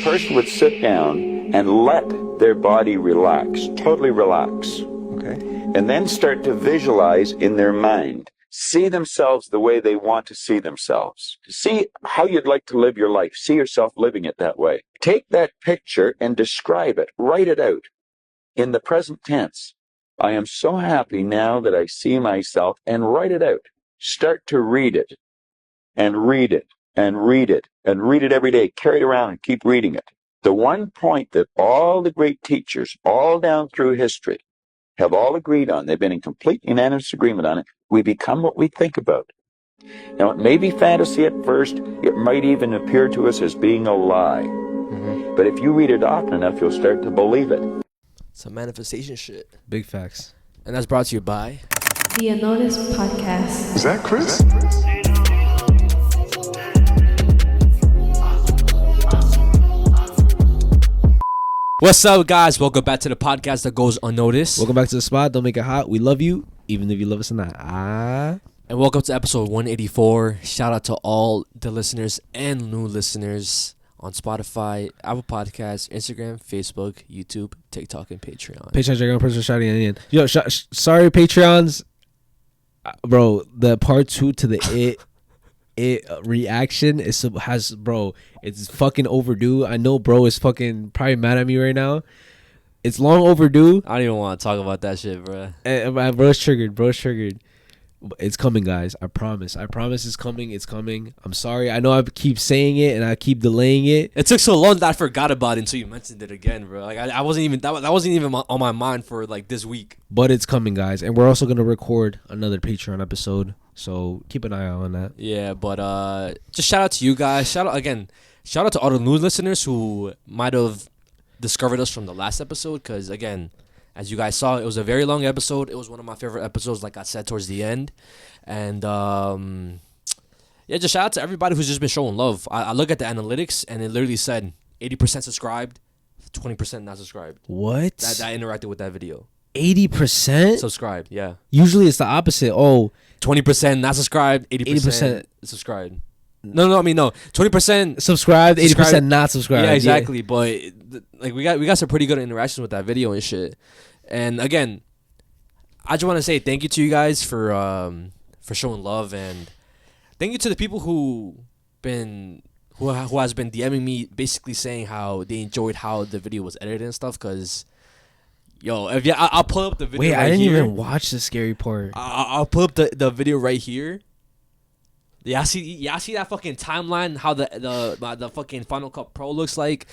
person would sit down and let their body relax, totally relax. Okay. And then start to visualize in their mind, see themselves the way they want to see themselves. See how you'd like to live your life. See yourself living it that way. Take that picture and describe it. Write it out in the present tense. I am so happy now that I see myself, and write it out. Start to read it and read it and read it and read it every day. Carry it around and keep reading it. The one point that all the great teachers all down through history have all agreed on, they've been in complete unanimous agreement on it, we become what we think about. Now, it may be fantasy at first, it might even appear to us as being a lie. Mm-hmm. But if you read it often enough, you'll start to believe it. Some manifestation shit. Big facts. And that's brought to you by the Unnoticed Podcast. Is that Chris? What's up, guys? Welcome back to the podcast that goes unnoticed. Welcome back to the spot. Don't make it hot. We love you, even if you love us or not. And welcome to episode 184. Shout out to all the listeners and new listeners on Spotify, Apple Podcasts, Instagram, Facebook, YouTube, TikTok, and Patreon. Patreon, personal shouting at the end. Yo, sorry, Patreons. Bro, the part 2 to the it reaction has it's fucking overdue. I know bro is fucking probably mad at me right now. It's long overdue. I don't even want to talk about that shit, bro. And bro's triggered. It's coming, guys. I promise it's coming. I'm sorry. I know I keep saying it and I keep delaying it. It took so long that I forgot about it until you mentioned it again, bro. Like I wasn't even that wasn't even on my mind for like this week. But it's coming, guys, and we're also gonna record another Patreon episode, so keep an eye out on that. Yeah, but just shout out to you guys. Shout out to all the new listeners who might have discovered us from the last episode, because again, as you guys saw, it was a very long episode. It was one of my favorite episodes, like I said, towards the end. And, yeah, just shout out to everybody who's just been showing love. I look at the analytics, and it literally said 80% subscribed, 20% not subscribed. What? That interacted with that video. 80%? Subscribed, yeah. Usually it's the opposite. 20% not subscribed, 80% subscribed. No. 20% subscribed, 80% not subscribed. Yeah, exactly. Yeah. But like we got some pretty good interactions with that video and shit. And again, I just want to say thank you to you guys for showing love, and thank you to the people who has been DMing me, basically saying how they enjoyed how the video was edited and stuff. Cause I'll pull up the video. Wait, right I didn't here. even watch the scary part. I'll pull up the video right here. Yeah, I see that fucking timeline, how the fucking Final Cut Pro looks like.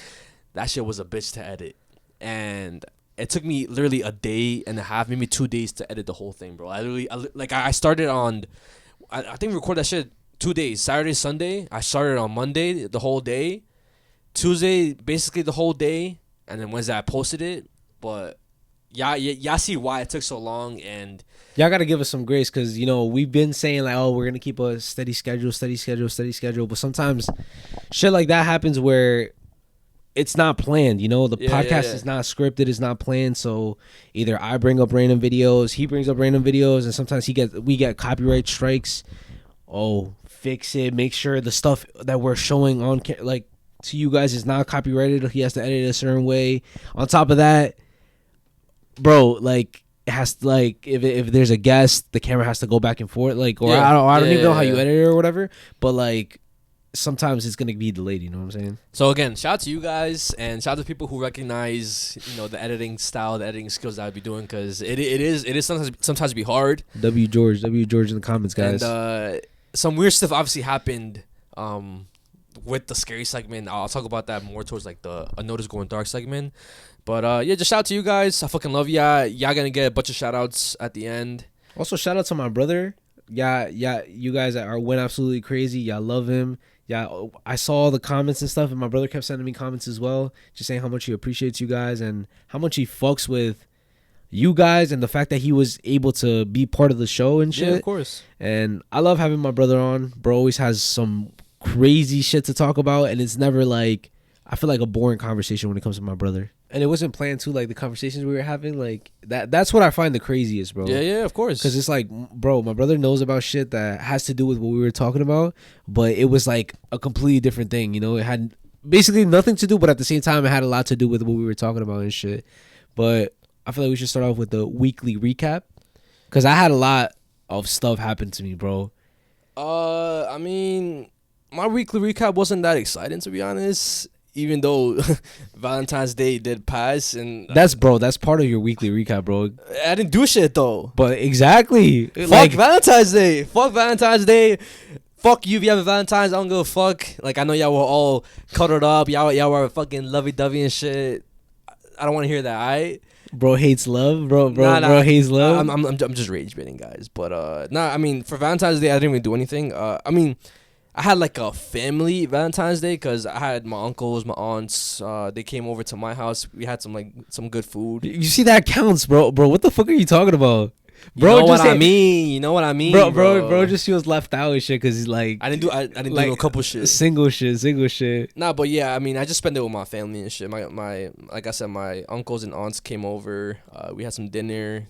That shit was a bitch to edit. And it took me literally a day and a half, maybe 2 days to edit the whole thing, bro. I started on, I think we recorded that shit 2 days. Saturday, Sunday. I started on Monday, the whole day. Tuesday, basically the whole day. And then Wednesday, I posted it. But y'all see why it took so long, and y'all gotta give us some grace, because we've been saying like, we're gonna keep a steady schedule, but sometimes shit like that happens where it's not planned. The podcast is not scripted, it's not planned. So either I bring up random videos, he brings up random videos, and sometimes we get copyright strikes. Fix it, make sure the stuff that we're showing on like to you guys is not copyrighted. He has to edit it a certain way. On top of that, bro, like it has to, like if there's a guest, the camera has to go back and forth, like, or I don't even know how you edit it or whatever, but like sometimes it's gonna be delayed. You know what I'm saying? So again, shout out to you guys, and shout out to people who recognize the editing style, the editing skills that I be doing, because it is sometimes be hard. W George in the comments, guys. And some weird stuff obviously happened with the scary segment. I'll talk about that more towards like the Unnoticed Going Dark segment. But just shout out to you guys. I fucking love y'all. Y'all gonna get a bunch of shout outs at the end. Also, shout out to my brother. Yeah, you guys went absolutely crazy. Y'all love him. Yeah, I saw all the comments and stuff, and my brother kept sending me comments as well, just saying how much he appreciates you guys and how much he fucks with you guys, and the fact that he was able to be part of the show and shit. Yeah, of course. And I love having my brother on. Bro always has some crazy shit to talk about, and it's never like, I feel like a boring conversation when it comes to my brother. And it wasn't planned too, like the conversations we were having, like that's what I find the craziest, bro. Yeah, of course. Because it's like, bro, my brother knows about shit that has to do with what we were talking about, but it was like a completely different thing, It had basically nothing to do, but at the same time, it had a lot to do with what we were talking about and shit. But I feel like we should start off with the weekly recap because I had a lot of stuff happen to me, bro. I mean, my weekly recap wasn't that exciting, to be honest. Even though Valentine's Day did pass, and That's part of your weekly recap, bro. I didn't do shit though. But exactly, Fuck Valentine's Day. Fuck Valentine's Day. Fuck you if you have a Valentine's. I don't give a fuck. Like, I know y'all were all cuddled up. Y'all were fucking lovey-dovey and shit. I don't want to hear that, alright? Bro hates love, bro Nah. hates love. I'm just rage baiting, guys. But I mean, for Valentine's Day, I didn't even do anything. I mean, I had like a family Valentine's Day because I had my uncles, my aunts. They came over to my house. We had some good food. You see that counts, bro. What the fuck are you talking about? Bro, you know what I mean, bro just feels left out and shit because he's like I didn't do a couple shit, single shit. Nah, but yeah, I mean, I just spent it with my family and shit. My like I said, my uncles and aunts came over. We had some dinner,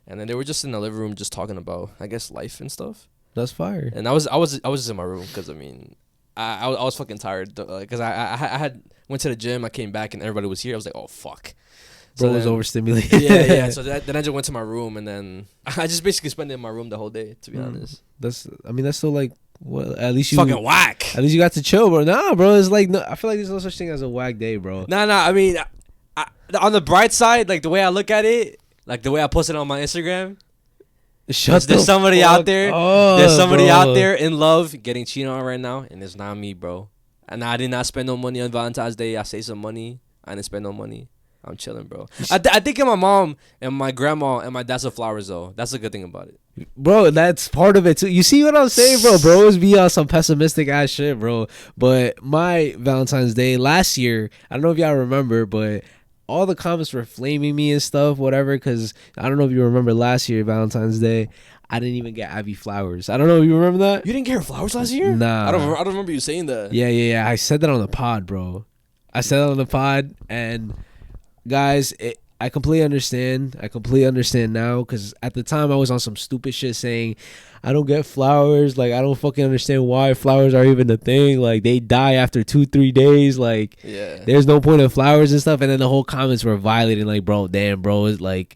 and then they were just in the living room just talking about, I guess, life and stuff. That's fire. And I was just in my room because I mean, I was fucking tired because I had went to the gym. I came back and everybody was here. I was like, oh fuck. Bro was overstimulated. Yeah. So then I just went to my room, and then I just basically spent it in my room the whole day, to be honest. That's still like, well, at least you fucking whack. At least you got to chill, bro. Nah, bro, it's like, no, I feel like there's no such thing as a whack day, bro. Nah. I mean, on the bright side, like the way I look at it, like the way I post it on my Instagram. There's somebody out there. There's somebody out there in love getting cheated on right now, and it's not me, bro. And I did not spend no money on Valentine's Day. I saved some money. I didn't spend no money. I'm chilling, bro. I think of my mom and my grandma and my dad some flowers, though. That's a good thing about it. Bro, that's part of it, too. You see what I'm saying, bro? Bros be on some pessimistic ass shit, bro. But my Valentine's Day last year, I don't know if y'all remember, but all the comments were flaming me and stuff, whatever, because I don't know if you remember last year, Valentine's Day, I didn't even get Abby flowers. I don't know if you remember that. You didn't get her flowers last year? Nah. I don't remember you saying that. Yeah. I said that on the pod, bro. And guys, I completely understand. Now because at the time I was on some stupid shit saying I don't get flowers. Like, I don't fucking understand why flowers are even a thing. Like, they die after 2-3 days. Like, there's no point in flowers and stuff. And then the whole comments were violating. Like, bro, damn, bro, is like,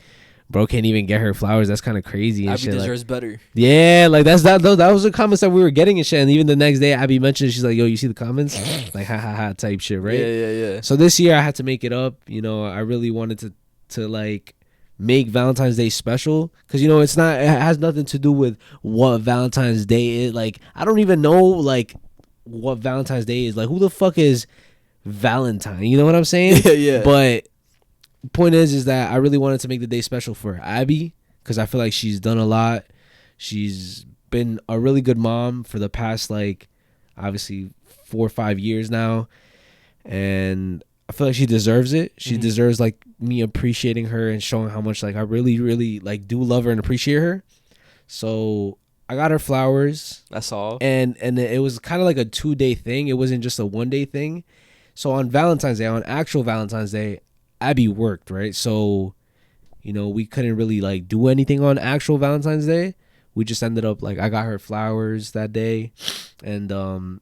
bro can't even get her flowers. That's kind of crazy and Abby shit. deserves like, better. Yeah, like that was the comments that we were getting and shit. And even the next day, Abby mentioned, she's like, "Yo, you see the comments? Like, ha ha ha type shit, right?" Yeah. So this year I had to make it up. You know, I really wanted to like make Valentine's Day special because, you know, it has nothing to do with what Valentine's Day is. Like, I don't even know like what Valentine's Day is. Like, who the fuck is Valentine? You know what I'm saying? Yeah. But point is that I really wanted to make the day special for Abby because I feel like she's done a lot. She's been a really good mom for the past, like, obviously 4 or 5 years now, and I feel like she deserves it. She deserves, like, me appreciating her and showing how much, like, I really, really, like, do love her and appreciate her. So I got her flowers. That's all. And it was kind of like a 2-day thing. It wasn't just a 1-day thing. So on Valentine's Day, on actual Valentine's Day, Abby worked, right? So, you know, we couldn't really like do anything on actual Valentine's Day. We just ended up like, I got her flowers that day, and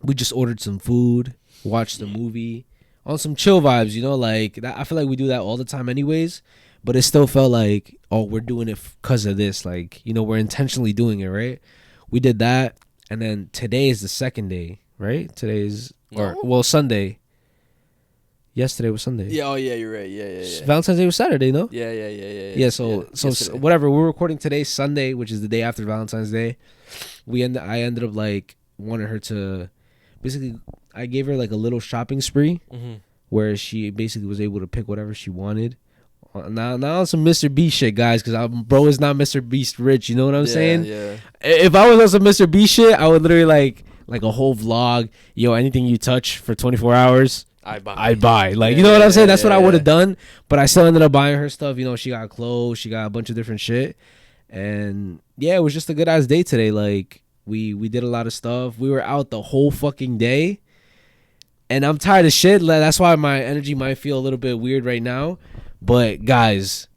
we just ordered some food, watched the movie on some chill vibes, you know, like that. I feel like we do that all the time anyways, but it still felt like, oh, we're doing it because of this, like, you know, we're intentionally doing it, right? We did that, and then today is the second day, right? Sunday. Yesterday was Sunday. Yeah, oh yeah, you're right. Yeah. Valentine's Day was Saturday, no? Yeah. Yeah, so whatever. We're recording today, Sunday, which is the day after Valentine's Day. I ended up like wanting her to, basically, I gave her like a little shopping spree where she basically was able to pick whatever she wanted. Now on some Mr. Beast shit, guys, because bro is not Mr. Beast rich. You know what I'm saying? Yeah. If I was on some Mr. Beast shit, I would literally like a whole vlog. Yo, anything you touch for 24 hours. I buy. Like, you know what I'm saying? That's what I would have done. But I still ended up buying her stuff. You know, she got clothes. She got a bunch of different shit. And yeah, it was just a good ass day today. Like, we did a lot of stuff. We were out the whole fucking day. And I'm tired of shit. That's why my energy might feel a little bit weird right now. But guys,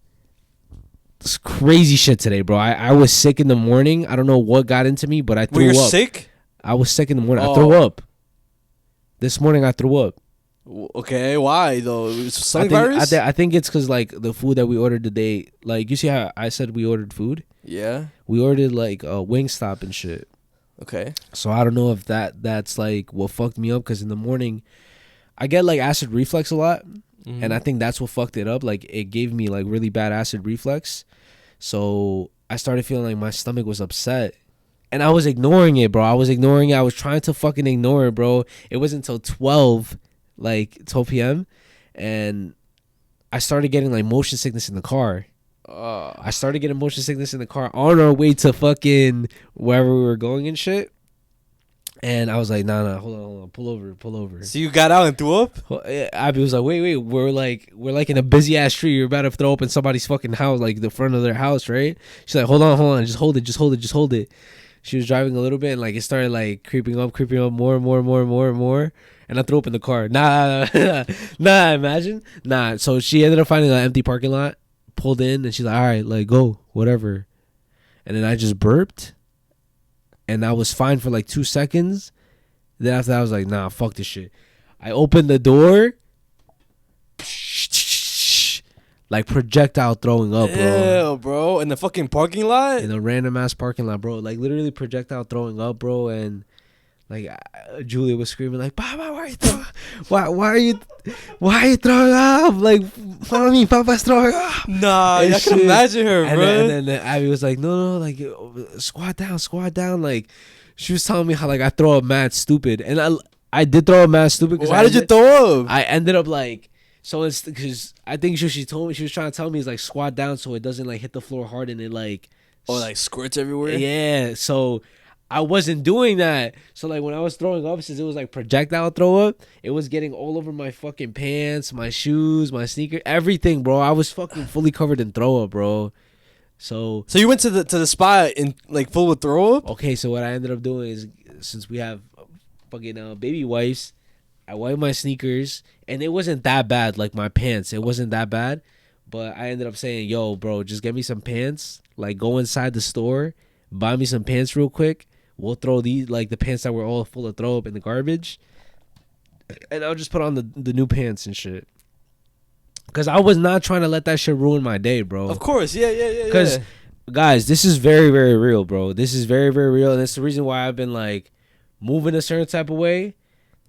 it's crazy shit today, bro. I was sick in the morning. I don't know what got into me, but I threw up. Were you sick? I was sick in the morning. I threw up. This morning I threw up. Okay, why though? It was I stomach think, virus. I think it's because like the food that we ordered today. Like you see how I said we ordered food. Yeah. We ordered like a Wingstop and shit. Okay. So I don't know if that's like what fucked me up, because in the morning I get like acid reflux a lot, and I think that's what fucked it up. Like it gave me like really bad acid reflux, so I started feeling like my stomach was upset, and I was ignoring it, bro. I was ignoring it. I was trying to fucking ignore it, bro. It wasn't until 12 p.m. and I started getting like motion sickness in the car. I started getting motion sickness in the car on our way to fucking wherever we were going and shit. And I was like, nah, hold on, pull over. So you got out and threw up? Abby was like, wait, we're like in a busy ass street. You're about to throw up in somebody's fucking house, like the front of their house, right? She's like, hold on, just hold it. She was driving a little bit, and like it started like creeping up more and more. And I threw up in the car. Nah, imagine. Nah. So she ended up finding an empty parking lot, pulled in, and she's like, all right, like go, whatever. And then I just burped, and I was fine for like 2 seconds. Then after that, I was like, nah, fuck this shit. I opened the door, like projectile throwing up, bro. Ew, bro. In the fucking parking lot? In a random ass parking lot, bro. Like literally projectile throwing up, bro. And like Julia was screaming like, Papa, why are you throwing up? Like, mommy, Papa's throwing up. Nah, I shit. can imagine her, bro. And then Abby was like, no, like squat down. Like she was telling me how like I throw up mad stupid, and I did throw up mad stupid. Why did you throw up? I ended up like, so it's because I think she told me, she was trying to tell me is like squat down so it doesn't like hit the floor hard and it like like squirts everywhere. Yeah, so I wasn't doing that. So like when I was throwing up, since it was like projectile throw up, it was getting all over my fucking pants, my shoes, my sneaker, everything, bro. I was fucking fully covered in throw up, bro. So you went to the spot in like full with throw up? Okay, so what I ended up doing is, since we have fucking baby wipes, I wiped my sneakers, and it wasn't that bad. Like my pants, it wasn't that bad. But I ended up saying, yo, bro, just get me some pants. Like go inside the store, buy me some pants real quick. We'll throw these, like the pants that were all full of throw up, in the garbage, and I'll just put on the new pants and shit. Cause I was not trying to let that shit ruin my day, bro. Of course, yeah. Cause guys, this is very, very real, bro. This is very, very real, and it's the reason why I've been like moving a certain type of way.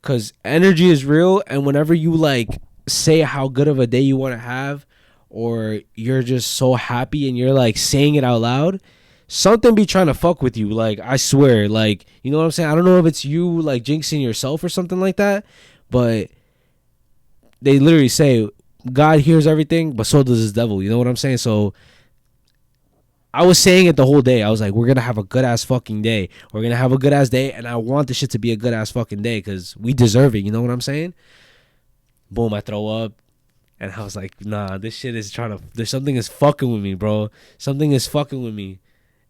Cause energy is real, and whenever you like say how good of a day you want to have, or you're just so happy and you're like saying it out loud, something be trying to fuck with you. Like I swear, like, you know what I'm saying? I don't know if it's you like jinxing yourself or something like that, but they literally say God hears everything, but so does his devil. You know what I'm saying? So I was saying it the whole day. I was like, we're going to have a good ass fucking day. We're going to have a good ass day. And I want this shit to be a good ass fucking day because we deserve it. You know what I'm saying? Boom, I throw up. And I was like, nah, this shit is there's something is fucking with me, bro. Something is fucking with me.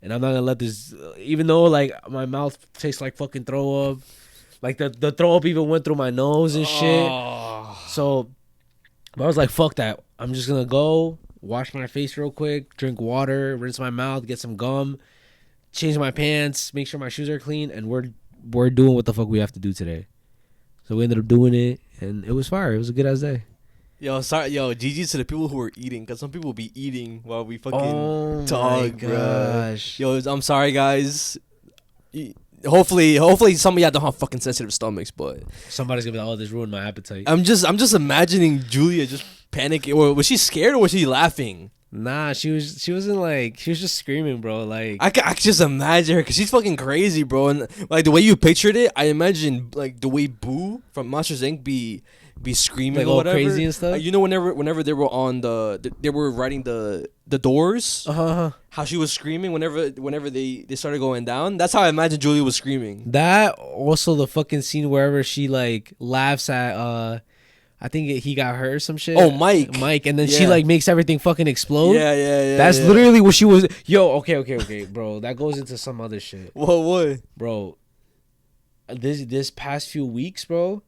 And I'm not going to let this, even though like my mouth tastes like fucking throw up. Like the throw up even went through my nose and shit. So I was like, fuck that. I'm just going to go wash my face real quick, drink water, rinse my mouth, get some gum, change my pants, make sure my shoes are clean, and we're doing what the fuck we have to do today. So we ended up doing it, and it was fire. It was a good ass day. Yo, sorry, GG to the people who are eating, because some people be eating while we fucking Oh talk, my gosh. Bro. Yo, I'm sorry, guys. Hopefully some of y'all don't have fucking sensitive stomachs, but Somebody's gonna be like, oh, this ruined my appetite. I'm just imagining Julia just panicking. Or was she scared or was she laughing? Nah, she wasn't like, she was just screaming, bro. Like I can just imagine her because she's fucking crazy, bro. And like the way you pictured it, I imagine like the way Boo from Monsters Inc. be screaming like or all whatever. crazy and stuff. You know, whenever they were on they were writing the doors. How she was screaming whenever they started going down. That's how I imagine Julia was screaming. That, also the fucking scene wherever she like laughs at I think he got hurt or some shit. Oh, Mike, and then she like makes everything fucking explode. Yeah. That's literally what she was. Yo, okay, bro. That goes into some other shit. What? Bro, this past few weeks, bro,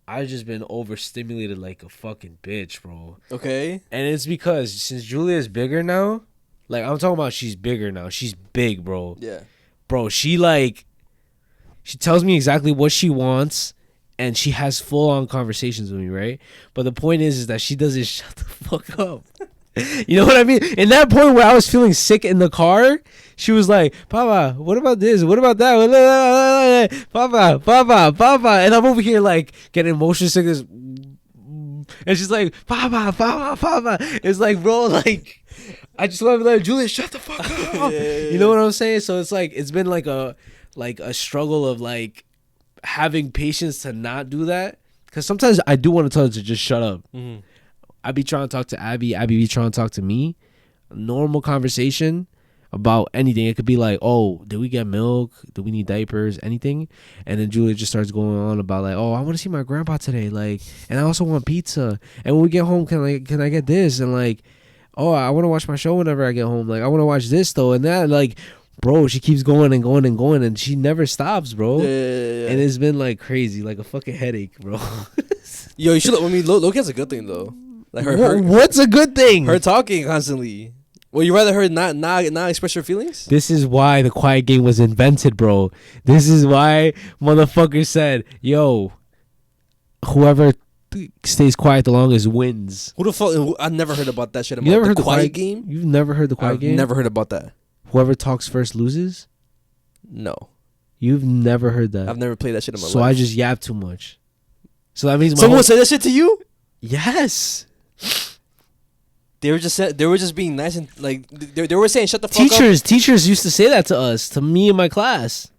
I've just been overstimulated like a fucking bitch, bro. Okay. And it's because since Julia's bigger now, like I'm talking about, she's bigger now. She's big, bro. Yeah. Bro, she tells me exactly what she wants, and she has full on conversations with me, right? But the point is that she doesn't shut the fuck up. You know what I mean? In that point where I was feeling sick in the car, she was like, Papa, what about this? What about that? Papa. And I'm over here like getting motion sickness. And she's like, Papa. It's like, bro, like, I just want to be like, Julia, shut the fuck up. You know what I'm saying? So it's like, it's been like a struggle of like having patience to not do that. Because sometimes I do want to tell her to just shut up. Mm-hmm. I be trying to talk to Abby be trying to talk to me. Normal conversation about anything. It could be like, oh, did we get milk? Do we need diapers? Anything. And then Julia just starts going on about like, oh, I want to see my grandpa today. Like, and I also want pizza. And when we get home, can I get this? And like, oh, I want to watch my show whenever I get home. Like, I want to watch this though. And that, like, bro, she keeps going and going and going, and she never stops, bro. Yeah. And it's been like crazy, like a fucking headache, bro. Yo, you should. I mean, Loki has a good thing though. Like her what's a good thing? Her talking constantly. Well, you rather her not express her feelings? This is why the quiet game was invented, bro. This is why motherfuckers said, yo, whoever stays quiet the longest wins. Who the fuck? I never heard about that shit. You never heard the quiet game? You've never heard the quiet game? Never heard about that. Whoever talks first loses? No. You've never heard that. I've never played that shit in my life. So I just yap too much. So that means someone said that shit to you? Yes. They were just being nice and like they were saying shut the fuck up. Teachers used to say that to us, to me and my class.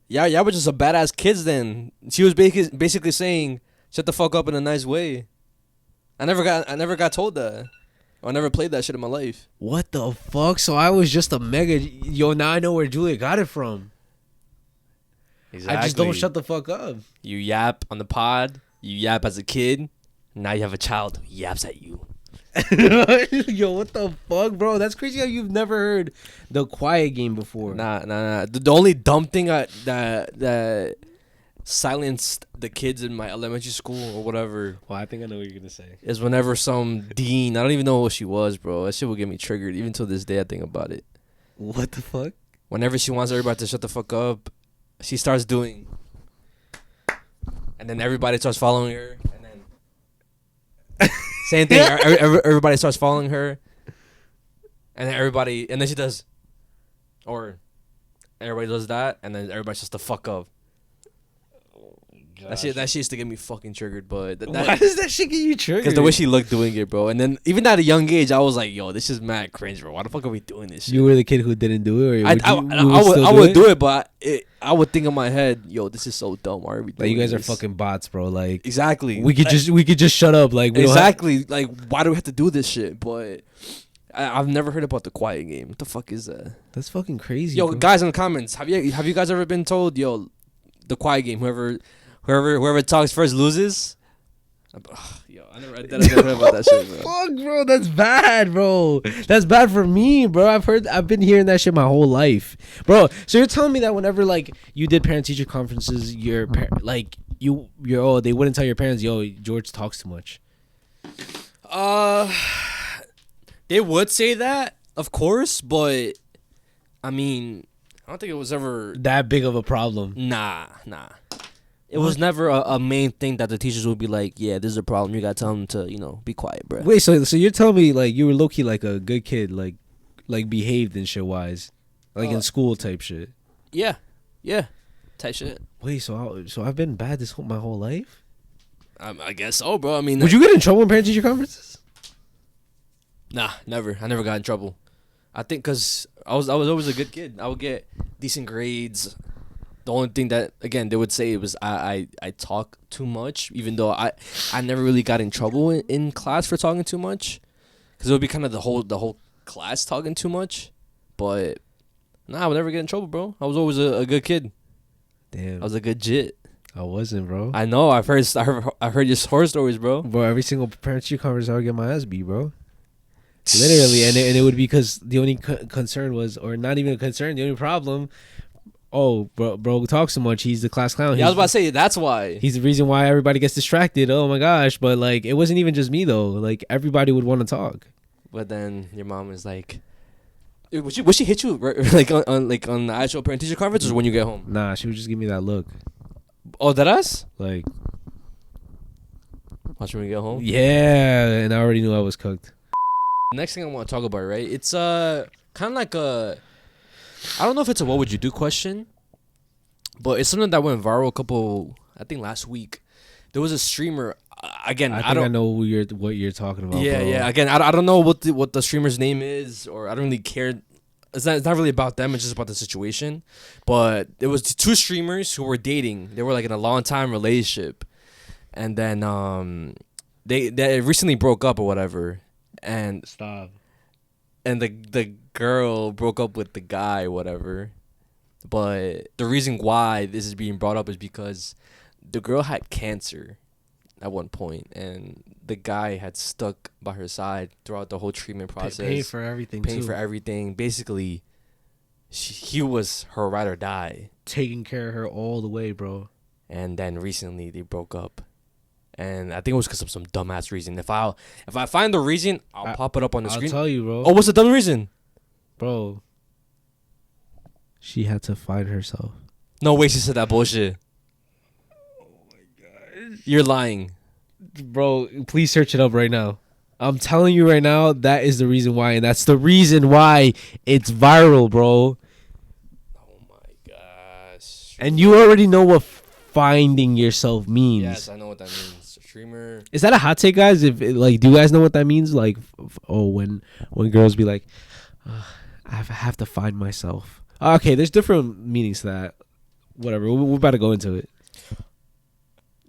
Yeah, y'all were just a badass kids then. She was basically saying shut the fuck up in a nice way. I never got told that. I never played that shit in my life. What the fuck? So I was just a mega. Yo, now I know where Julia got it from. Exactly. I just don't shut the fuck up. You yap on the pod. You yap as a kid. Now you have a child who yaps at you. Yo, what the fuck, bro? That's crazy how you've never heard the quiet game before. Nah. The only dumb thing that silenced the kids in my elementary school or whatever. Well, I think I know what you're gonna say. Is whenever some dean, I don't even know who she was, bro. That shit would get me triggered. Even till this day, I think about it. What the fuck? Whenever she wants everybody to shut the fuck up, she starts doing, and then everybody starts following her, and then same thing. Everybody starts following her, and then she does, or everybody does that, and then everybody shuts the fuck up. That shit used to get me fucking triggered, but why does that shit get you triggered? Because the way she looked doing it, bro. And then even at a young age, I was like, yo, this is mad cringe, bro. Why the fuck are we doing this shit? You were the kid who didn't do it, or I would do it, but I would think in my head, yo, this is so dumb. Why are we doing like you guys this? are fucking bots, bro? Like exactly. We could just shut up. Like we exactly. Like why do we have to do this shit? But I've never heard about the quiet game. What the fuck is that? That's fucking crazy. Yo, bro. Guys in the comments, have you guys ever been told, yo, the quiet game? Whoever talks first loses. Yo, I never heard about that shit, bro. Fuck, bro, that's bad, bro. That's bad for me, bro. I've been hearing that shit my whole life, bro. So you're telling me that whenever like you did parent teacher conferences, they wouldn't tell your parents, yo, George talks too much. They would say that, of course, but I mean, I don't think it was ever that big of a problem. Nah. It was never a main thing that the teachers would be like, yeah, this is a problem. You gotta tell them to, be quiet, bro. Wait, so you're telling me like you were low key like a good kid, like behaved and shit wise, like in school type shit. Yeah, type shit. Wait, so I've been bad my whole life? I guess so, bro. I mean, would you get in trouble in parent teacher conferences? Nah, never. I never got in trouble. I think because I was always a good kid. I would get decent grades. The only thing that, again, they would say was I talk too much, even though I never really got in trouble in class for talking too much, because it would be kind of the whole class talking too much. But nah, I would never get in trouble, bro. I was always a good kid. Damn, I was a good jit. I wasn't, bro. I know. I've heard your horror stories, bro. Bro, every single parent teacher conference I would get my ass beat, bro. Literally, and it would be because the only concern was, or not even a concern, the only problem. Oh, bro talks so much. He's the class clown. Yeah, I was about to say that's why. He's the reason why everybody gets distracted. Oh my gosh! But like, it wasn't even just me though. Like everybody would want to talk. But then your mom is like, would she hit you like on the actual parent teacher conference or when you get home? Nah, she would just give me that look. Oh, that us? Like, Watch when we get home. yeah, and I already knew I was cooked. The next thing I want to talk about, right? It's kind of like a, I don't know if it's a what would you do question, but it's something that went viral I think last week. There was a streamer. Again, I think I know what you're talking about. Yeah, bro. yeah. Again, I don't know what the streamer's name is, or I don't really care. It's not really about them. It's just about the situation. But it was two streamers who were dating. They were like in a long time relationship, and then they recently broke up or whatever. And Stop. And the girl broke up with the guy, whatever. But the reason why this is being brought up is because the girl had cancer at one point, and the guy had stuck by her side throughout the whole treatment process. Paying for everything. Paying for everything. Basically, he was her ride or die. Taking care of her all the way, bro. And then recently they broke up, and I think it was because of some dumbass reason. If I find the reason, I'll pop it up on the screen. I'll tell you, bro. Oh, what's the dumb reason? Bro, she had to find herself. No way she said that bullshit. You're lying. Bro, please search it up right now. I'm telling you right now, that is the reason why, and that's the reason why it's viral, bro. Oh my gosh. And you already know what finding yourself means. Yes, I know what that means. Streamer. Is that a hot take, guys? If like, do you guys know what that means? Like, when girls be like, I have to find myself. Okay, there's different meanings to that. Whatever, we're about to go into it.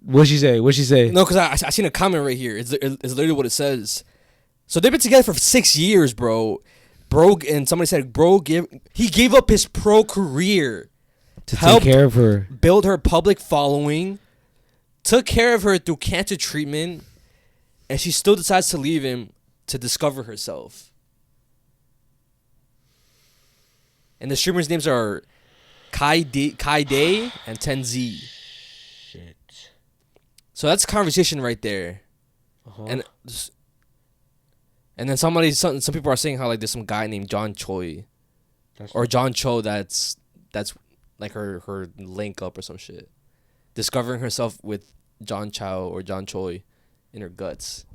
What'd she say? No, because I seen a comment right here. It's literally what it says. So they've been together for 6 years, bro. And somebody said, he gave up his pro career To take care of her. build her public following, took care of her through cancer treatment, and she still decides to leave him to discover herself. And the streamers' names are Kai Day and Tenzi. Shit. So that's conversation right there. Uh-huh. And then some people are saying how like there's some guy named John Choi or John Cho that's like her link up or some shit, discovering herself with John Chow or John Choi in her guts.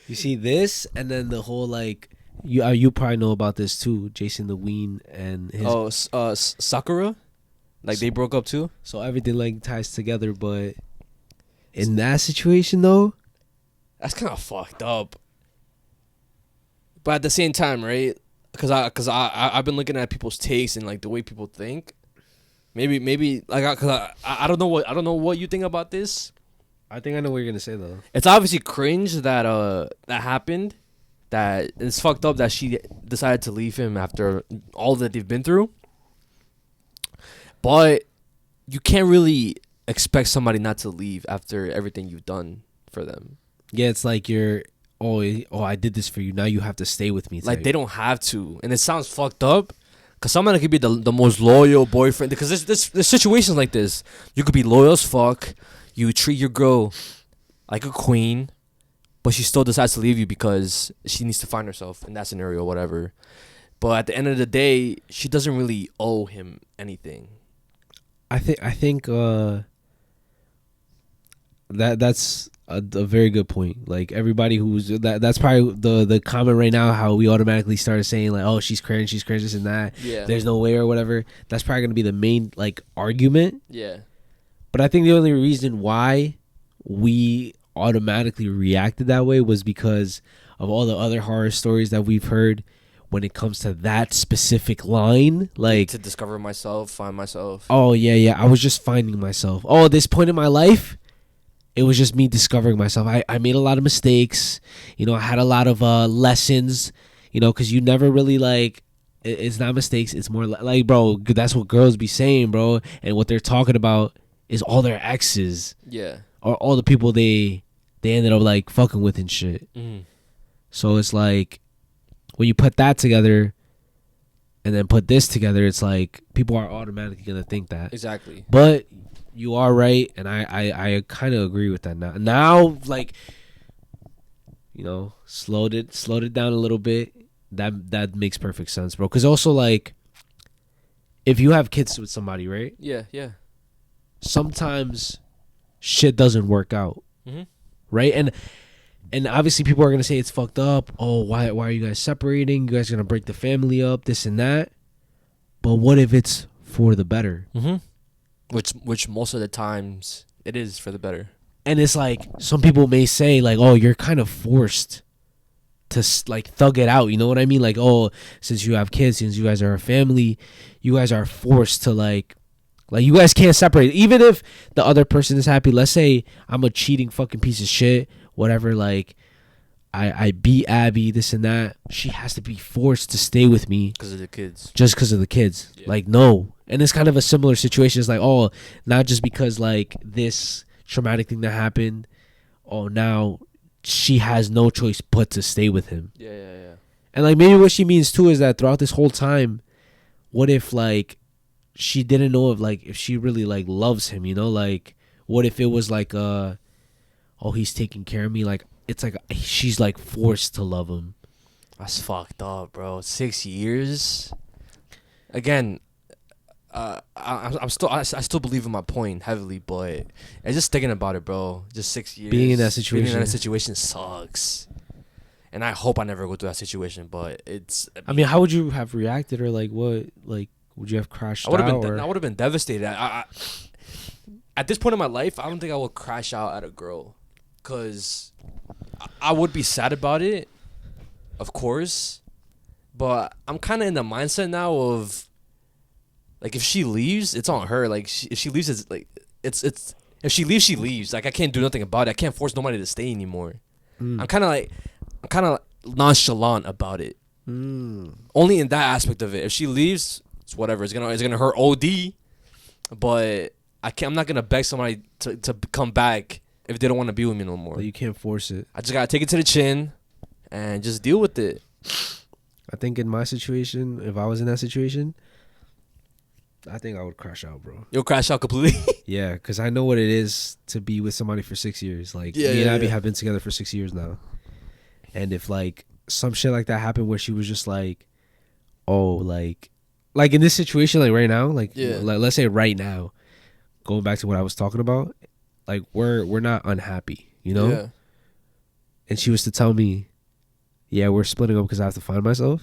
You see this, and then the whole like you probably know about this too, Jason the Ween and his. Sakura, like they broke up too. So everything like ties together, but in that situation though, That's kind of fucked up. But at the same time, right? Because I've been looking at people's takes and like the way people think. Maybe like because I don't know what you think about this. I think I know what you're gonna say though. It's obviously cringe that happened. That it's fucked up that she decided to leave him after all that they've been through. But you can't really expect somebody not to leave after everything you've done for them. Yeah, it's like you're I did this for you. Now you have to stay with me. Like they don't have to, and it sounds fucked up. Cause somebody could be the most loyal boyfriend. Because there's situations like this. You could be loyal as fuck. You treat your girl like a queen, but she still decides to leave you because she needs to find herself in that scenario or whatever. But at the end of the day, she doesn't really owe him anything. I think that's a very good point. Like everybody who's that's probably the comment right now, how we automatically started saying like, oh, she's cringe, this and that. Yeah. There's no way or whatever. That's probably gonna be the main like argument. Yeah. But I think the only reason why we automatically reacted that way was because of all the other horror stories that we've heard when it comes to that specific line. Like To discover myself, find myself. oh yeah, I was just finding myself. Oh, at this point in my life, it was just me discovering myself. I made a lot of mistakes. You know, I had a lot of lessons, you know, because you never really like, it's not mistakes. It's more like, bro, that's what girls be saying, bro. And what they're talking about is all their exes. Yeah. Or all the people they ended up like fucking with and shit. Mm. So it's like, when you put that together and then put this together, it's like people are automatically going to think that. Exactly. But you are right, and I kind of agree with that now. Now, like, you know, slowed it down a little bit. That makes perfect sense, bro. Because also, like, if you have kids with somebody, right? Yeah, yeah. Sometimes shit doesn't work out, right? And obviously people are gonna say it's fucked up. Oh, why are you guys separating? You guys are gonna break the family up, this and that. But what if it's for the better? Which most of the times it is for the better. And it's like some people may say like, oh, you're kind of forced to like thug it out. You know what I mean? Like, oh, since you have kids, since you guys are a family, you guys are forced to like you guys can't separate. Even if the other person is happy, let's say I'm a cheating fucking piece of shit, whatever, like I beat Abby, this and that. She has to be forced to stay with me because of the kids. Just because of the kids. Yeah. Like, no. And it's kind of a similar situation. It's like, oh, not just because like this traumatic thing that happened. Oh, now she has no choice but to stay with him. Yeah. And like maybe what she means too is that throughout this whole time, what if like she didn't know if she really like loves him, you know? Like what if it was like oh, he's taking care of me, like it's like she's like forced to love him. That's fucked up, bro. 6 years. Again, I still believe in my point heavily, but it's just thinking about it, bro. Just 6 years. Being in that situation sucks. And I hope I never go through that situation, but it's. I mean, how would you have reacted, or like what? Like, would you have crashed out? I would have been devastated. At this point in my life, I don't think I would crash out at a girl, cause I would be sad about it, of course, but I'm kind of in the mindset now of, like, if she leaves, it's on her. Like, if she leaves, it's like it's if she leaves, she leaves. Like, I can't do nothing about it. I can't force nobody to stay anymore. I'm kind of nonchalant about it. Only in that aspect of it. If she leaves, it's whatever. It's gonna hurt OD, but I'm not gonna beg somebody to come back if they don't want to be with me no more. But you can't force it. I just gotta take it to the chin and just deal with it. I think in my situation, if I was in that situation, I think I would crash out, bro. You'll crash out completely? Yeah, because I know what it is to be with somebody for 6 years. Like, me and Abby have been together for 6 years now. And if, like, some shit like that happened where she was just like, oh, like in this situation, like, right now, like, let's say right now, going back to what I was talking about, like, we're not unhappy, you know? Yeah. And she was to tell me, yeah, we're splitting up because I have to find myself.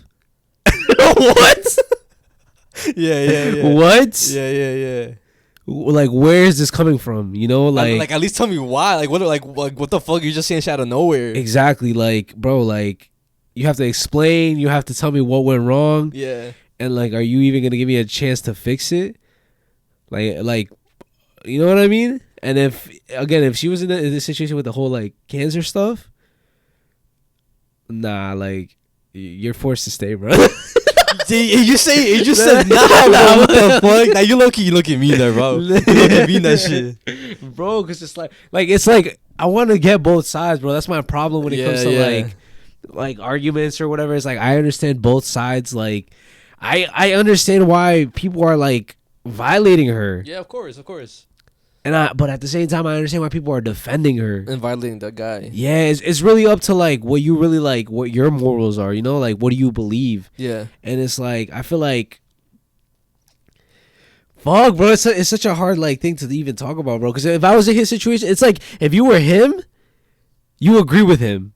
What? Yeah. What? Yeah. Like, where is this coming from? You know, like at least tell me why. Like what the fuck? You're just saying shit out of nowhere. Exactly. Like, bro, like, you have to explain. You have to tell me what went wrong. Yeah. And like, are you even gonna give me a chance to fix it? Like, you know what I mean? And if she was in this situation with the whole like cancer stuff, nah, like, you're forced to stay, bro. You said nah, what the fuck? Now you low key, you look at me there, bro. You look at me in that shit, bro. Because it's like I want to get both sides, bro. That's my problem when it comes to like arguments or whatever. It's like I understand both sides. Like I understand why people are like violating her. Yeah, of course. But at the same time, I understand why people are defending her and violating that guy. Yeah, it's really up to like what you really like, what your morals are. You know, like what do you believe? Yeah. And it's like I feel like, fuck, bro. It's such a hard like thing to even talk about, bro. Because if I was in his situation, it's like if you were him, you agree with him.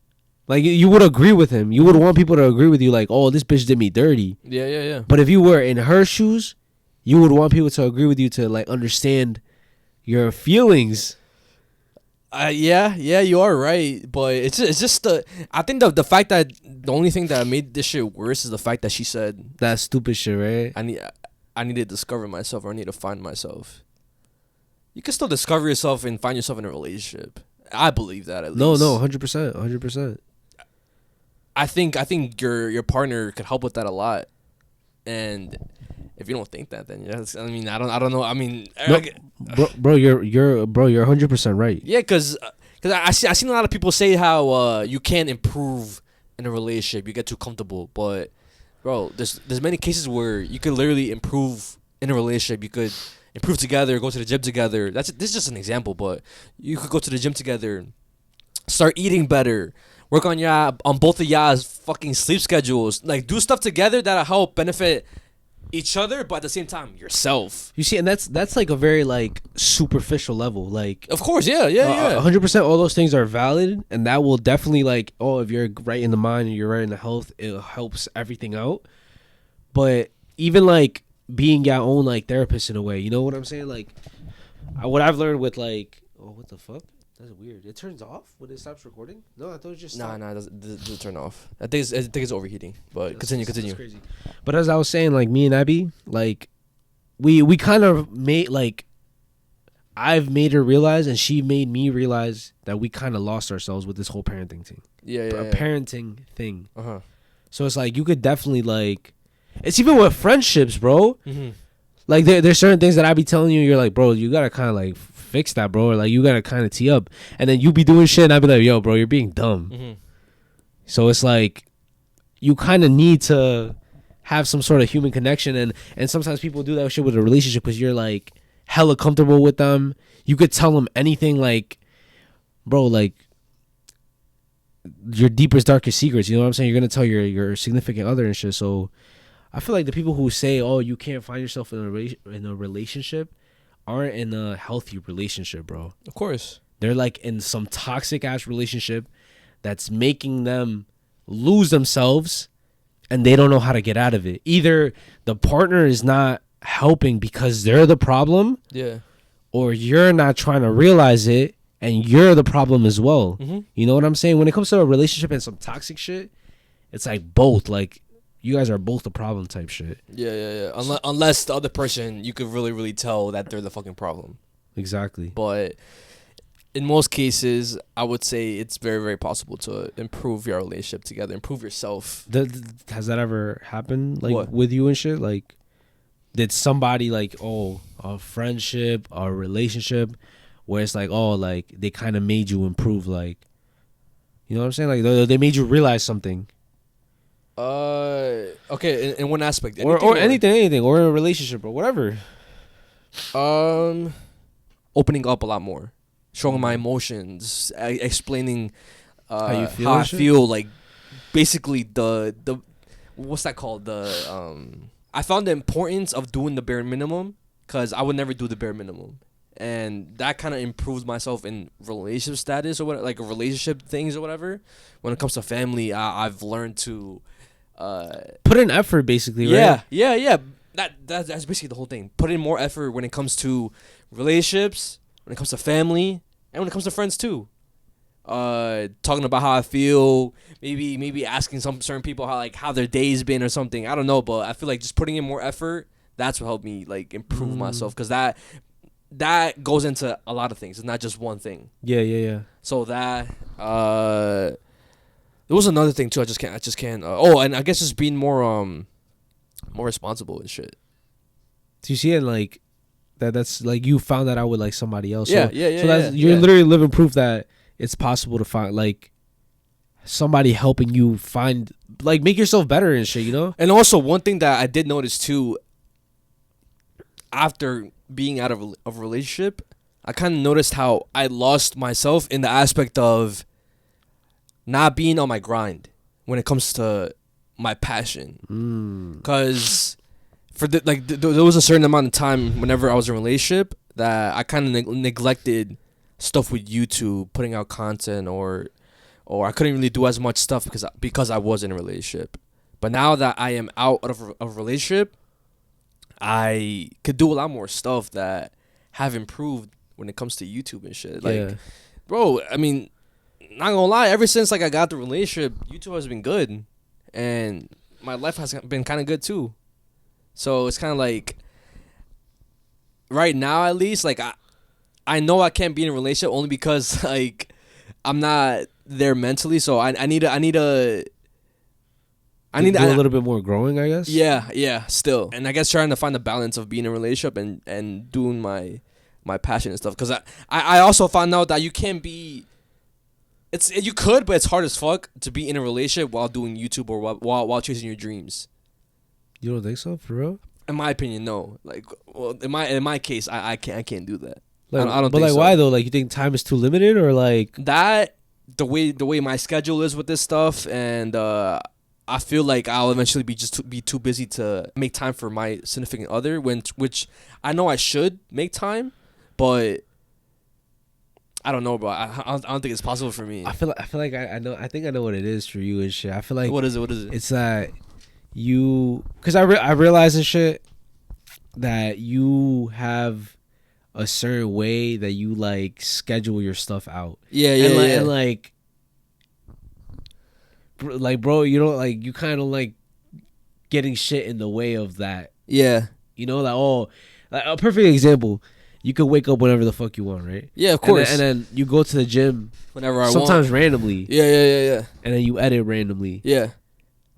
Like you would agree with him. You would want people to agree with you. Like, oh, this bitch did me dirty. Yeah. But if you were in her shoes, you would want people to agree with you to like understand your feelings. Yeah, you are right, but it's just I think the fact that the only thing that made this shit worse is the fact that she said that stupid shit, right? I need to discover myself, or I need to find myself. You can still discover yourself and find yourself in a relationship. I believe that at least. No, 100%. I think your partner could help with that a lot, and if you don't think that, then I don't know. I mean, bro, you're 100% right. Yeah, because I seen a lot of people say how you can't improve in a relationship. You get too comfortable, but bro, there's many cases where you could literally improve in a relationship. You could improve together, go to the gym together. This is just an example, but you could go to the gym together, start eating better, work on both of y'all's fucking sleep schedules, like do stuff together that'll help benefit each other, but at the same time yourself. You see, and that's like a very like superficial level. Like, Of course, yeah. 100%. All those things are valid, and that will definitely like, oh, if you're right in the mind and you're right in the health, it helps everything out. But even like being your own like therapist in a way, you know what I'm saying? Like, what I've learned with like, oh, what the fuck? That's weird. It turns off when it stops recording. No, I thought it just stopped. Nah, it doesn't turn off. I think it's overheating. But continue. That's crazy. But as I was saying, like me and Abby, like we kind of made like I've made her realize, and she made me realize that we kind of lost ourselves with this whole parenting thing. Yeah. Parenting thing. Uh-huh. So it's like you could definitely like, it's even with friendships, bro. Mm-hmm. Like there's certain things that I be telling you, you're like, bro, you gotta kind of like fix that, bro. Or like you gotta kind of tee up, and then you be doing shit, and I be like, yo, bro, you're being dumb. Mm-hmm. So it's like you kind of need to have some sort of human connection, and sometimes people do that shit with a relationship because you're like hella comfortable with them. You could tell them anything, like, bro, like your deepest, darkest secrets. You know what I'm saying? You're gonna tell your significant other and shit. So I feel like the people who say, oh, you can't find yourself in a relationship aren't in a healthy relationship, bro. Of course. They're like in some toxic ass relationship that's making them lose themselves, and they don't know how to get out of it. Either the partner is not helping because they're the problem, Yeah. or you're not trying to realize it and you're the problem as well. Mm-hmm. You know what I'm saying? When it comes to a relationship and some toxic shit, it's like both. Like, you guys are both the problem type shit. Yeah. Unless the other person, you could really tell that they're the fucking problem. Exactly. But in most cases, I would say it's very possible to improve your relationship together, improve yourself. Has that ever happened, like, What? with you and shit? Like, did somebody, like, a friendship or a relationship where it's like, like, they kind of made you improve, like, you know what I'm saying? Like, they made you realize something. Okay, in one aspect. Or anything, or in a relationship, or whatever. Opening up a lot more. Showing my emotions, explaining How you feel how I and shit? feel, like basically the what's that called? I found the importance of doing the bare minimum because I would never do the bare minimum, and that kind of improves myself in relationship status or what, like relationship things or whatever. When it comes to family, I've learned to Put in effort, basically, right? Yeah. That's basically the whole thing. Put in more effort when it comes to relationships, when it comes to family, and when it comes to friends too. Talking about how I feel, maybe asking some certain people how their day's been or something. I don't know, but I feel like just putting in more effort, that's what helped me like improve myself, because that goes into a lot of things. It's not just one thing. Yeah. So that there was another thing too. I just can't. And I guess just being more responsible and shit. Do you see it like that's like you found that out with like somebody else? Yeah. So that's you're literally living proof that it's possible to find like somebody helping you find, like, make yourself better and shit, you know? And also one thing that I did notice too, after being out of a relationship, I kind of noticed how I lost myself in the aspect of not being on my grind when it comes to my passion. Because there was a certain amount of time whenever I was in a relationship that I kind of neglected stuff with YouTube, putting out content, or I couldn't really do as much stuff because I was in a relationship. But now that I am out of a relationship, I could do a lot more stuff that have improved when it comes to YouTube and shit. Like, bro, I mean, not gonna lie, ever since like I got the relationship, YouTube has been good, and my life has been kind of good too. So it's kind of like, right now at least, like I know I can't be in a relationship only because like I'm not there mentally. So I need to do a little bit more growing, I guess. Yeah, still. And I guess trying to find the balance of being in a relationship and doing my passion and stuff. Because I also found out that you can't be, you could, but it's hard as fuck to be in a relationship while doing YouTube or while chasing your dreams. You don't think so, for real? In my opinion, no. Like, well, in my case, I can't do that. Like, I don't but think like, so. why though? Like, you think time is too limited, or like That the way my schedule is with this stuff, and I feel like I'll eventually be too busy to make time for my significant other, which I know I should make time, but I don't know, bro. I don't think it's possible for me. I feel like I know. I think I know what it is for you and shit. I feel like What is it? It's that you, because I realize and shit that you have a certain way that you like schedule your stuff out. Yeah, And like bro, you know, like you kind of like getting shit in the way of that. Yeah. You know, like a perfect example. You could wake up whenever the fuck you want, right? Yeah, of course. And then you go to the gym whenever I want. sometimes randomly. Yeah. And then you edit randomly. Yeah.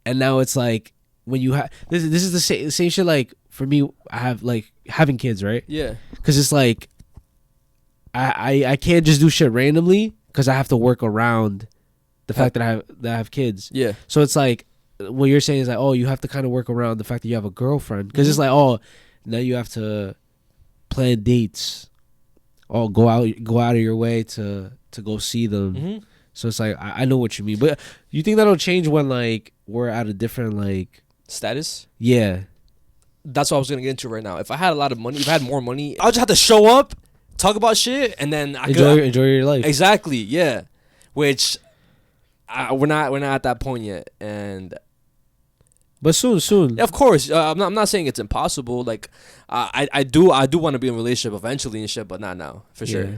And now it's like when you have this is the same shit. Like for me, I have like having kids, right? Yeah. Because it's like I can't just do shit randomly because I have to work around the fact that I have kids. Yeah. So it's like what you're saying is like, oh, you have to kind of work around the fact that you have a girlfriend, because it's like, oh, now you have to plan dates, or go out of your way to go see them. Mm-hmm. So it's like I know what you mean, but you think that'll change when like we're at a different like status? Yeah, that's what I was gonna get into right now. If I had a lot of money, if I had more money, I'll just have to show up, talk about shit, and then enjoy your life. Exactly, yeah. Which we're not at that point yet, and but soon. Of course, I'm not saying it's impossible. Like I do want to be in a relationship eventually and shit, but not now for sure. Yeah.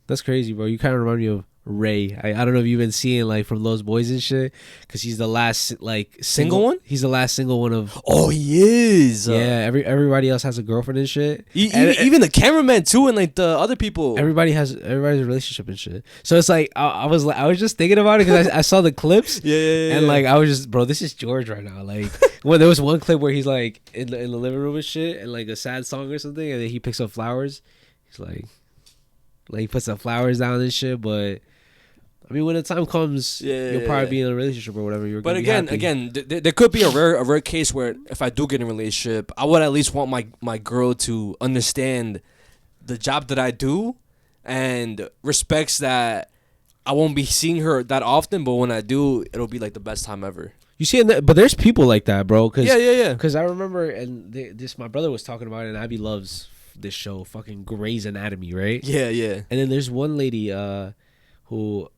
That's crazy, bro. You kind of remind me of Ray. I don't know if you've been seeing like from Those Boys and shit, because he's the last like single one. He's the last single one of. Oh, he is. Yeah, everybody else has a girlfriend and shit. Even the cameraman too, and like the other people. Everybody's a relationship and shit. So it's like I was just thinking about it because I saw the clips. Yeah. And like I was just, bro, this is George right now. Like when there was one clip where he's like in the living room and shit, and like a sad song or something, and then he picks up flowers. He's like he puts some flowers down and shit, but. I mean, when the time comes, you'll probably be in a relationship or whatever. But again, there could be a rare case where if I do get in a relationship, I would at least want my girl to understand the job that I do and respects that I won't be seeing her that often, but when I do, it'll be like the best time ever. You see, but there's people like that, bro. Cause, yeah. Because I remember, and my brother was talking about it, and Abby loves this show, fucking Grey's Anatomy, right? Yeah. And then there's one lady who.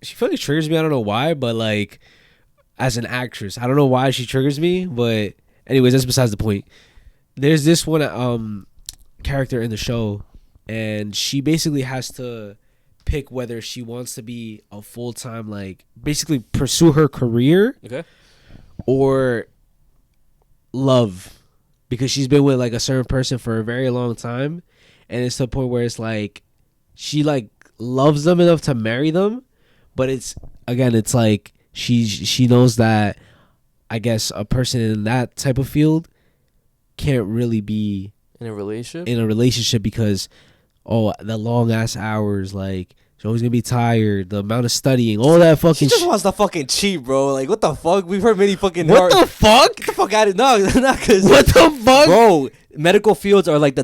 She fucking triggers me. I don't know why, but like, as an actress, I don't know why she triggers me. But anyways, that's besides the point. There's this one character in the show, and she basically has to pick whether she wants to be a full-time, like, basically pursue her career, okay, or love, because she's been with like a certain person for a very long time, and it's to the point where it's like she like loves them enough to marry them. But it's like she knows that, I guess, a person in that type of field can't really be in a relationship because the long ass hours, like she's always gonna be tired, the amount of studying, all that fucking. She just wants to fucking cheat, bro. Like what the fuck? We've heard many fucking. What the fuck? Get the fuck out of no, not because. What the fuck, bro? Medical fields are like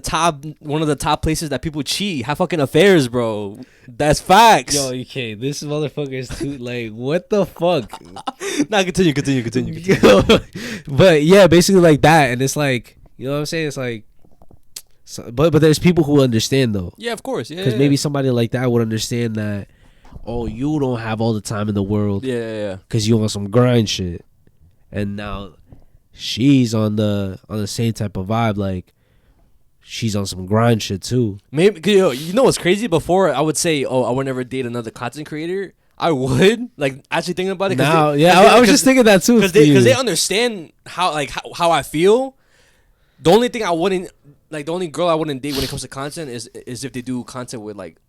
one of the top places that people cheat, have fucking affairs, bro. That's facts. Yo, you can't. This motherfucker is too like, what the fuck? Nah, continue. But yeah, basically like that, and it's like, you know what I'm saying? It's like, but there's people who understand though. Yeah, of course. Yeah, because maybe somebody like that would understand that. Oh, you don't have all the time in the world. Yeah. Because you on some grind shit, and now. She's on the same type of vibe, like she's on some grind shit too. Maybe you know what's crazy? Before I would say, oh, I would never date another content creator. I would like actually thinking about it. Now, I was just thinking that too because they understand how I feel. The only thing I wouldn't like, the only girl I wouldn't date when it comes to content is if they do content with like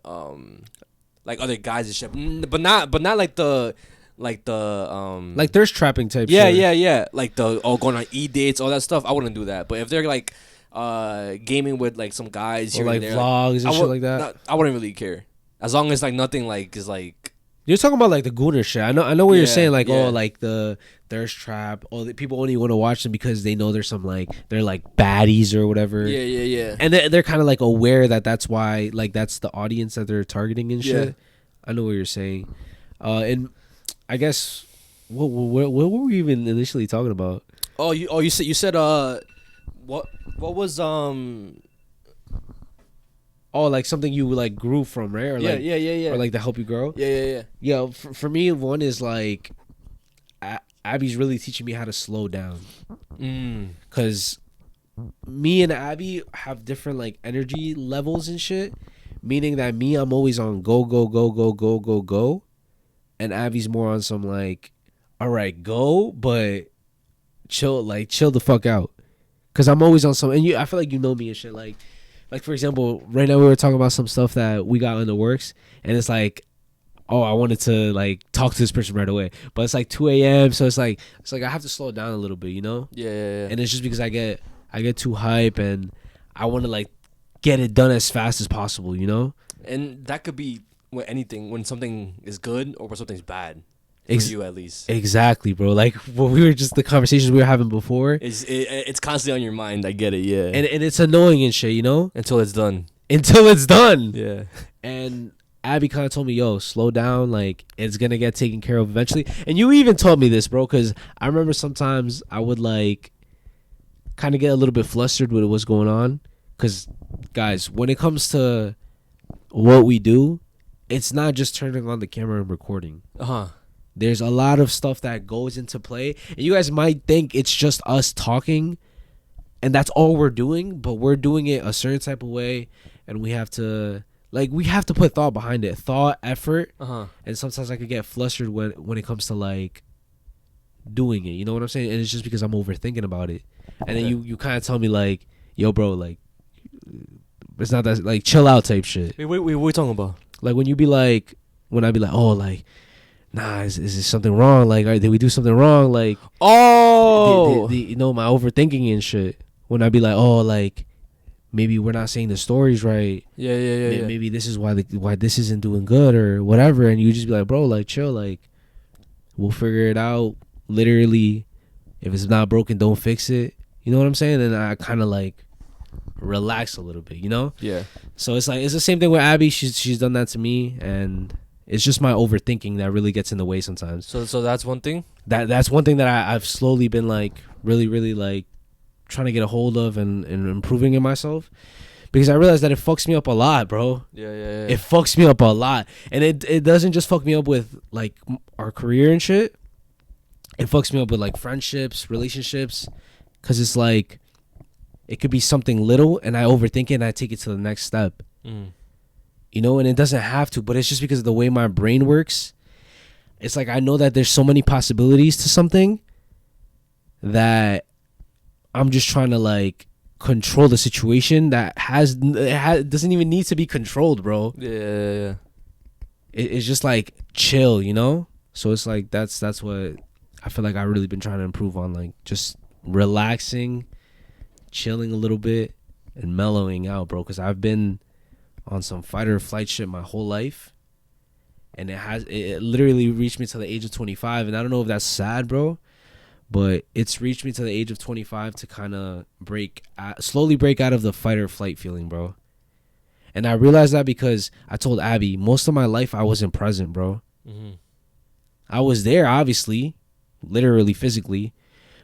other guys and shit, but not like the. Like thirst trapping type shit. Yeah. Like going on dates, all that stuff. I wouldn't do that. But if they're like gaming with like some guys or here like and there, vlogs and shit like that, I wouldn't really care. As long as like nothing like is like. You're talking about like the gooner shit. I know what you're saying. Like yeah. Oh, like the thirst trap. Oh, the people only want to watch them because they know there's some like they're like baddies or whatever. Yeah. And they're kind of like aware that that's why like that's the audience that they're targeting and shit. Yeah. I know what you're saying. And I guess what were we even initially talking about? You said what was Oh, like something you like grew from, right? Or yeah. Or like to help you grow. Yeah. Yeah, for me, one is like Abby's really teaching me how to slow down. Cause me and Abby have different like energy levels and shit. Meaning that me, I'm always on go, and Abby's more on some like, all right, go, but chill the fuck out. Cause I'm always on some, and I feel like you know me and shit. Like for example, right now we were talking about some stuff that we got in the works, and it's like, oh, I wanted to like talk to this person right away, but it's like 2 a.m. So it's like I have to slow it down a little bit, you know? Yeah. And it's just because I get too hype and I want to like get it done as fast as possible, you know? And that could be when anything, when something is good or when something's bad. For you at least. Exactly, bro. Like what we were just the conversations we were having before. It's constantly on your mind. I get it, yeah. And it's annoying and shit, you know? Until it's done. Yeah. And Abby kind of told me, yo, slow down. Like, it's going to get taken care of eventually. And you even told me this, bro, because I remember sometimes I would, like, kind of get a little bit flustered with what's going on. Because, guys, when it comes to what we do, it's not just turning on the camera and recording. There's a lot of stuff that goes into play. And you guys might think it's just us talking, and that's all we're doing. But we're doing it a certain type of way, and we have to... Like, we have to put thought behind it. Thought, effort. And sometimes I could get flustered when it comes to, like, doing it. You know what I'm saying? And it's just because I'm overthinking about it. And then you kind of tell me, like, yo, bro, like, it's not that, like, chill out type shit. Wait, what are you talking about? Like, when you be like, when I be like, oh, like, nah, is there something wrong? Like, did we do something wrong? Like, you know, my overthinking and shit. When I be like, oh, like, maybe we're not saying the stories right. Yeah. Maybe this is why this isn't doing good or whatever. And you just be like, bro, like, chill. Like, we'll figure it out. Literally, if it's not broken, don't fix it. You know what I'm saying? And I kind of like relax a little bit, you know? Yeah. So it's like, it's the same thing with Abby. She's done that to me. And it's just my overthinking that really gets in the way sometimes. So that's one thing? That's one thing that I've slowly been like really like trying to get a hold of and improving in myself, because I realized that it fucks me up a lot, bro. Yeah. It fucks me up a lot. And it doesn't just fuck me up with like our career and shit. It fucks me up with like friendships, relationships, because it's like it could be something little and I overthink it and I take it to the next step. You know, and it doesn't have to, but it's just because of the way my brain works. It's like I know that there's so many possibilities to something that I'm just trying to like control the situation that doesn't even need to be controlled, bro. Yeah. It's just like chill, you know? So it's like that's what I feel like I've really been trying to improve on, like just relaxing, chilling a little bit, and mellowing out, bro. Because I've been on some fight or flight shit my whole life, and it literally reached me to the age of 25, and I don't know if that's sad, bro. But it's reached me to the age of 25 to kind of slowly break out of the fight or flight feeling, bro. And I realized that because I told Abby, most of my life I wasn't present, bro. I was there, obviously, literally, physically.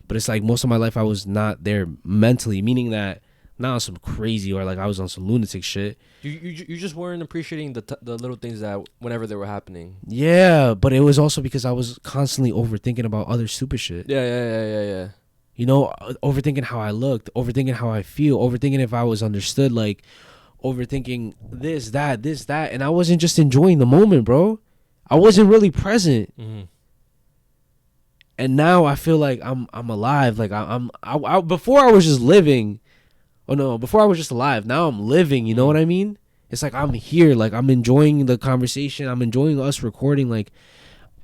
But it's like most of my life I was not there mentally, meaning that not on some crazy or like I was on some lunatic shit. You just weren't appreciating the little things that whenever they were happening. Yeah, but it was also because I was constantly overthinking about other stupid shit. Yeah. You know, overthinking how I looked, overthinking how I feel, overthinking if I was understood, like overthinking this, that, and I wasn't just enjoying the moment, bro. I wasn't really present. And now I feel like I'm alive. Like I before I was just living. Oh no, before I was just alive. Now I'm living, you know what I mean? It's like I'm here, like I'm enjoying the conversation, I'm enjoying us recording, like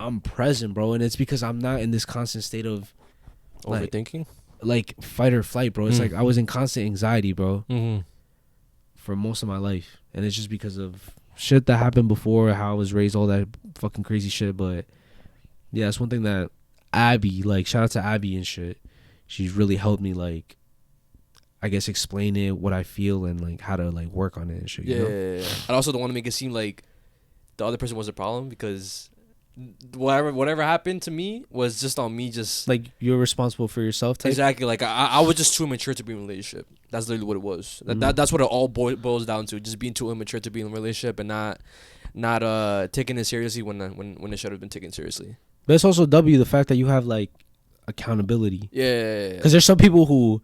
I'm present, bro. And it's because I'm not in this constant state of overthinking, like fight or flight, bro. It's like I was in constant anxiety, bro, for most of my life. And it's just because of shit that happened before, how I was raised, all that fucking crazy shit. But yeah, it's one thing that Abby, like shout out to Abby and shit, she's really helped me, like I guess explain it, what I feel, and like how to like work on it and shit. You know? Yeah. I also don't want to make it seem like the other person was a problem, because whatever happened to me was just on me. Just Like you're responsible for yourself. Type? exactly. Like I was just too immature to be in a relationship. That's literally what it was. That's what it all boils down to. Just being too immature to be in a relationship and not taking it seriously when it should have been taken seriously. But it's also the fact that you have like accountability. Yeah. Because there's some people who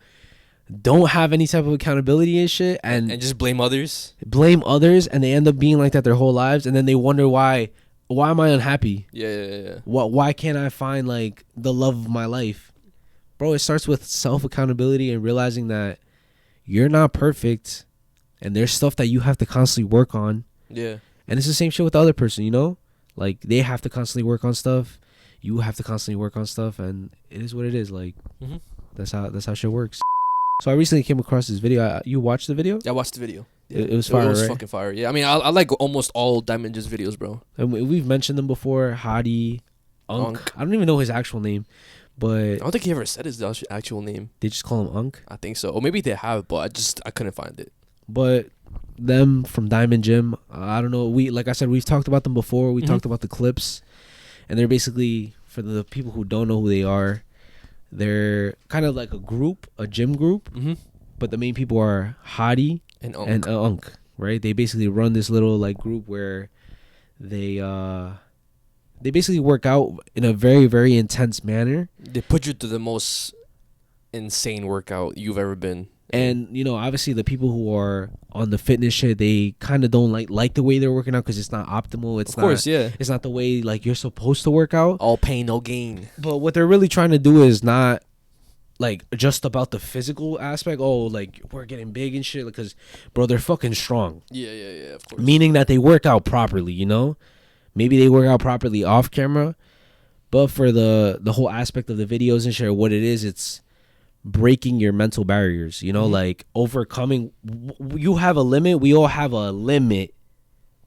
don't have any type of accountability and shit, and just blame others. And they end up being like that their whole lives, and then they wonder why am I unhappy? Yeah. Why can't I find like the love of my life? Bro, it starts with self accountability and realizing that you're not perfect and there's stuff that you have to constantly work on. Yeah. And it's the same shit with the other person, you know? Like they have to constantly work on stuff. You have to constantly work on stuff, and it is what it is. Like that's how shit works. So I recently came across this video. You watched the video? Yeah, I watched the video. Yeah. It was fire, It was right? fucking fire. Yeah, I mean, I like almost all Diamond Just videos, bro. And we've mentioned them before. Hadi, Unk. I don't even know his actual name, but I don't think he ever said his actual name. they just call him Unk. I think so. Or maybe they have, but I couldn't find it. But them from Diamond Gym, I don't know. Like I said, we've talked about them before. We talked about the clips, and they're basically, for the people who don't know who they are, they're kind of like a gym group. But the main people are Hadi And Unk, right? They basically run this little like group where they basically work out in a very, very intense manner. They put you through the most insane workout you've ever been. And you know, obviously, the people who are on the fitness shit, they kind of don't like the way they're working out because it's not optimal. It's of course, yeah. It's not the way like you're supposed to work out. All pain, no gain. But what they're really trying to do is not like just about the physical aspect. Oh, like we're getting big and shit. Because, bro, they're fucking strong. Yeah, of course. Meaning that they work out properly. You know, maybe they work out properly off camera, but for the whole aspect of the videos and shit, what it is, it's breaking your mental barriers. You know, like overcoming. You have a limit. We all have a limit.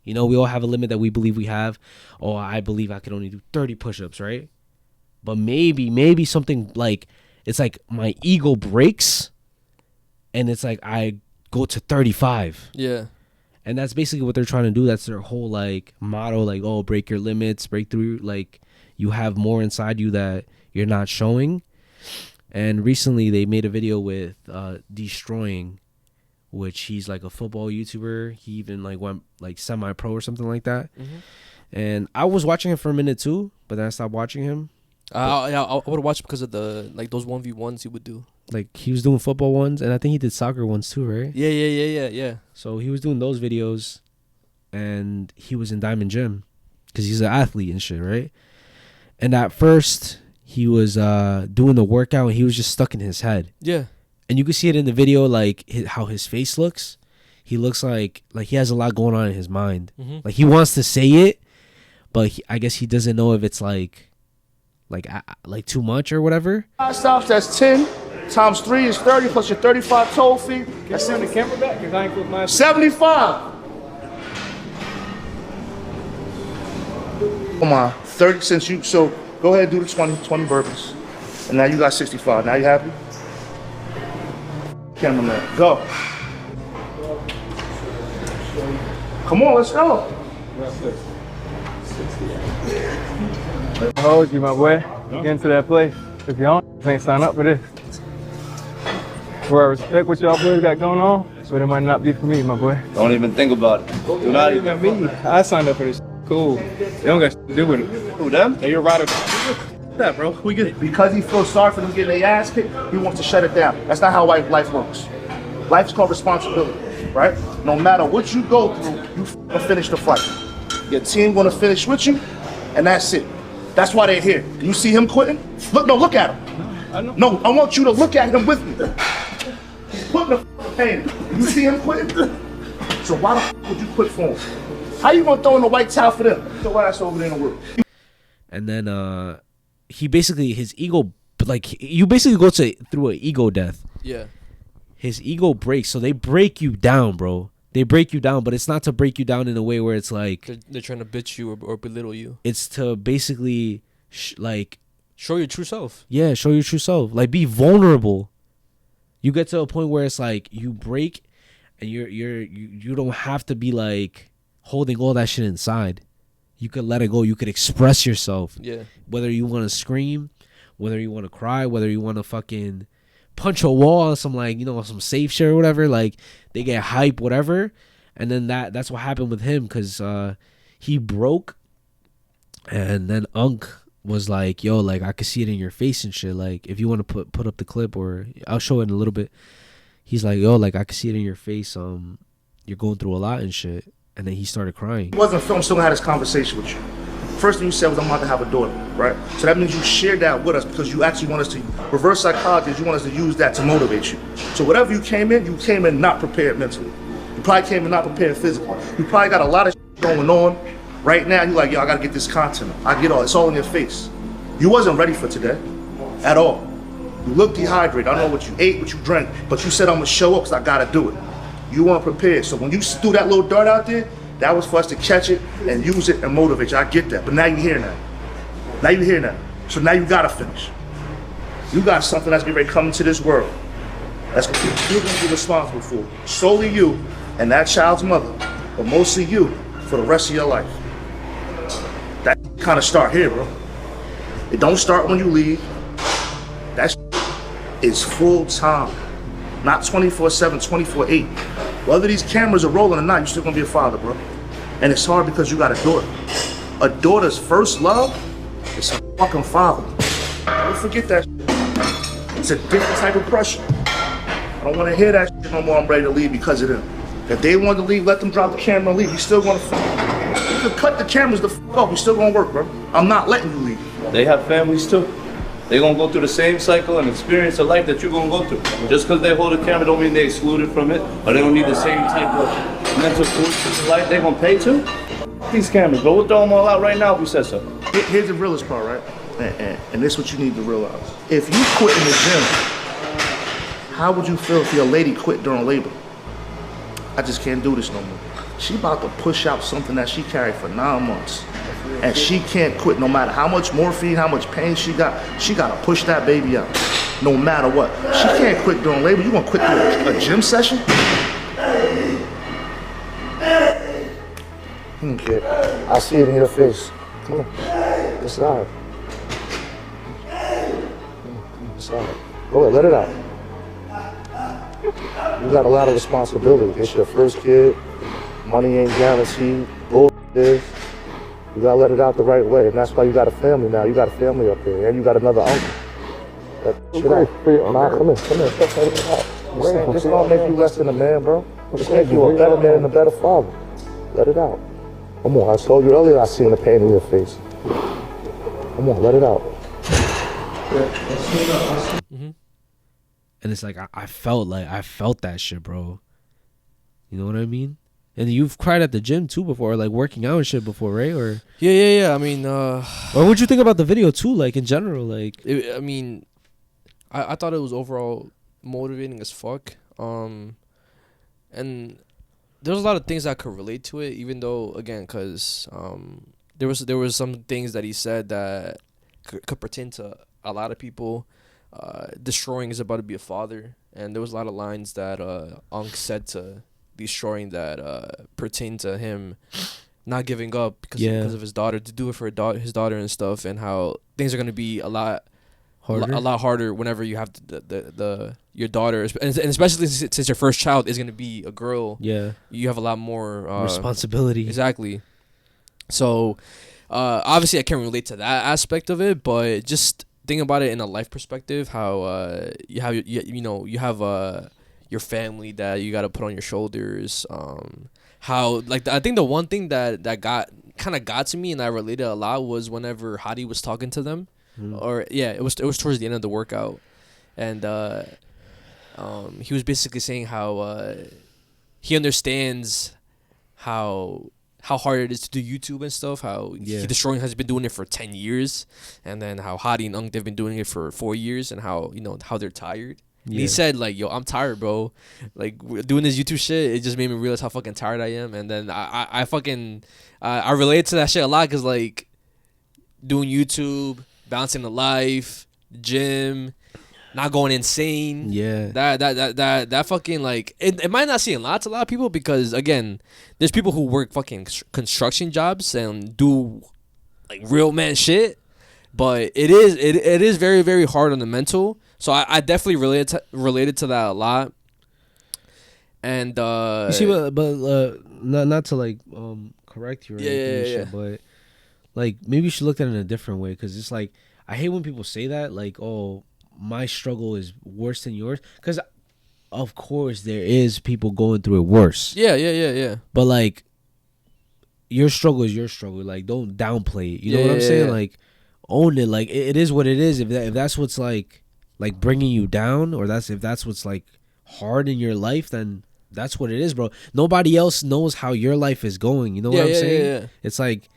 You know, we all have a limit that we believe we have. Oh, I believe I can only do 30 push-ups, right? But maybe something like, it's like my ego breaks and it's like I go to 35. Yeah. And that's basically what they're trying to do. That's their whole like motto, like, oh, break your limits, break through, like you have more inside you that you're not showing. And recently they made a video with Deestroying, which he's like a football YouTuber. He even like went like semi-pro or something like that. And I was watching him for a minute too, but then I stopped watching him. I would watch because of the like those 1v1s he would do. Like he was doing football ones, and I think he did soccer ones too, right? Yeah. So he was doing those videos, and he was in Diamond Gym because he's an athlete and shit, right? And at first he was doing the workout, and he was just stuck in his head. Yeah. And you can see it in the video, like how his face looks. He looks like he has a lot going on in his mind. Like he wants to say it, but I guess he doesn't know if it's like too much or whatever. 5 stops, that's 10 times 3 is 30 plus your 35 toll fee. That's Turn the camera back because I ain't put my 75. Come on, 30 cents you. So go ahead and do the 20 burpees. And now you got 65. Now you happy? Cameraman, go. Come on, let's go. I hold you, my boy. Get into that place. If you don't, ain't sign up for this. Where I respect what y'all boys got going on, but it might not be for me, my boy. Don't even think about it. Do not even. Me. I signed up for this. Cool. They don't got shit to do with it. Who, them? Hey, you're right. That, bro. We good. Because he feels sorry for them getting their ass kicked, he wants to shut it down. That's not how life works. Life's called responsibility, right? No matter what you go through, you finish the fight. Your team gonna finish with you, and that's it. That's why they're here. You see him quitting? Look at him. No, I want you to look at him with me. He's putting the pain. You see him quitting? So why the would you quit for him? How you gonna throw in the white towel for them? So why that's over there in the world? And then he basically, his ego, like you basically go through an ego death. Yeah. His ego breaks, so they break you down, bro. They break you down, but it's not to break you down in a way where it's like They're trying to bitch you or belittle you. it's to basically Show your true self. yeah, show your true self. Like be vulnerable. You get to a point where it's like you break, and you don't have to be like holding all that shit inside. You could let it go. You could express yourself. Yeah. Whether you want to scream, whether you want to cry, whether you want to fucking punch a wall, some like, you know, some safe shit or whatever. Like, they get hype, whatever. And then that's what happened with him, because he broke. And then Unk was like, yo, like, I could see it in your face and shit. Like, if you want to put up the clip, or I'll show it in a little bit. He's like, yo, like, I could see it in your face. You're going through a lot and shit. And then he started crying. He wasn't filmed, still had this conversation with you. First thing you said was, I'm about to have a daughter, right? So that means you shared that with us because you actually want us to, reverse psychology is you want us to use that to motivate you. So whatever you came in not prepared mentally. You probably came in not prepared physically. You probably got a lot of shit going on right now. You're like, yo, I gotta get this content. I get all, it's all in your face. You wasn't ready for today at all. You look dehydrated. I don't know what you ate, what you drank, but you said I'm gonna show up because I gotta do it. You weren't prepared. So when you threw that little dart out there, that was for us to catch it and use it and motivate you. I get that. But now you're here now. Now you're here now. So now you gotta finish. You got something that's getting ready to come into this world. That's you're gonna be responsible for. Solely you and that child's mother, but mostly you for the rest of your life. That kind of start here, bro. It don't start when you leave. That is full time. Not 24/7, 24/8. Whether these cameras are rolling or not, you're still gonna be a father, bro. And it's hard because you got a daughter. A daughter's first love is her fucking father. Don't forget that shit. It's a different type of pressure. I don't wanna hear that shit no more. I'm ready to leave because of them. If they want to leave, let them drop the camera and leave. You still gonna you can cut the cameras the fuck off. You still gonna work, bro. I'm not letting you leave. They have families too. They're gonna go through the same cycle and experience a life that you're gonna go through. Just because they hold a camera don't mean they're excluded from it, or they don't need the same type of mental force in life they're gonna pay to. These cameras, but we'll throw them all out right now if you said so. Here's the realest part, right? And this is what you need to realize. If you quit in the gym, how would you feel if your lady quit during labor? I just can't do this no more. She about to push out something that she carried for 9 months. And she can't quit no matter how much morphine, how much pain she gotta push that baby out. No matter what. She can't quit during labor. You gonna quit through a gym session? Okay. I see it in your face. Come on. It's all right. It's all right. Go ahead, let it out. You got a lot of responsibility. It's your first kid. Money ain't guaranteed. Bull is. You gotta let it out the right way, and that's why you got a family now. You got a family up there, and you got another uncle. Shit out. Nah, come here. Let it out. This don't make you less than a man, bro. This make you a better man and a better father. Let it out. Come on, I told you earlier I seen the pain in your face. Come on, let it out. Mm-hmm. And it's like I felt that shit, bro. You know what I mean? And you've cried at the gym too before, like working out and shit before, right? Or yeah. I mean, or what'd you think about the video too, like in general, like? I thought it was overall motivating as fuck. And there was a lot of things I could relate to it, even though again, cause there was some things that he said that could pertain to a lot of people. Deestroying is about to be a father, and there was a lot of lines that Unk said to Deestroying that pertain to him not giving up because of his daughter, to do it for his daughter and stuff, and how things are gonna be a lot harder whenever you have your daughter, and especially since your first child is gonna be a girl. Yeah, you have a lot more responsibility. Exactly. So obviously I can't relate to that aspect of it, but just think about it in a life perspective, how you have your family that you got to put on your shoulders. How like I think the one thing that got to me and I related a lot was whenever Hadi was talking to them, it was towards the end of the workout, and he was basically saying how he understands how hard it is to do YouTube and stuff, how Deestroying has been doing it for 10 years, and then how Hadi and Unk, they've been doing it for 4 years, and how they're tired. And he said, like, yo, I'm tired, bro. Like, doing this YouTube shit, it just made me realize how fucking tired I am. And then I relate to that shit a lot, because, like, doing YouTube, balancing the life, gym, not going insane. Yeah. That fucking like it might not seem a lot to a lot of people because again, there's people who work fucking construction jobs and do like real man shit, but it is very very hard on the mental. So I definitely related to that a lot. And you see, but not to like correct you or anything, and shit, but like maybe you should look at it in a different way because it's like I hate when people say that like, oh, my struggle is worse than yours, because of course there is people going through it worse. Yeah. But like your struggle is your struggle. Like don't downplay it. You know what I'm saying? Like own it. Like it is what it is. If that's what's like bringing you down, or if that's what's like hard in your life, then that's what it is, bro. Nobody else knows how your life is going. You know what I'm saying? Yeah. It's like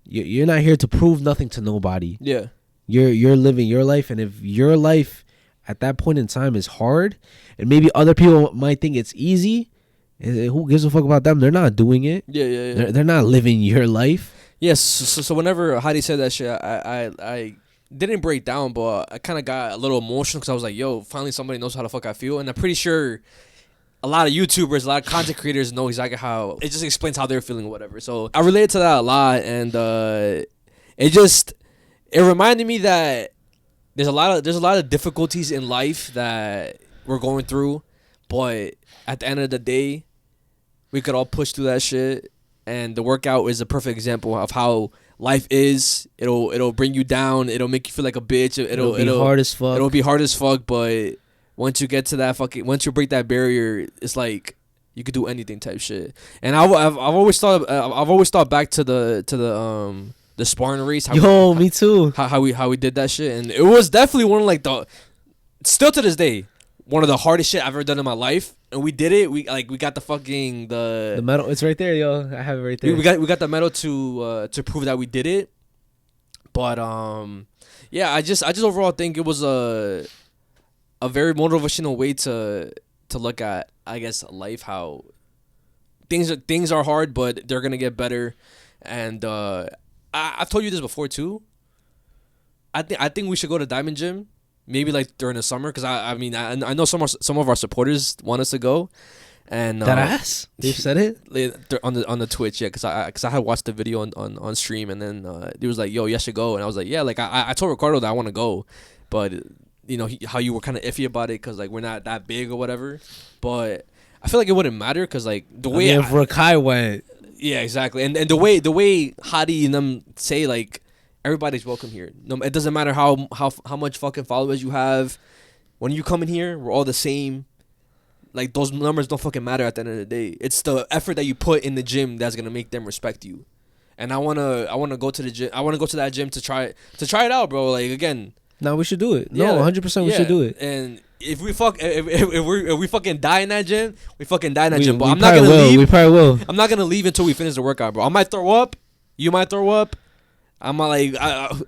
you're not here to prove nothing to nobody. Yeah. You're living your life, and if your life at that point in time is hard, and maybe other people might think it's easy, who gives a fuck about them? They're not doing it. Yeah. They're not living your life. Yes. So whenever Heidi said that shit, I didn't break down, but I kind of got a little emotional because I was like, yo, finally somebody knows how the fuck I feel. And I'm pretty sure a lot of YouTubers, a lot of content creators know exactly how, it just explains how they're feeling or whatever. So I related to that a lot, and it reminded me that there's a lot of difficulties in life that we're going through, but at the end of the day, we could all push through that shit. And the workout is a perfect example of how life is. It'll bring you down. It'll make you feel like a bitch. It'll be hard as fuck. It'll be hard as fuck. But once you get to that once you break that barrier, it's like you could do anything type shit. And I've always thought back to the Spartan race. Me too. How we did that shit, and it was definitely one of like still to this day, one of the hardest shit I've ever done in my life. And we did it. We got the fucking the medal. It's right there, yo. I have it right there. We got the medal to prove that we did it. But yeah, I just overall think it was a very motivational way to look at, I guess, life. How things are hard, but they're gonna get better. And I've told you this before too. I think we should go to Diamond Gym. Maybe like during the summer, because I know some of our supporters want us to go, and that ass. They've said it on the Twitch, yeah. Because I had watched the video on stream, and then it was like, yo, you should go, and I was like, yeah, like I told Ricardo that I want to go, but you know how you were kind of iffy about it because like we're not that big or whatever, but I feel like it wouldn't matter because like the way if Rakai went, yeah, exactly, and the way Hadi and them say like. Everybody's welcome here. No, it doesn't matter how much fucking followers you have. When you come in here, we're all the same. Like those numbers don't fucking matter at the end of the day. It's the effort that you put in the gym that's gonna make them respect you. And I wanna go to the gym. I wanna go to that gym to try it out, bro. Like again. No, we should do it. No, 100% we should do it. And if we fucking die in that gym, we fucking die in that gym. But I'm not gonna leave. leave. We probably will. I'm not gonna leave until we finish the workout, bro. I might throw up. You might throw up. I'm like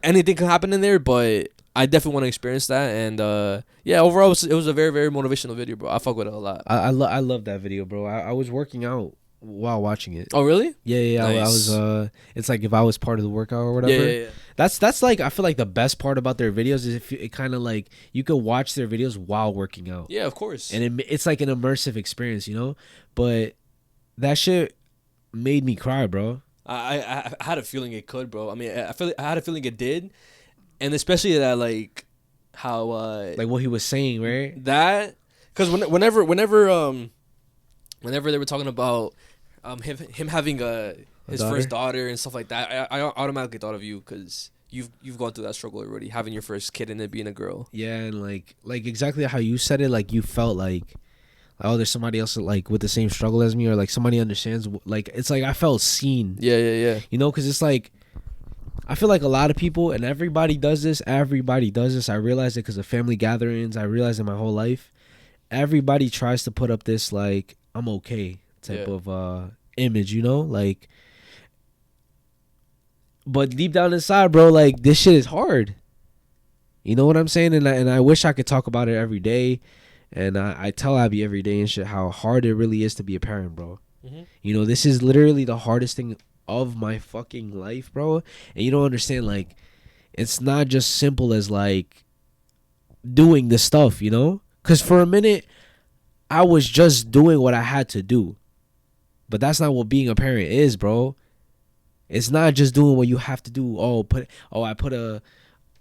anything can happen in there, but I definitely want to experience that. And yeah, overall it was a very very motivational video, bro. I fuck with it a lot. I love that video, bro. I was working out while watching it. Oh really? Yeah. Nice. I was. It's like if I was part of the workout or whatever. Yeah. That's like I feel like the best part about their videos is if it kind of like you could watch their videos while working out. Yeah, of course. And it's like an immersive experience, you know. But that shit made me cry, bro. I had a feeling it could, bro. I mean, I had a feeling it did, and especially that like how like what he was saying, right? That because whenever they were talking about him having his first daughter and stuff like that, I automatically thought of you because you've gone through that struggle already, having your first kid and it being a girl. Yeah, and like exactly how you said it, like you felt like. Oh, there's somebody else like with the same struggle as me, or like somebody understands. Like it's like I felt seen. Yeah. You know, because it's like I feel like a lot of people, and everybody does this. I realize it because of family gatherings. I realized it my whole life. Everybody tries to put up this like I'm okay type of image, you know, like. But deep down inside, bro, like this shit is hard. You know what I'm saying? And I wish I could talk about it every day. And I tell Abby every day and shit how hard it really is to be a parent, bro. Mm-hmm. You know, this is literally the hardest thing of my fucking life, bro. And you don't understand, like, it's not just simple as, like, doing the stuff, you know? Because for a minute, I was just doing what I had to do. But that's not what being a parent is, bro. It's not just doing what you have to do. I put a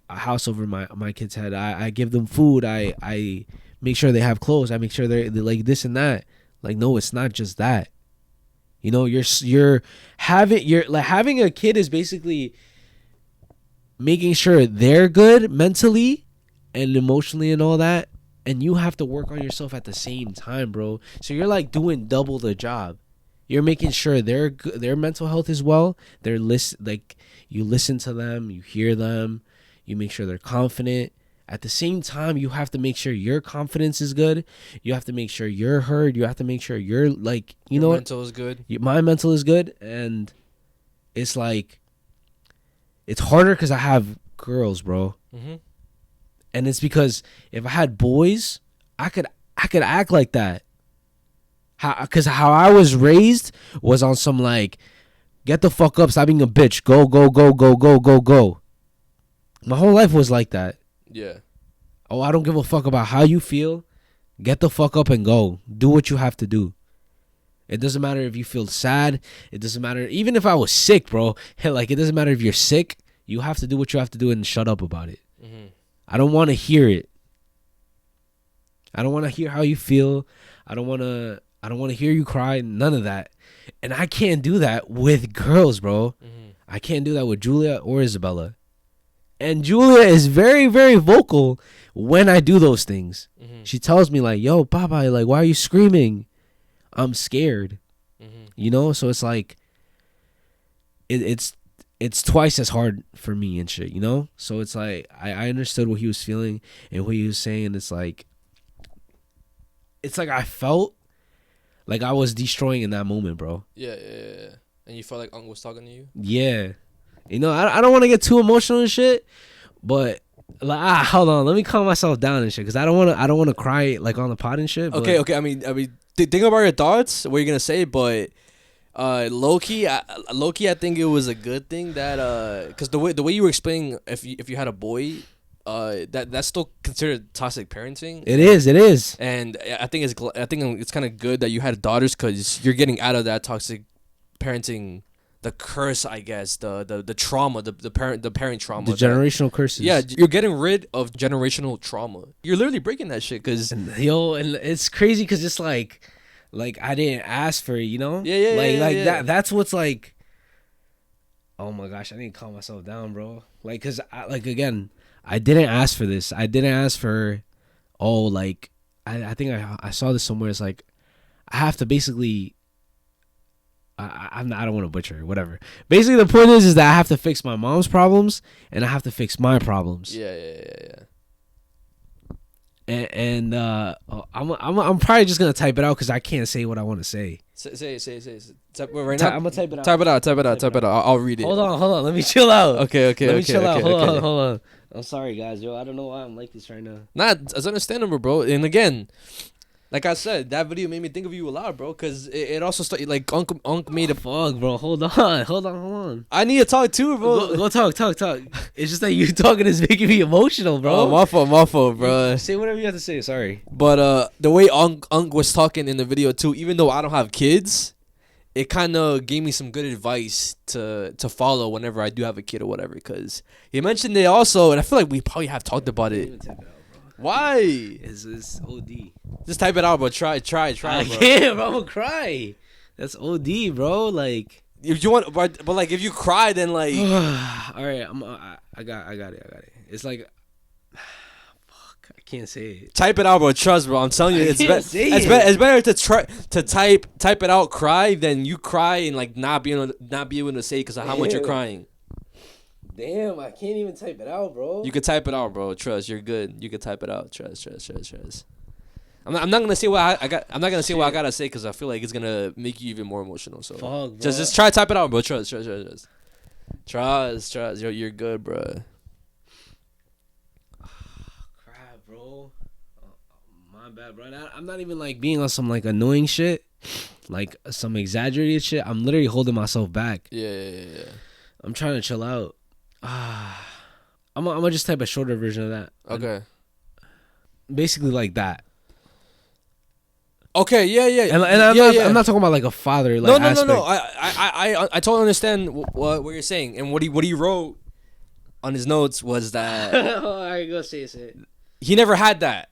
house over my kid's head. I give them food. I make sure they have clothes. I make sure they're like this and that. Like, no, it's not just that. You know, having a kid is basically making sure they're good mentally and emotionally and all that, and you have to work on yourself at the same time, bro. So you're like doing double the job. You're making sure their mental health is well. You listen to them, you hear them, you make sure they're confident. At the same time, you have to make sure your confidence is good. You have to make sure you're heard. You have to make sure you're like, your mental is good. My mental is good, and it's like, it's harder because I have girls, bro. Mm-hmm. And it's because if I had boys, I could act like that. Because how I was raised was on some like, get the fuck up, stop being a bitch, go, go, go, go, go, go, go. My whole life was like that. Yeah. Oh, I don't give a fuck about how you feel. Get the fuck up and go. Do what you have to do. It doesn't matter if you feel sad. It doesn't matter. Even if I was sick, bro. Like, it doesn't matter if you're sick. You have to do what you have to do and shut up about it. Mm-hmm. I don't want to hear it. I don't want to hear how you feel. I don't want to hear you cry. None of that. And I can't do that with girls, bro. Mm-hmm. I can't do that with Julia or Isabella. And Julia is very, very vocal when I do those things. Mm-hmm. She tells me like, yo, Papa, like, why are you screaming? I'm scared. Mm-hmm. You know? So it's like, it's twice as hard for me and shit, you know? So it's like, I understood what he was feeling and what he was saying. It's like I felt like I was destroying in that moment, bro. Yeah. And you felt like Unc was talking to you? Yeah. You know, I don't want to get too emotional and shit, but like, hold on, let me calm myself down and shit, because I don't want to cry like on the pod and shit. But Okay. I mean, think about your thoughts. What you're gonna say, but low key, I think it was a good thing that because the way you were explaining, if you had a boy, that's still considered toxic parenting. It is. And I think it's kind of good that you had daughters, because you're getting out of that toxic parenting. The curse, I guess, the trauma, the parent trauma, the generational curses. Yeah, you're getting rid of generational trauma. You're literally breaking that shit, because and it's crazy because it's like I didn't ask for it, you know? Yeah. That's what's like. Oh my gosh, I need to calm myself down, bro. Like, cause again, I didn't ask for this. I didn't ask for. I think I saw this somewhere. It's like I have to basically. I don't want to butcher it, whatever. Basically, the point is that I have to fix my mom's problems and I have to fix my problems. Yeah. And I'm probably just gonna type it out because I can't say what I want to say. Say. Right now, I'm gonna type it out. Type it out. I'll read it. Hold on. Let me chill out. Okay. Let me chill out. Hold okay. on. I'm sorry, guys. Yo, I don't know why I'm like this right now. Nah, it's understandable, bro. And again, like I said, that video made me think of you a lot, bro. Cause it also started like Unc made a fuck, bro. Hold on. I need to talk too, bro. Go talk. It's just that you talking is making me emotional, bro. Oh, my fault, bro. Say whatever you have to say. Sorry. But the way Unc was talking in the video too, even though I don't have kids, it kind of gave me some good advice to follow whenever I do have a kid or whatever. Cause he mentioned it also, and I feel like we probably have talked about it. Why? It's OD. Just type it out, bro. Try, I bro. can't, bro. I'm gonna cry. That's OD, bro. Like, if you want, but like if you cry, then like. All right, I got it. It's like, fuck, I can't say it. Type it out, bro. Trust, bro. I'm telling you, it's better to try to type it out, cry, than you cry and like not be able to say because of how much you're crying. Damn, I can't even type it out, bro. You can type it out, bro. Trust, you're good. You can type it out. Trust. I'm not gonna say what I got. I'm not gonna say what I gotta say because I feel like it's gonna make you even more emotional. So fuck, bro. just try to type it out, bro. Trust. You're good, bro. Crap, bro. My bad, bro. I'm not even like being on some like annoying shit, like some exaggerated shit. I'm literally holding myself back. Yeah. I'm trying to chill out. I'm gonna just type a shorter version of that. Okay. basically like that. Okay, yeah. And I'm not talking about like a father. Like, No. I totally understand what you're saying. And what he wrote on his notes was that All right, go say it. he never had that.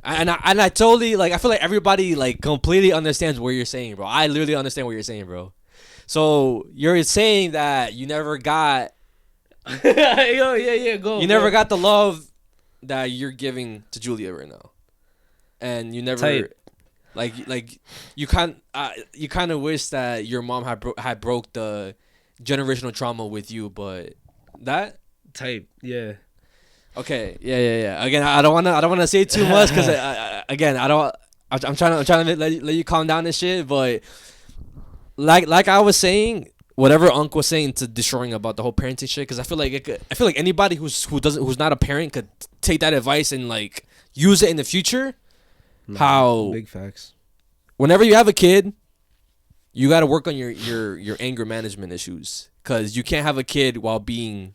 And I totally, like, I feel like everybody, like, completely understands what you're saying, bro. I literally understand what you're saying, bro. So you're saying that you never got Go. you never got the love that you're giving to Julia right now. And you never Type. like you kind of wish that your mom had broke the generational trauma with you, but that type. Yeah. okay, yeah. Again, I don't wanna say too much because I'm trying to let you calm down and shit. But like I was saying, whatever Unc was saying to Deestroying about the whole parenting shit, because I feel like anybody who's not a parent could take that advice and like use it in the future. How big facts. Whenever you have a kid, you got to work on your anger management issues, because you can't have a kid while being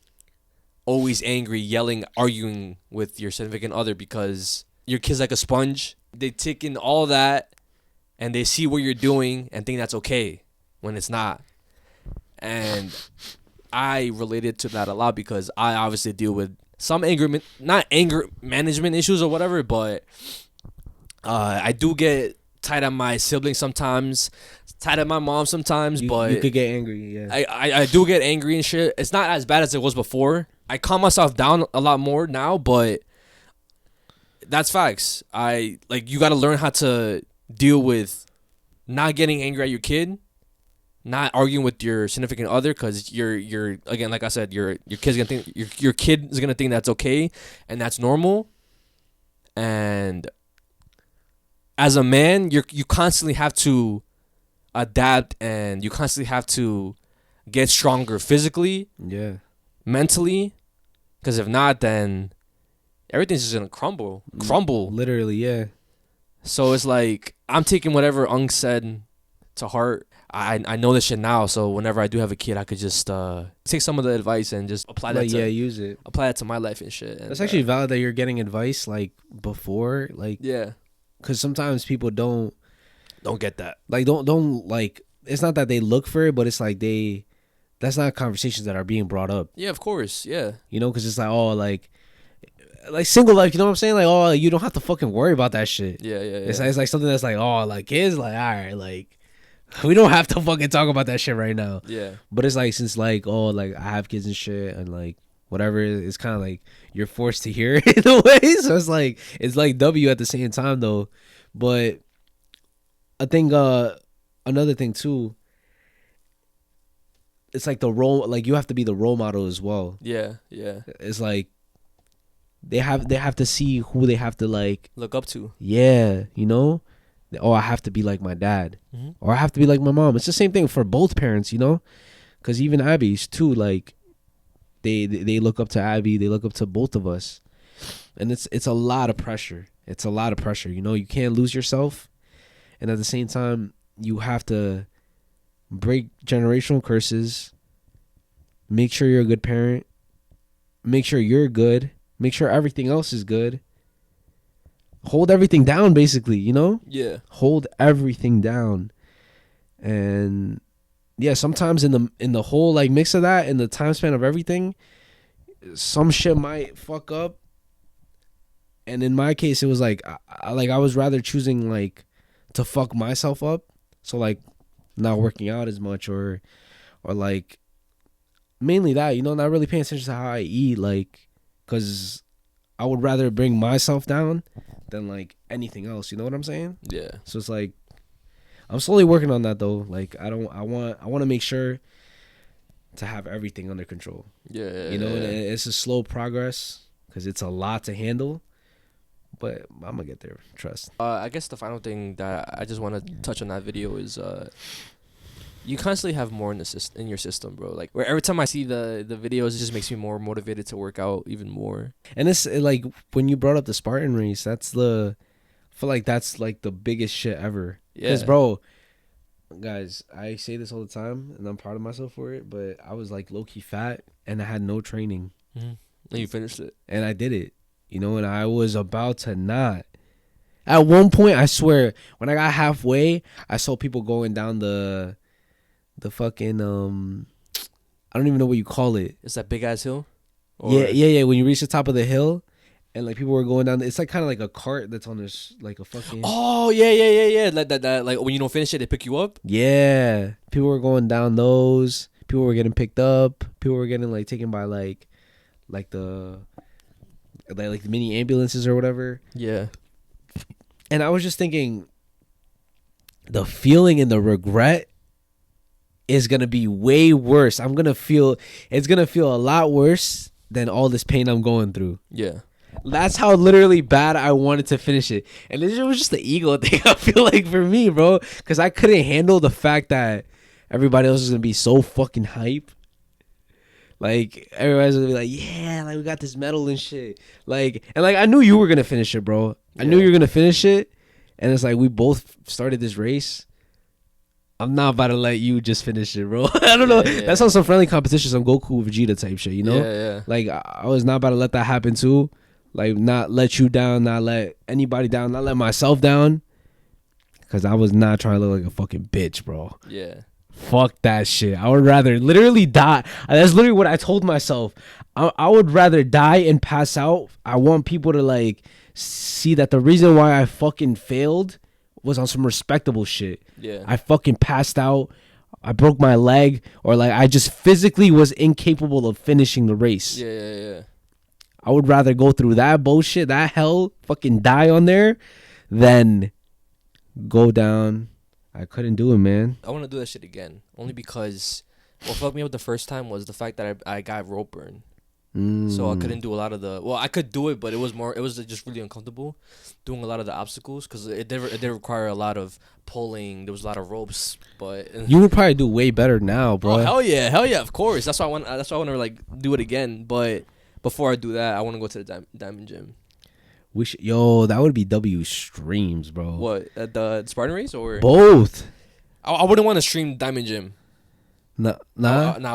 always angry, yelling, arguing with your significant other, because your kid's like a sponge. They take in all that and they see what you're doing and think that's okay when it's not. And I related to that a lot because I obviously deal with some not anger management issues or whatever, but I do get tight at my siblings sometimes, tight at my mom sometimes, but you could get angry. Yeah, I do get angry and shit. It's not as bad as it was before. I calm myself down a lot more now, but that's facts. You got to learn how to deal with not getting angry at your kid, not arguing with your significant other, because you're again, like I said, your kid's gonna think your kid is gonna think that's okay and that's normal. And as a man, you constantly have to adapt, and you constantly have to get stronger physically, yeah, mentally, because if not, then everything's just gonna crumble. Literally, yeah. So it's like I'm taking whatever Ung said to heart. I know this shit now, so whenever I do have a kid, I could just take some of the advice and just apply that. Use it. Apply it to my life and shit. And that's actually valid that you're getting advice like before, like yeah. Because sometimes people don't get that. Like, don't like, it's not that they look for it, but it's like that's not conversations that are being brought up. Yeah, of course. Yeah. You know, because it's like, oh, like single life, you know what I'm saying? Like, oh, you don't have to fucking worry about that shit. Yeah. It's like something that's like, oh, like kids, like, all right, like, we don't have to fucking talk about that shit right now. Yeah. But it's like, since like, oh, like I have kids and shit, and like, whatever, it's kind of like you're forced to hear it in a way. So it's like W at the same time though. But I think another thing too, it's like you have to be the role model as well. Yeah. It's like they have to see who they have to like look up to. Yeah, you know? Oh, I have to be like my dad. Mm-hmm. Or I have to be like my mom. It's the same thing for both parents, you know? Because even Abby's too, like they look up to Abby, they look up to both of us. And it's a lot of pressure. It's a lot of pressure, you know? You can't lose yourself. And at the same time, you have to break generational curses. Make sure you're a good parent. Make sure you're good. Make sure everything else is good. Hold everything down, basically, you know? Yeah. Hold everything down. And yeah, sometimes in the whole like mix of that, in the time span of everything, some shit might fuck up. And in my case, it was like I was rather choosing like to fuck myself up. So like not working out as much or like mainly that, you know, not really paying attention to how I eat, like, because I would rather bring myself down than like anything else. You know what I'm saying? Yeah. So it's like I'm slowly working on that though. Like I want to make sure to have everything under control. Yeah. You know, and it's a slow progress because it's a lot to handle. But I'm gonna get there. Trust. I guess the final thing that I just want to touch on that video is you constantly have more in your system, bro. Like where every time I see the videos, it just makes me more motivated to work out even more. And it's like when you brought up the Spartan race, I feel like that's like the biggest shit ever. Yeah. Because bro, guys, I say this all the time, and I'm proud of myself for it. But I was like low key fat, and I had no training. Mm-hmm. And you finished it, and I did it. you know, and I was about to not. At one point, I swear, when I got halfway, I saw people going down the fucking I don't even know what you call it. It's that big ass hill. Yeah. When you reach the top of the hill, and like people were going down, it's like kind of like a cart that's on this like a fucking. Oh yeah. Like that. Like when you don't finish it, they pick you up. Yeah, people were going down those. People were getting picked up. People were getting like taken by like the mini ambulances or whatever. Yeah. And I was just thinking, the feeling and the regret is gonna be way worse. It's gonna feel a lot worse than all this pain I'm going through. Yeah. That's how literally bad I wanted to finish it. And it was just the ego thing, I feel like, for me, bro. Because I couldn't handle the fact that everybody else was going to be so fucking hype. Like, everybody's going to be like, yeah, like, we got this medal and shit. Like, and like, I knew you were going to finish it, bro. I knew you were going to finish it. And it's like, we both started this race. I'm not about to let you just finish it, bro. I don't know. Yeah. That's on some friendly competition, some Goku with Vegeta type shit, you know? Yeah. Like, I was not about to let that happen, too. Like, not let you down, not let anybody down, not let myself down. Because I was not trying to look like a fucking bitch, bro. Yeah. Fuck that shit. I would rather literally die. That's literally what I told myself. I would rather die and pass out. I want people to, like, see that the reason why I fucking failed was on some respectable shit. Yeah. I fucking passed out. I broke my leg. Or, like, I just physically was incapable of finishing the race. Yeah. I would rather go through that bullshit, that hell, fucking die on there, than go down. I couldn't do it, man. I want to do that shit again. Only because what fucked me up the first time was the fact that I got rope burn. So I couldn't do a lot of the... Well, I could do it, but it was just really uncomfortable doing a lot of the obstacles because it did require a lot of pulling. There was a lot of ropes, but... You would probably do way better now, bro. Oh, hell yeah, of course. That's why I want to like do it again, but... Before I do that, I want to go to the Diamond Gym. That would be W streams, bro. What, at the Spartan race or both? I wouldn't want to stream Diamond Gym. Nah,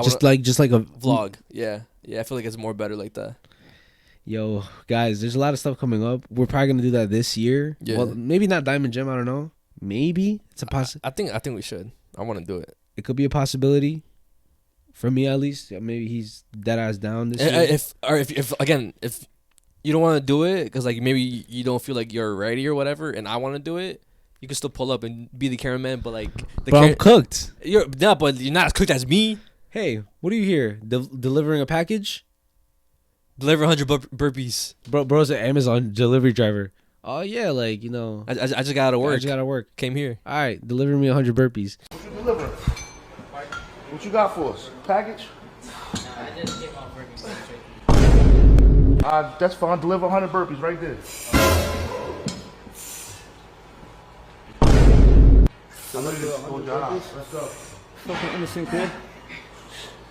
just like a vlog. Yeah, I feel like it's more better like that. Yo, guys, there's a lot of stuff coming up. We're probably gonna do that this year. Yeah. Well, maybe not Diamond Gym. I don't know. Maybe it's a possibility. I think we should. I want to do it. It could be a possibility. For me, at least, maybe he's dead ass down this year. If you don't want to do it because like maybe you don't feel like you're ready or whatever, and I want to do it, you can still pull up and be the cameraman. But like, I'm cooked. But you're not as cooked as me. Hey, what are you here? Delivering a package? Deliver 100 burpees. Bro's an Amazon delivery driver. Oh yeah, like you know. I just got to work. Came here. All right, deliver me 100 burpees. What you delivering? What you got for us? Package? I just came off working. That's fine. Deliver 100 burpees right there. I know you're doing your job. Let's go. Fucking innocent kid.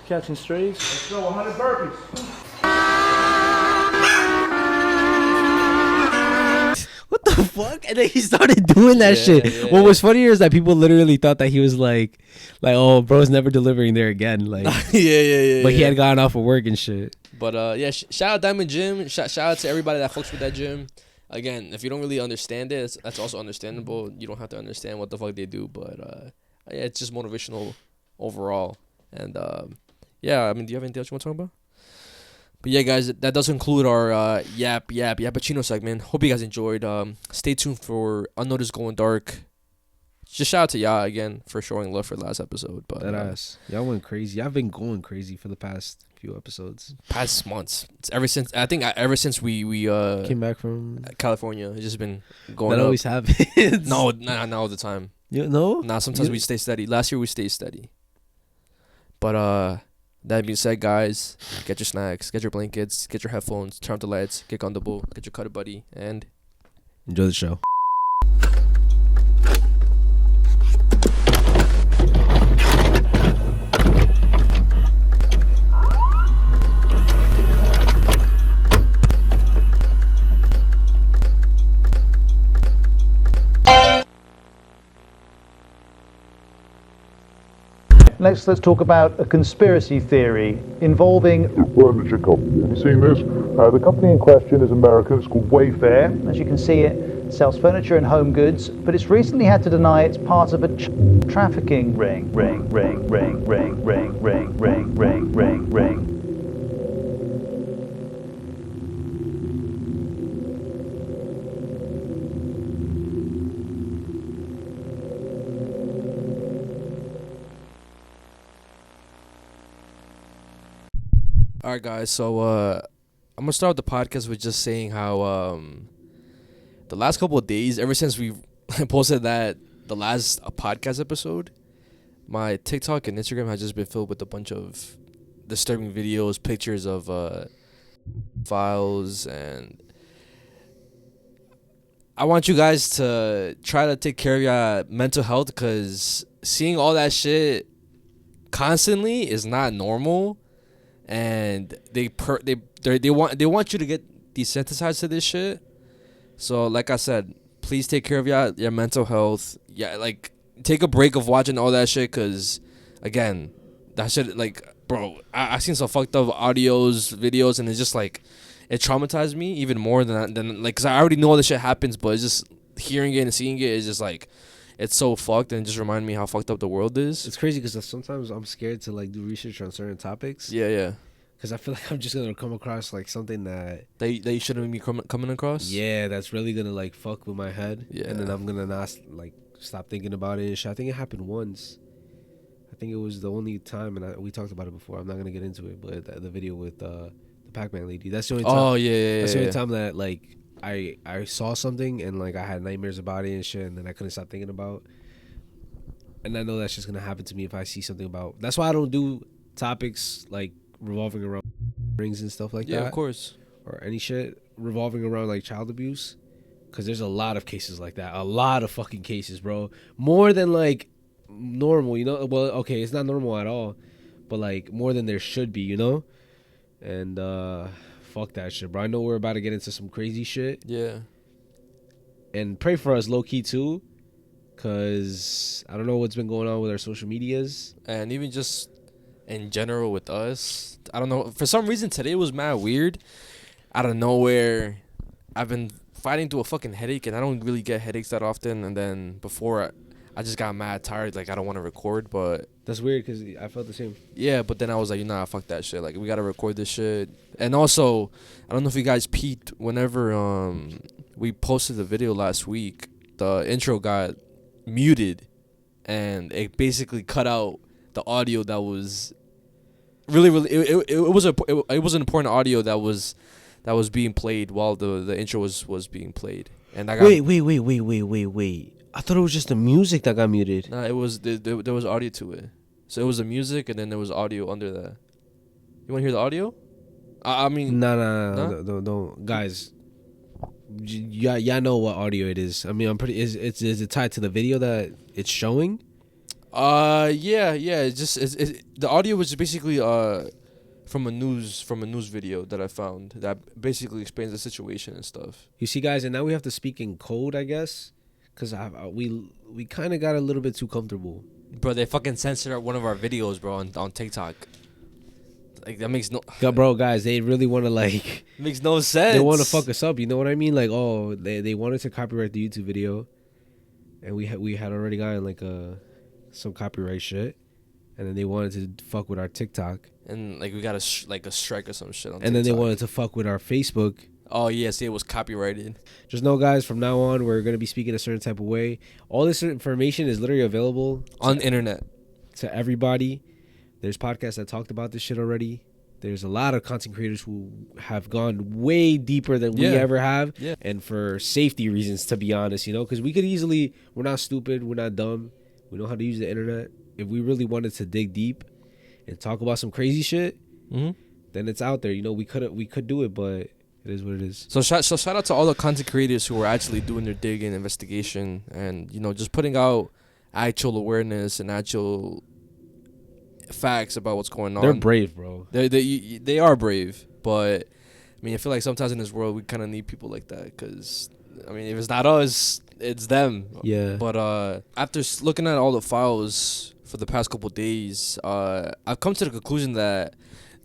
Catching strays. Let's go. 100 burpees. What the fuck? And then he started doing that shit. Yeah. What was funnier is that people literally thought that he was like, oh, bro's never delivering there again. Like, yeah. But he had gone off of work and shit. But shout out Diamond Gym. Shout out to everybody that fucks with that gym. Again, if you don't really understand it, that's also understandable. You don't have to understand what the fuck they do, but it's just motivational overall. And do you have anything else you want to talk about? But yeah, guys, that does conclude our Yappuccino segment. Hope you guys enjoyed. Stay tuned for Unnoticed Going Dark. Just shout out to Ya again for showing love for the last episode. But That ass. Y'all went crazy. I've been going crazy for the past few episodes. Past months. It's ever since we Came back from California. It's just been going that up. always happens. No, not all the time. You know? Nah, sometimes we stay steady. Last year we stayed steady. But that being said, guys, get your snacks, get your blankets, get your headphones, turn off the lights, get comfortable, get your cutter buddy, and enjoy the show. next let's talk about a conspiracy theory involving furniture company. Have you seen this? The company in question is American. It's called Wayfair. As you can see, it sells furniture and home goods, but it's recently had to deny it's part of a trafficking ring. All right, guys. So I'm gonna start the podcast with just saying how the last couple of days, ever since we posted that the last podcast episode, my TikTok and Instagram has just been filled with a bunch of disturbing videos, pictures of files, and I want you guys to try to take care of your mental health, because seeing all that shit constantly is not normal. And they want you to get desensitized to this shit. So like I said, please take care of your mental health. Yeah, like take a break of watching all that shit, cause again, that shit, like, bro, I seen some fucked up audios, videos, and it's just like it traumatized me even more than like, cause I already know all this shit happens, but it's just hearing it and seeing it is just like, it's so fucked, and it just remind me how fucked up the world is. It's crazy because sometimes I'm scared to like do research on certain topics. Yeah. Because I feel like I'm just gonna come across like something that you shouldn't be coming across. Yeah, that's really gonna like fuck with my head. Yeah. And then I'm gonna not like stop thinking about it and shit. I think it happened once. I think it was the only time, and we talked about it before. I'm not gonna get into it, but the video with the Pac-Man lady. That's the only time. Oh yeah. That's the only time that like I saw something and like I had nightmares about it and shit, and then I couldn't stop thinking about. And I know that's just gonna happen to me if I see something about. That's why I don't do topics like revolving around rings and stuff like that. Yeah, of course. Or any shit revolving around like child abuse, because there's a lot of cases like that. A lot of fucking cases, bro. More than like normal, you know. Well, okay, it's not normal at all, but like more than there should be, you know. And fuck that shit, bro. I know we're about to get into some crazy shit. Yeah. And pray for us low key too, because I don't know what's been going on with our social medias. And even just in general with us. I don't know. For some reason, today was mad weird. Out of nowhere, I've been fighting through a fucking headache, and I don't really get headaches that often. And then before, I just got mad tired. Like, I don't want to record, but... That's weird, because I felt the same. Yeah, but then I was like, nah, fuck that shit. Like, we got to record this shit. And also, I don't know if you guys peeped, whenever we posted the video last week, the intro got muted, and it basically cut out the audio that was really it was an important audio that was being played while the intro was being played. And I got wait. I thought it was just the music that got muted. Nah, it was there was audio to it. So it was the music, and then there was audio under that. You want to hear the audio? I mean, no, don't, guys. Y'all know what audio it is. I mean, is it tied to the video that it's showing? Yeah. It's the audio was basically from a news video that I found that basically explains the situation and stuff. You see, guys, and now we have to speak in code, I guess, because we kind of got a little bit too comfortable. Bro, they fucking censored one of our videos, bro, on TikTok. Like, that makes no... Bro, guys, they really want to, like... Makes no sense. They want to fuck us up, you know what I mean? Like, oh, they wanted to copyright the YouTube video, and we had already gotten, like, some copyright shit, and then they wanted to fuck with our TikTok. And, like, we got a strike or some shit on TikTok. And then they wanted to fuck with our Facebook. Oh, yeah, see, it was copyrighted. Just know, guys, from now on, we're going to be speaking a certain type of way. All this information is literally available... on the internet. To everybody. There's podcasts that talked about this shit already. There's a lot of content creators who have gone way deeper than we ever have. Yeah. And for safety reasons, to be honest, you know, because we could easily, we're not stupid, we're not dumb. We know how to use the internet. If we really wanted to dig deep and talk about some crazy shit, then it's out there. You know, we could do it, but it is what it is. So shout out to all the content creators who are actually doing their dig and investigation, and, you know, just putting out actual awareness and actual facts about what's going on. They're brave, bro. They are brave, but I mean, I feel like sometimes in this world we kind of need people like that, because I mean, if it's not us, it's them. Yeah. But after looking at all the files for the past couple days, I've come to the conclusion that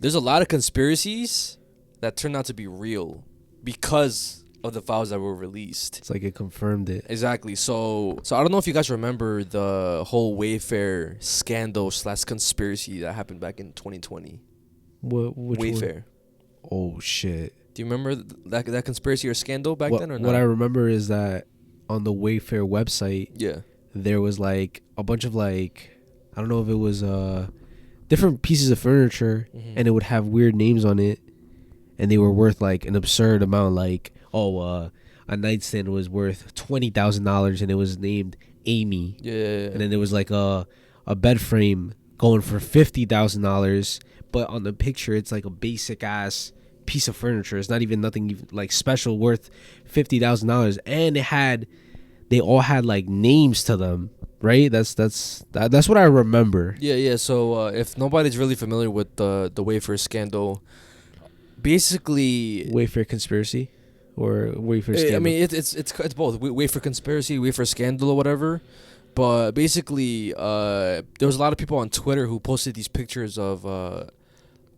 there's a lot of conspiracies that turned out to be real because of the files that were released. It's like it confirmed it. Exactly. So I don't know if you guys remember the whole Wayfair scandal / conspiracy that happened back in 2020. Which Wayfair. One? Oh shit. Do you remember that conspiracy or scandal back then or not? What I remember is that on the Wayfair website, there was like a bunch of like, I don't know if it was different pieces of furniture, and it would have weird names on it, and they were worth like an absurd amount. Like, a nightstand was worth $20,000, and it was named Amy. Yeah. And then there was like a bed frame going for $50,000, but on the picture it's like a basic ass piece of furniture. It's not even nothing like special, worth $50,000, and they all had like names to them. Right, that's what I remember. Yeah. So if nobody's really familiar with the Wayfair scandal, basically Wayfair conspiracy or Wayfair scandal. I mean, it's both Wayfair conspiracy, Wayfair scandal, or whatever. But basically, there was a lot of people on Twitter who posted these pictures of,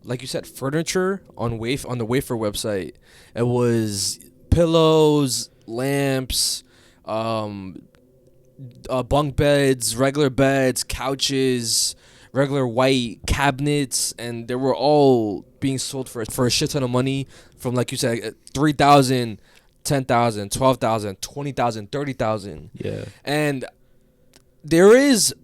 like you said, furniture on the Wayfair website. It was pillows, lamps, bunk beds, regular beds, couches, regular white cabinets, and they were all being sold for a shit ton of money, from, like you said, $3,000, $10,000, $12,000, $20,000, $30,000. Yeah. And there is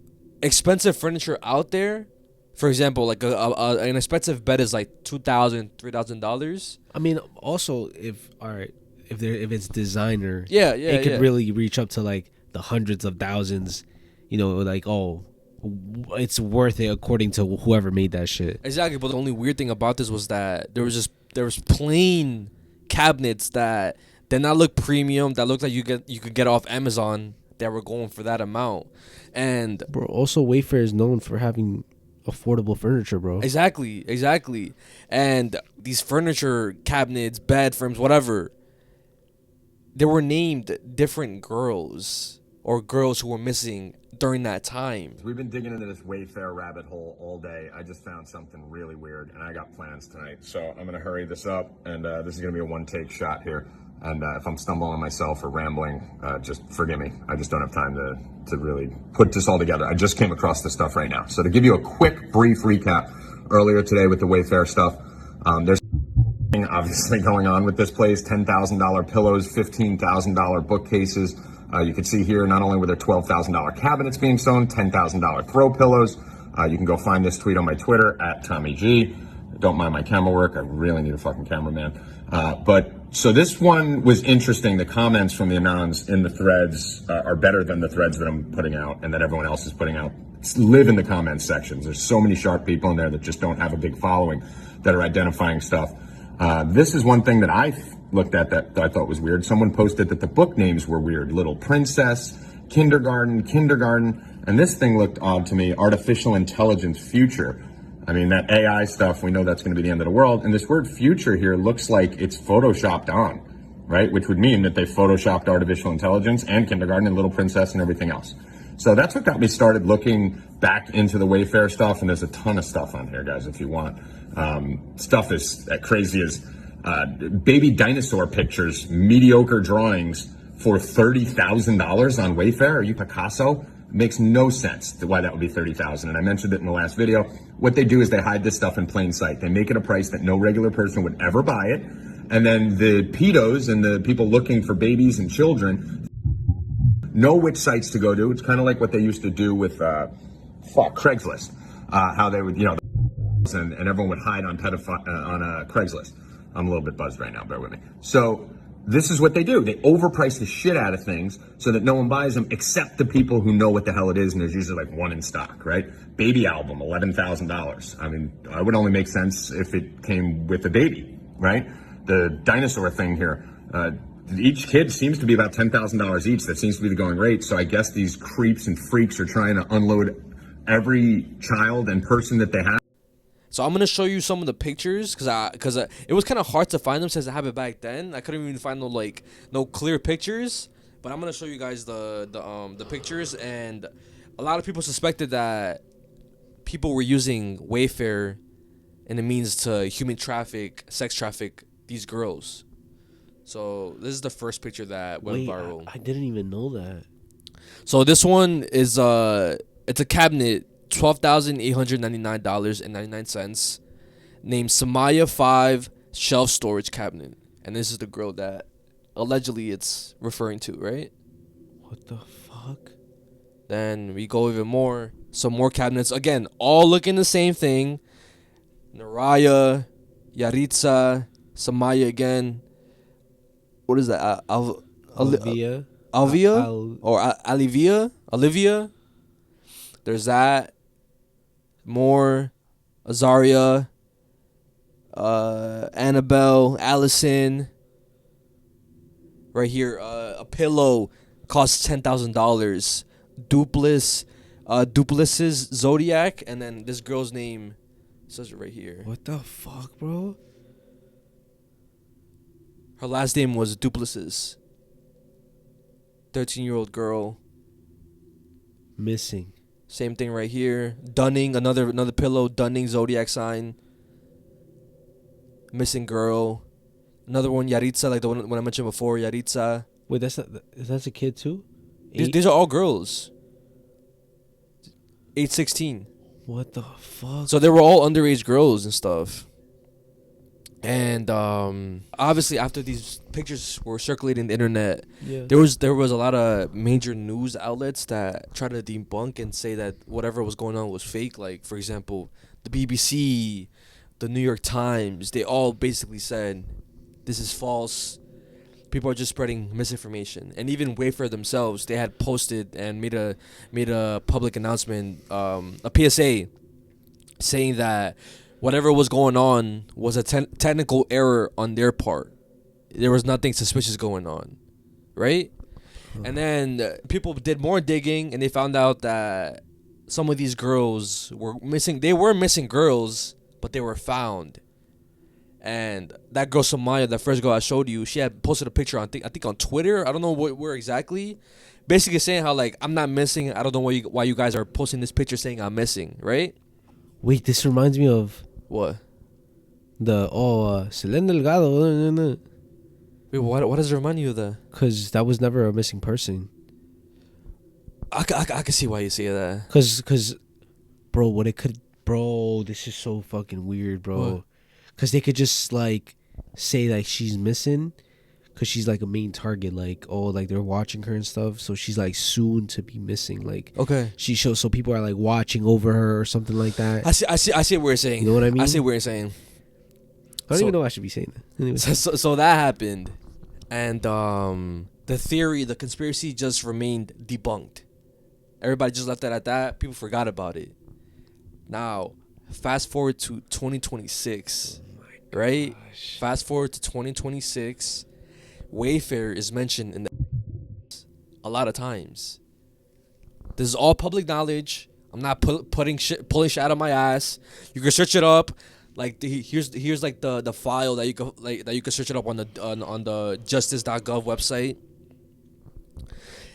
expensive furniture out there. For example, like an expensive bed is like $2,000, $3,000. I mean, also if it's designer, it could really reach up to like the hundreds of thousands, like, it's worth it according to whoever made that shit. Exactly, but the only weird thing about this was that there was plain cabinets that did not look premium, that looked like you could get off Amazon, that were going for that amount. And bro, also Wayfair is known for having affordable furniture, bro. Exactly. And these furniture cabinets, bed frames, whatever, they were named different girls or girls who were missing during that time. We've been digging into this Wayfair rabbit hole all day. I just found something really weird, and I got plans tonight. So I'm going to hurry this up, and this is going to be a one-take shot here. And if I'm stumbling on myself or rambling, just forgive me. I just don't have time to really put this all together. I just came across this stuff right now. So to give you a quick, brief recap, earlier today with the Wayfair stuff, there's obviously going on with this place. $10,000 pillows, $15,000 bookcases. You can see here, not only were there $12,000 cabinets being sold, $10,000 throw pillows. You can go find this tweet on my Twitter at Tommy G. Don't mind my camera work. I really need a fucking cameraman. So this one was interesting. The comments from the Anons in the threads are better than the threads that I'm putting out and that everyone else is putting out. Live in the comments sections. There's so many sharp people in there that just don't have a big following that are identifying stuff. This is one thing that I looked at that I thought was weird. Someone posted that the book names were weird. Little Princess, Kindergarten, and this thing looked odd to me. Artificial Intelligence Future. I mean, that AI stuff, we know that's going to be the end of the world. And this word future here looks like it's photoshopped on, right? Which would mean that they photoshopped artificial intelligence and Kindergarten and Little Princess and everything else. So that's what got me started looking back into the Wayfair stuff. And there's a ton of stuff on here, guys, if you want. Stuff is crazy as baby dinosaur pictures, mediocre drawings for $30,000 on Wayfair. Are you Picasso? Makes no sense why that would be $30,000. And I mentioned it in the last video. What they do is they hide this stuff in plain sight. They make it a price that no regular person would ever buy it. And then the pedos and the people looking for babies and children know which sites to go to. It's kind of like what they used to do with Craigslist. How they would, and everyone would hide on Craigslist. I'm a little bit buzzed right now, bear with me. So this is what they do. They overprice the shit out of things so that no one buys them except the people who know what the hell it is, and there's usually like one in stock, right? Baby album, $11,000. I mean, it would only make sense if it came with a baby, right? The dinosaur thing here, each kid seems to be about $10,000 each. That seems to be the going rate. So I guess these creeps and freaks are trying to unload every child and person that they have. So I'm gonna show you some of the pictures because it was kind of hard to find them since I have it back then. I couldn't even find no clear pictures. But I'm gonna show you guys the pictures, and a lot of people suspected that people were using Wayfair and a means to sex traffic these girls. So this is the first picture that went viral. I didn't even know that. So this one is it's a cabinet, $12,899.99, named Mezziah 5 shelf storage cabinet, and this is the girl that allegedly it's referring to, right? What the fuck? Then we go even more. Some more cabinets. Again, all looking the same thing. Naraya, Yaritza, Mezziah again. What is that? Olivia? Olivia? There's that. More. Azaria. Annabelle. Allison. Right here. A pillow costs $10,000. Dupless's Zodiac, and then this girl's name says it right here. What the fuck, bro? Her last name was Duplessis. 13-year-old girl. Missing. Same thing right here. Dunning, another pillow. Dunning Zodiac sign. Missing girl. Another one, Yaritza, like the one I mentioned before, Yaritza. Wait, that's a kid too? These are all girls. Age 16. What the fuck? So they were all underage girls and stuff. And obviously after these pictures were circulating the internet, there was a lot of major news outlets that tried to debunk and say that whatever was going on was fake. Like, for example, the BBC, the New York Times, they all basically said this is false. People are just spreading misinformation. And even Wayfair themselves, they had posted and made a public announcement, a PSA, saying that whatever was going on was a technical error on their part. There was nothing suspicious going on, right? And then people did more digging, and they found out that some of these girls were missing. They were missing girls, but they were found. And that girl Mezziah, that first girl I showed you, she had posted a picture on I think on Twitter. I don't know where exactly. Basically saying how, like, I'm not missing. I don't know why you guys are posting this picture saying I'm missing, right? Wait, this reminds me of what? Selena Delgado. Wait, what does it remind you of that? Because that was never a missing person. I can see why you say that. Because, bro, this is so fucking weird, bro. Because they could just, like, say, like, she's missing because she's, like, a main target. Like, like, they're watching her and stuff. So she's, like, soon to be missing. Like, okay. So people are, like, watching over her or something like that. I see what you're saying. You know what I mean? I see what you're saying. I don't even know I should be saying that. Anyway. So that happened. And the conspiracy just remained debunked. Everybody just left it at that. People forgot about it. Now, fast forward to 2026, right? Fast forward to 2026, Wayfair is mentioned in a lot of times. This is all public knowledge. I'm not pulling shit out of my ass. You can search it up. Like, here's like the file that you can search it up on the justice.gov website.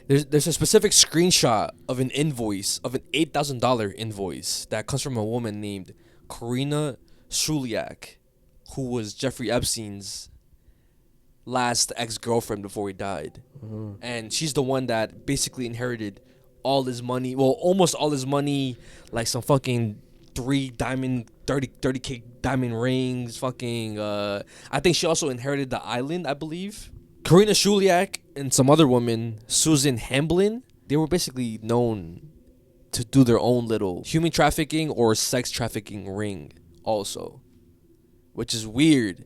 There's a specific screenshot of an invoice, of an $8,000 invoice that comes from a woman named Karina Shuliak, who was Jeffrey Epstein's last ex-girlfriend before he died. Mm-hmm. And she's the one that basically inherited all his money, well, almost all his money, like some fucking 30K diamond rings, fucking, I think she also inherited the island, I believe. Karina Shuliak and some other woman, Susan Hamblin, they were basically known to do their own little human trafficking or sex trafficking ring also, which is weird.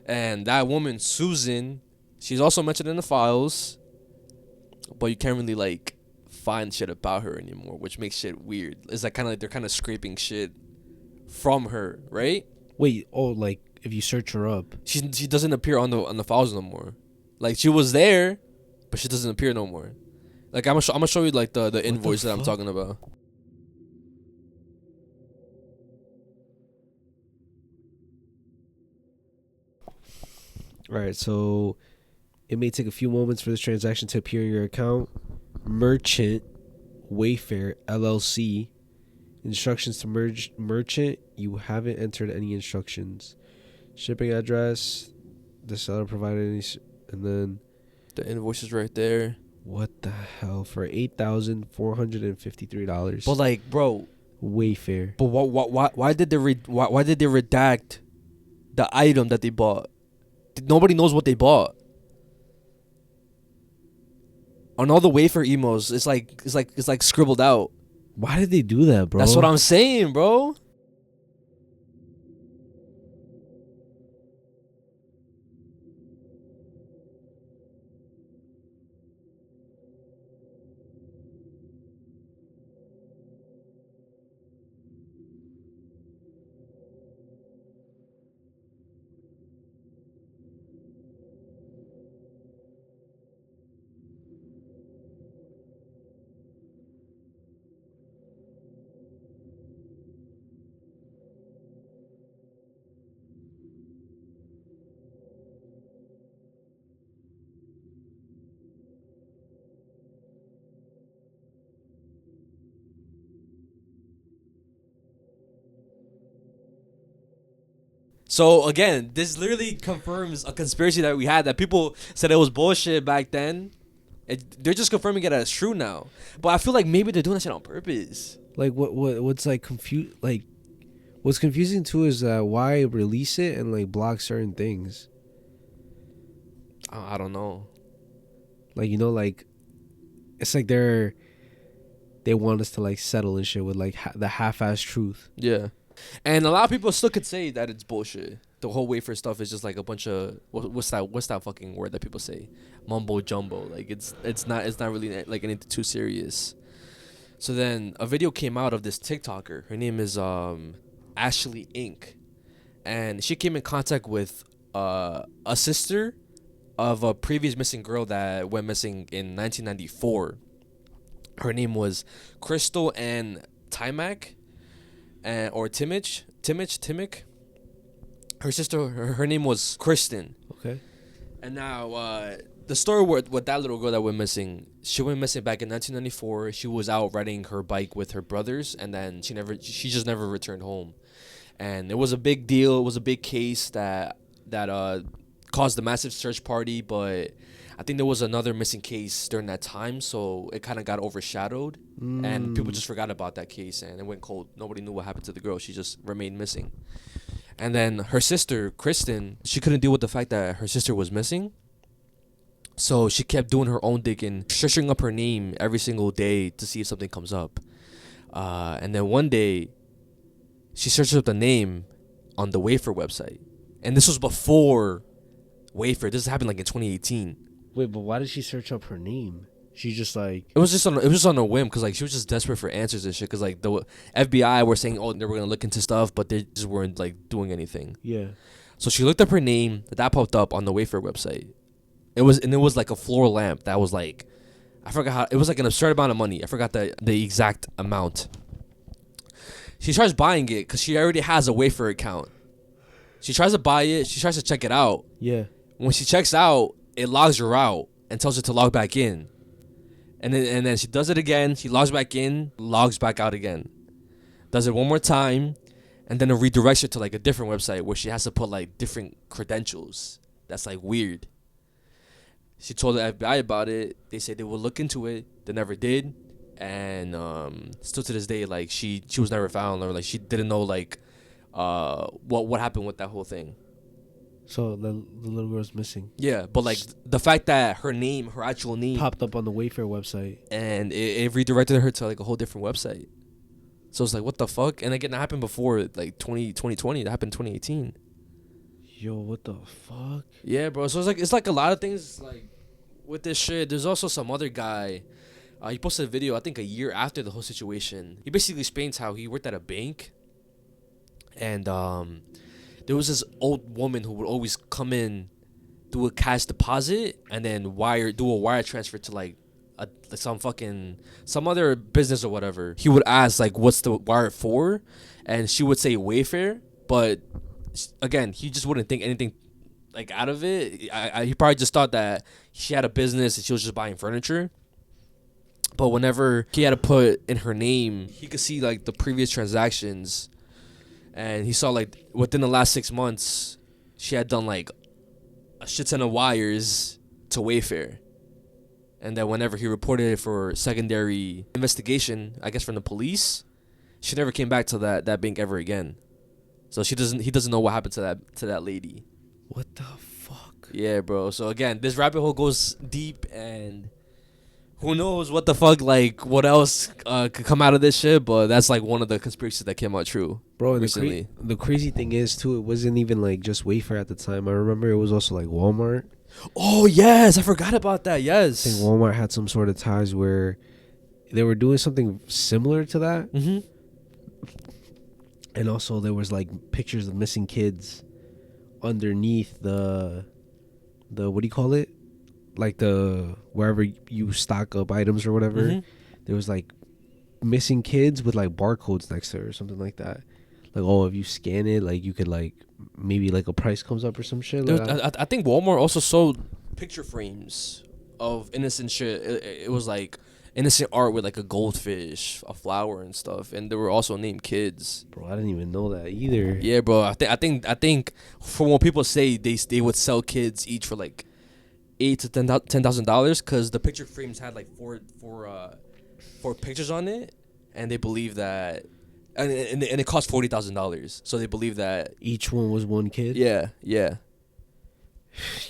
And that woman, Susan, she's also mentioned in the files, but you can't really, like, find shit about her anymore, which makes shit weird. It's like they're kind of scraping shit from her, right? Wait, like if you search her up, she doesn't appear on the files no more. Like, she was there, but she doesn't appear no more. Like, I'm gonna show you, like, the invoice that I'm talking about. All right, so it may take a few moments for this transaction to appear in your account. Merchant Wayfair LLC Instructions to merchant. You haven't entered any instructions. Shipping address. The seller provided any, and then The invoice is right there. what the hell for $8,453? But like, bro, Wayfair. but why did they redact the item that they bought? Nobody knows what they bought. On all the Wayfair emails, it's like scribbled out. Why did they do that, bro? That's what I'm saying, bro. So again, this literally confirms a conspiracy that we had, that people said it was bullshit back then. They're just confirming it as true now. But I feel like maybe they're doing that shit on purpose. Like what's like what's confusing too is why release it and like block certain things. I don't know. Like, you know, like it's like they want us to like settle and shit with like the half-ass truth. Yeah. And a lot of people still could say that it's bullshit. The whole Wayfair stuff is just like a bunch of what's that fucking word that people say? Mumbo jumbo. Like it's not really like anything too serious. So then a video came out of this TikToker. Her name is Ashley Inc. And she came in contact with a sister of a previous missing girl that went missing in 1994. Her name was Crystal Ann Timac. Or Timich. Her sister, her name was Kristen. Okay. And now, the story with that little girl that went missing, she went missing back in 1994. She was out riding her bike with her brothers, and then she just never returned home. And it was a big deal. It was a big case that caused a massive search party, but I think there was another missing case during that time, so it kind of got overshadowed, and people just forgot about that case, and it went cold. Nobody knew what happened to the girl. She just remained missing. And then her sister, Kristen, she couldn't deal with the fact that her sister was missing, so she kept doing her own digging, searching up her name every single day to see if something comes up. And then one day, she searched up the name on the Wayfair website, and this was before Wayfair. This happened like in 2018. Wait, but why did she search up her name? She just like it was just on a whim, because like she was just desperate for answers and shit. Because like the FBI were saying, oh, they were gonna look into stuff, but they just weren't like doing anything. Yeah. So she looked up her name. That popped up on the Wayfair website. It was like a floor lamp that was like, I forgot how, it was like an absurd amount of money. I forgot the exact amount. She tries buying it because she already has a Wayfair account. She tries to buy it. She tries to check it out. Yeah. When she checks out, it logs her out and tells her to log back in. And then she does it again. She logs back in, logs back out again. Does it one more time, and then it redirects her to like a different website where she has to put like different credentials. That's like weird. She told the FBI about it. They said they would look into it. They never did. And still to this day, like she was never found, or like she didn't know like what happened with that whole thing. So the little girl's missing. Yeah, but like the fact that her actual name popped up on the Wayfair website, and it redirected her to like a whole different website. So it's like, what the fuck? And again, that happened before like 2020. That happened in 2018. Yo, what the fuck? Yeah, bro. So it's like a lot of things like with this shit. There's also some other guy. He posted a video, I think a year after the whole situation. He basically explains how he worked at a bank, and there was this old woman who would always come in, do a cash deposit, and then do a wire transfer to like some other business or whatever. He would ask like, what's the wire for? And she would say Wayfair, but again, he just wouldn't think anything like out of it. He probably just thought that she had a business and she was just buying furniture. But whenever he had to put in her name, he could see like the previous transactions, and he saw like within the last 6 months, she had done like a shit ton of wires to Wayfair. And then whenever he reported it for secondary investigation, I guess from the police, she never came back to that bank ever again. So he doesn't know what happened to that lady. What the fuck? Yeah, bro. So again, this rabbit hole goes deep, and who knows what the fuck, like, what else could come out of this shit, but that's like one of the conspiracies that came out true, bro. recently. The crazy thing is too, it wasn't even like just Wayfair at the time. I remember it was also like Walmart. Oh yes, I forgot about that. Yes, I think Walmart had some sort of ties where they were doing something similar to that. Mm-hmm. And also there was like pictures of missing kids underneath the what do you call it? Like the wherever you stock up items or whatever. Mm-hmm. There was like missing kids with like barcodes next to it or something like that. Like, oh, if you scan it, like you could like maybe like a price comes up or some shit. Dude, Like I think Walmart also sold picture frames of innocent shit. It was like innocent art with like a goldfish, a flower, and stuff. And they were also named kids. Bro, I didn't even know that either. Yeah, bro. I think from what people say, they would sell kids each for like $8,000 to $10,000 because the picture frames had like four pictures on it, and they believe that. And it cost $40,000, so they believe that each one was one kid. Yeah.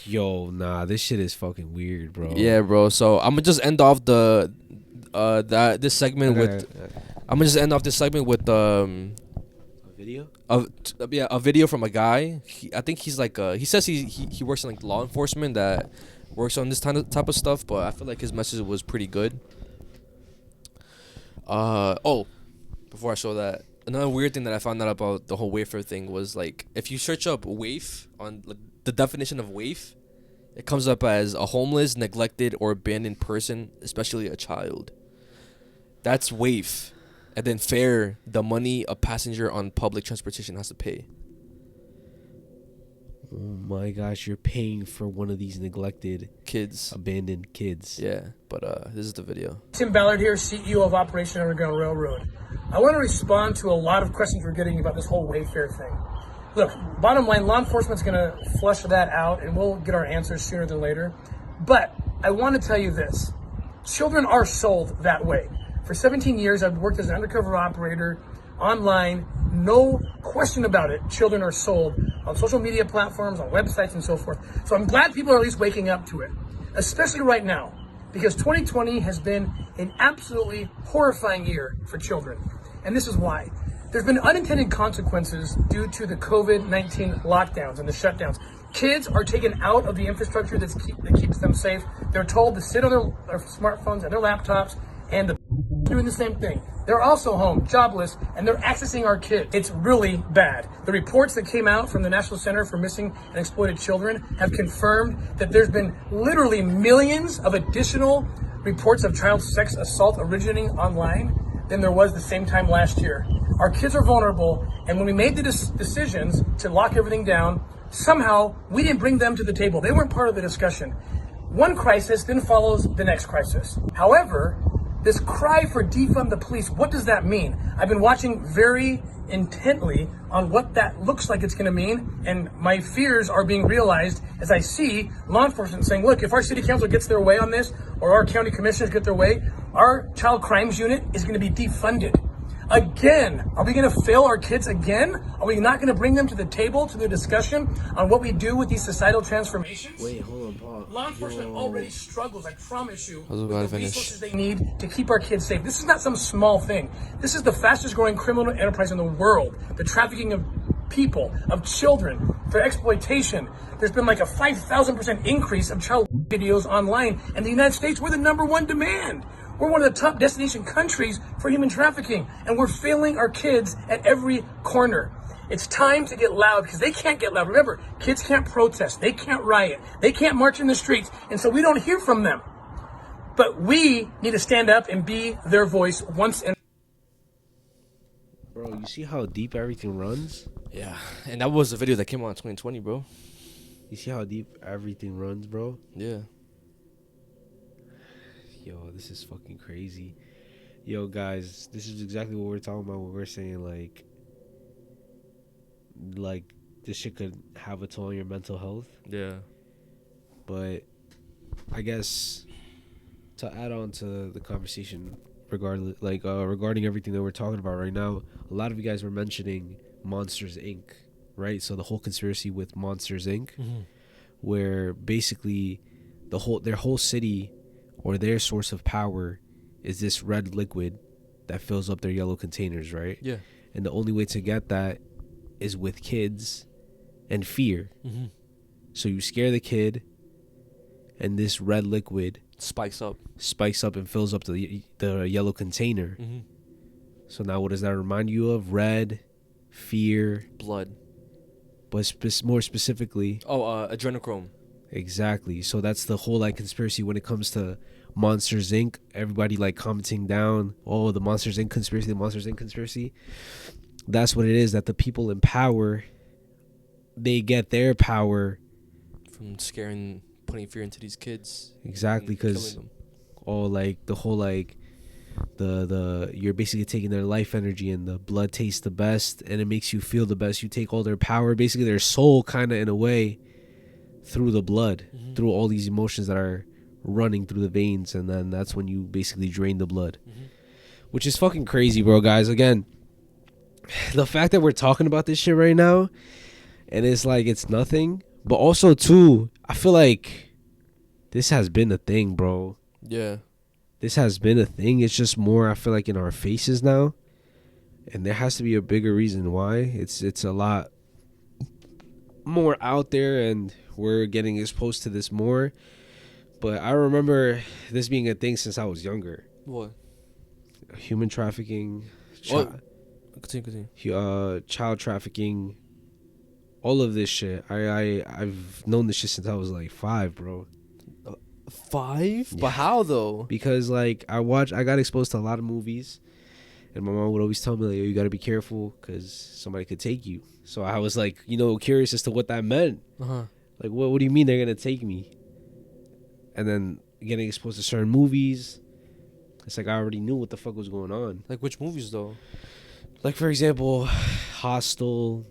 Yo, nah, this shit is fucking weird, bro. Yeah, bro. So I'm gonna just end off this segment with a video. A video from a guy. I think he's like he says he works in like law enforcement that works on this type of stuff, but I feel like his message was pretty good. Before I show that, another weird thing that I found out about the whole Wayfair thing was like if you search up waif on like, the definition of waif, it comes up as a homeless, neglected, or abandoned person, especially a child. That's waif, and then fare, the money a passenger on public transportation has to pay. Oh my gosh, you're paying for one of these neglected kids, abandoned kids. Yeah, but this is the video. Tim Ballard here, CEO of Operation Underground Railroad. I want to respond to a lot of questions we're getting about this whole Wayfair thing. Look, bottom line, law enforcement's going to flush that out, and we'll get our answers sooner than later. But I want to tell you this. Children are sold that way. For 17 years, I've worked as an undercover operator online. No question about it. Children are sold on social media platforms, on websites, and so forth. So I'm glad people are at least waking up to it, especially right now, because 2020 has been an absolutely horrifying year for children. And this is why. There's been unintended consequences due to the COVID-19 lockdowns and the shutdowns. Kids are taken out of the infrastructure that keeps them safe. They're told to sit on their smartphones and their laptops, and the doing the same thing. They're also home, jobless, and they're accessing our kids. It's really bad. The reports that came out from the National Center for Missing and Exploited Children have confirmed that there's been literally millions of additional reports of child sex assault originating online than there was the same time last year. Our kids are vulnerable, and when we made the decisions to lock everything down, somehow we didn't bring them to the table. They weren't part of the discussion. One crisis then follows the next crisis. However, this cry for defund the police, what does that mean? I've been watching very intently on what that looks like it's going to mean, and my fears are being realized as I see law enforcement saying, look, if our city council gets their way on this, or our county commissioners get their way, our child crimes unit is going to be defunded. Again, are we going to fail our kids again? Are we not going to bring them to the table, to the discussion on what we do with these societal transformations? Wait, hold on, Paul. Law enforcement already struggles, I promise you, with about the to finish. resources they need to keep our kids safe. This is not some small thing. This is the fastest growing criminal enterprise in the world. The trafficking of people, of children, for exploitation. There's been like a 5,000% increase of child videos online. And the United States, we're the #1 demand. We're one of the top destination countries for human trafficking, and we're failing our kids at every corner. It's time to get loud, because they can't get loud. Remember, kids can't protest, they can't riot, they can't march in the streets, and so we don't hear from them. But we need to stand up and be their voice once and... Bro, you see how deep everything runs? Yeah, and that was the video that came out in 2020, bro. You see how deep everything runs, bro? Yeah. Yo, this is fucking crazy. Yo, guys, this is exactly what we're talking about when we're saying, like, this shit could have a toll on your mental health. Yeah. But I guess to add on to the conversation regarding everything that we're talking about right now, a lot of you guys were mentioning Monsters Inc., right? So the whole conspiracy with Monsters Inc., where basically their whole city or their source of power is this red liquid that fills up their yellow containers, right? Yeah. And the only way to get that is with kids and fear. So you scare the kid, and this red liquid spikes up and fills up the yellow container. So now what does that remind you of? Red, fear, blood. But more specifically, adrenochrome. Exactly. So that's the whole conspiracy when it comes to Monsters Inc. Everybody commenting down, oh, the Monsters Inc. conspiracy, the Monsters Inc. conspiracy. That's what it is, that the people in power, they get their power from putting fear into these kids. Exactly, because the whole you're basically taking their life energy, and the blood tastes the best and it makes you feel the best. You take all their power, basically their soul, kind of in a way, through the blood, through all these emotions that are running through the veins, and then that's when you basically drain the blood, which is fucking crazy, bro. Guys, again, the fact that we're talking about this shit right now, and it's it's nothing, but also too, I feel like this has been a thing, bro. Yeah. This has been a thing. It's just more, I feel in our faces now, and there has to be a bigger reason why. It's a lot more out there, and we're getting exposed to this more. But I remember this being a thing since I was younger. What? Human trafficking. Continue. Child trafficking. All of this shit. I've known this shit since I was 5, bro. 5? Yeah. But how though? Because I got exposed to a lot of movies, and my mom would always tell me you gotta be careful because somebody could take you. So I was curious as to what that meant. What do you mean they're gonna take me? And then getting exposed to certain movies, it's I already knew what the fuck was going on. Which movies though? For example, Hostel.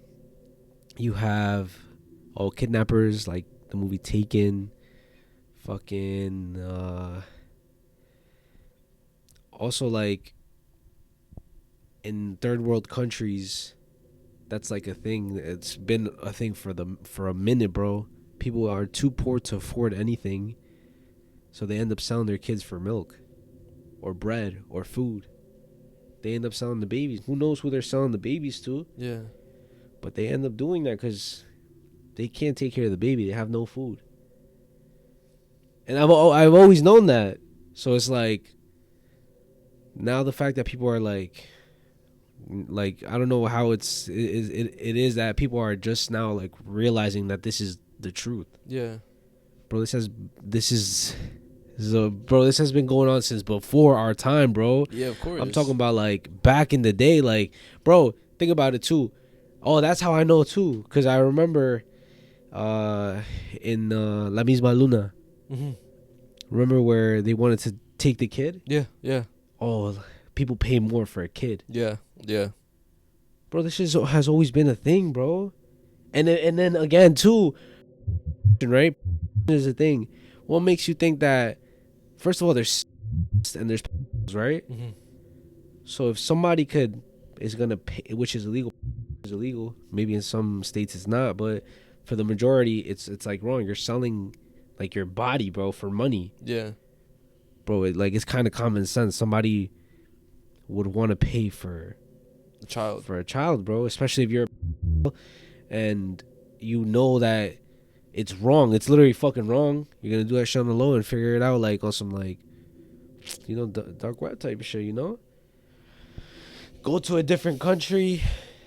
You have kidnappers, the movie Taken. Fucking also in third world countries, that's a thing. It's been a thing for a minute, bro. People are too poor to afford anything, so they end up selling their kids for milk or bread or food. They end up selling the babies. Who knows who they're selling the babies to? Yeah. But they end up doing that because they can't take care of the baby. They have no food. And I've always known that. So it's now the fact that people are I don't know how it is that people are just now realizing that this is the truth. Yeah. Bro, this has been going on since before our time, bro. Yeah, of course. I'm talking about back in the day, bro, think about it too. Oh, that's how I know too, because I remember in La Misma Luna. Remember where they wanted to take the kid? Yeah. Oh, people pay more for a kid. Yeah. Bro, this has always been a thing, bro. And then again too, right? Is a thing. What makes you think that? First of all, there's right. So if somebody is gonna pay, which is illegal. Maybe in some states it's not, but for the majority it's wrong. You're selling your body, bro, for money. Yeah, bro. It's kind of common sense. Somebody would want to pay for a child, bro, especially if you're and you know that it's wrong. It's literally fucking wrong. You're gonna do that shit on the low and figure it out on some dark web type of shit, go to a different country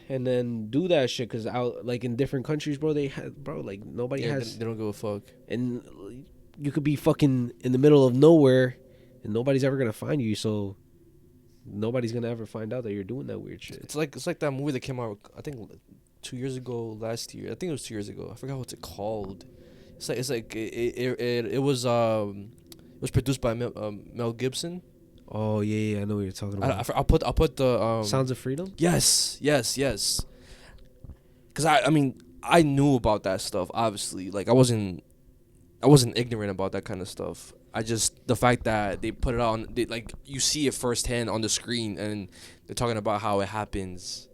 and then do that shit, because out in different countries, bro, nobody has. They don't give a fuck. And you could be fucking in the middle of nowhere, and nobody's ever gonna find you. So nobody's gonna ever find out that you're doing that weird shit. It's like that movie that came out, I think 2 years ago, last year. I think it was 2 years ago. I forgot what's it called. It It was produced by Mel Gibson. Oh yeah, I know what you're talking about. I'll put the Sounds of Freedom. Yes. Because I mean I knew about that stuff. Obviously, like I wasn't ignorant about that kind of stuff. I just the fact that they put it on, like you see it firsthand on the screen, and they're talking about how it happens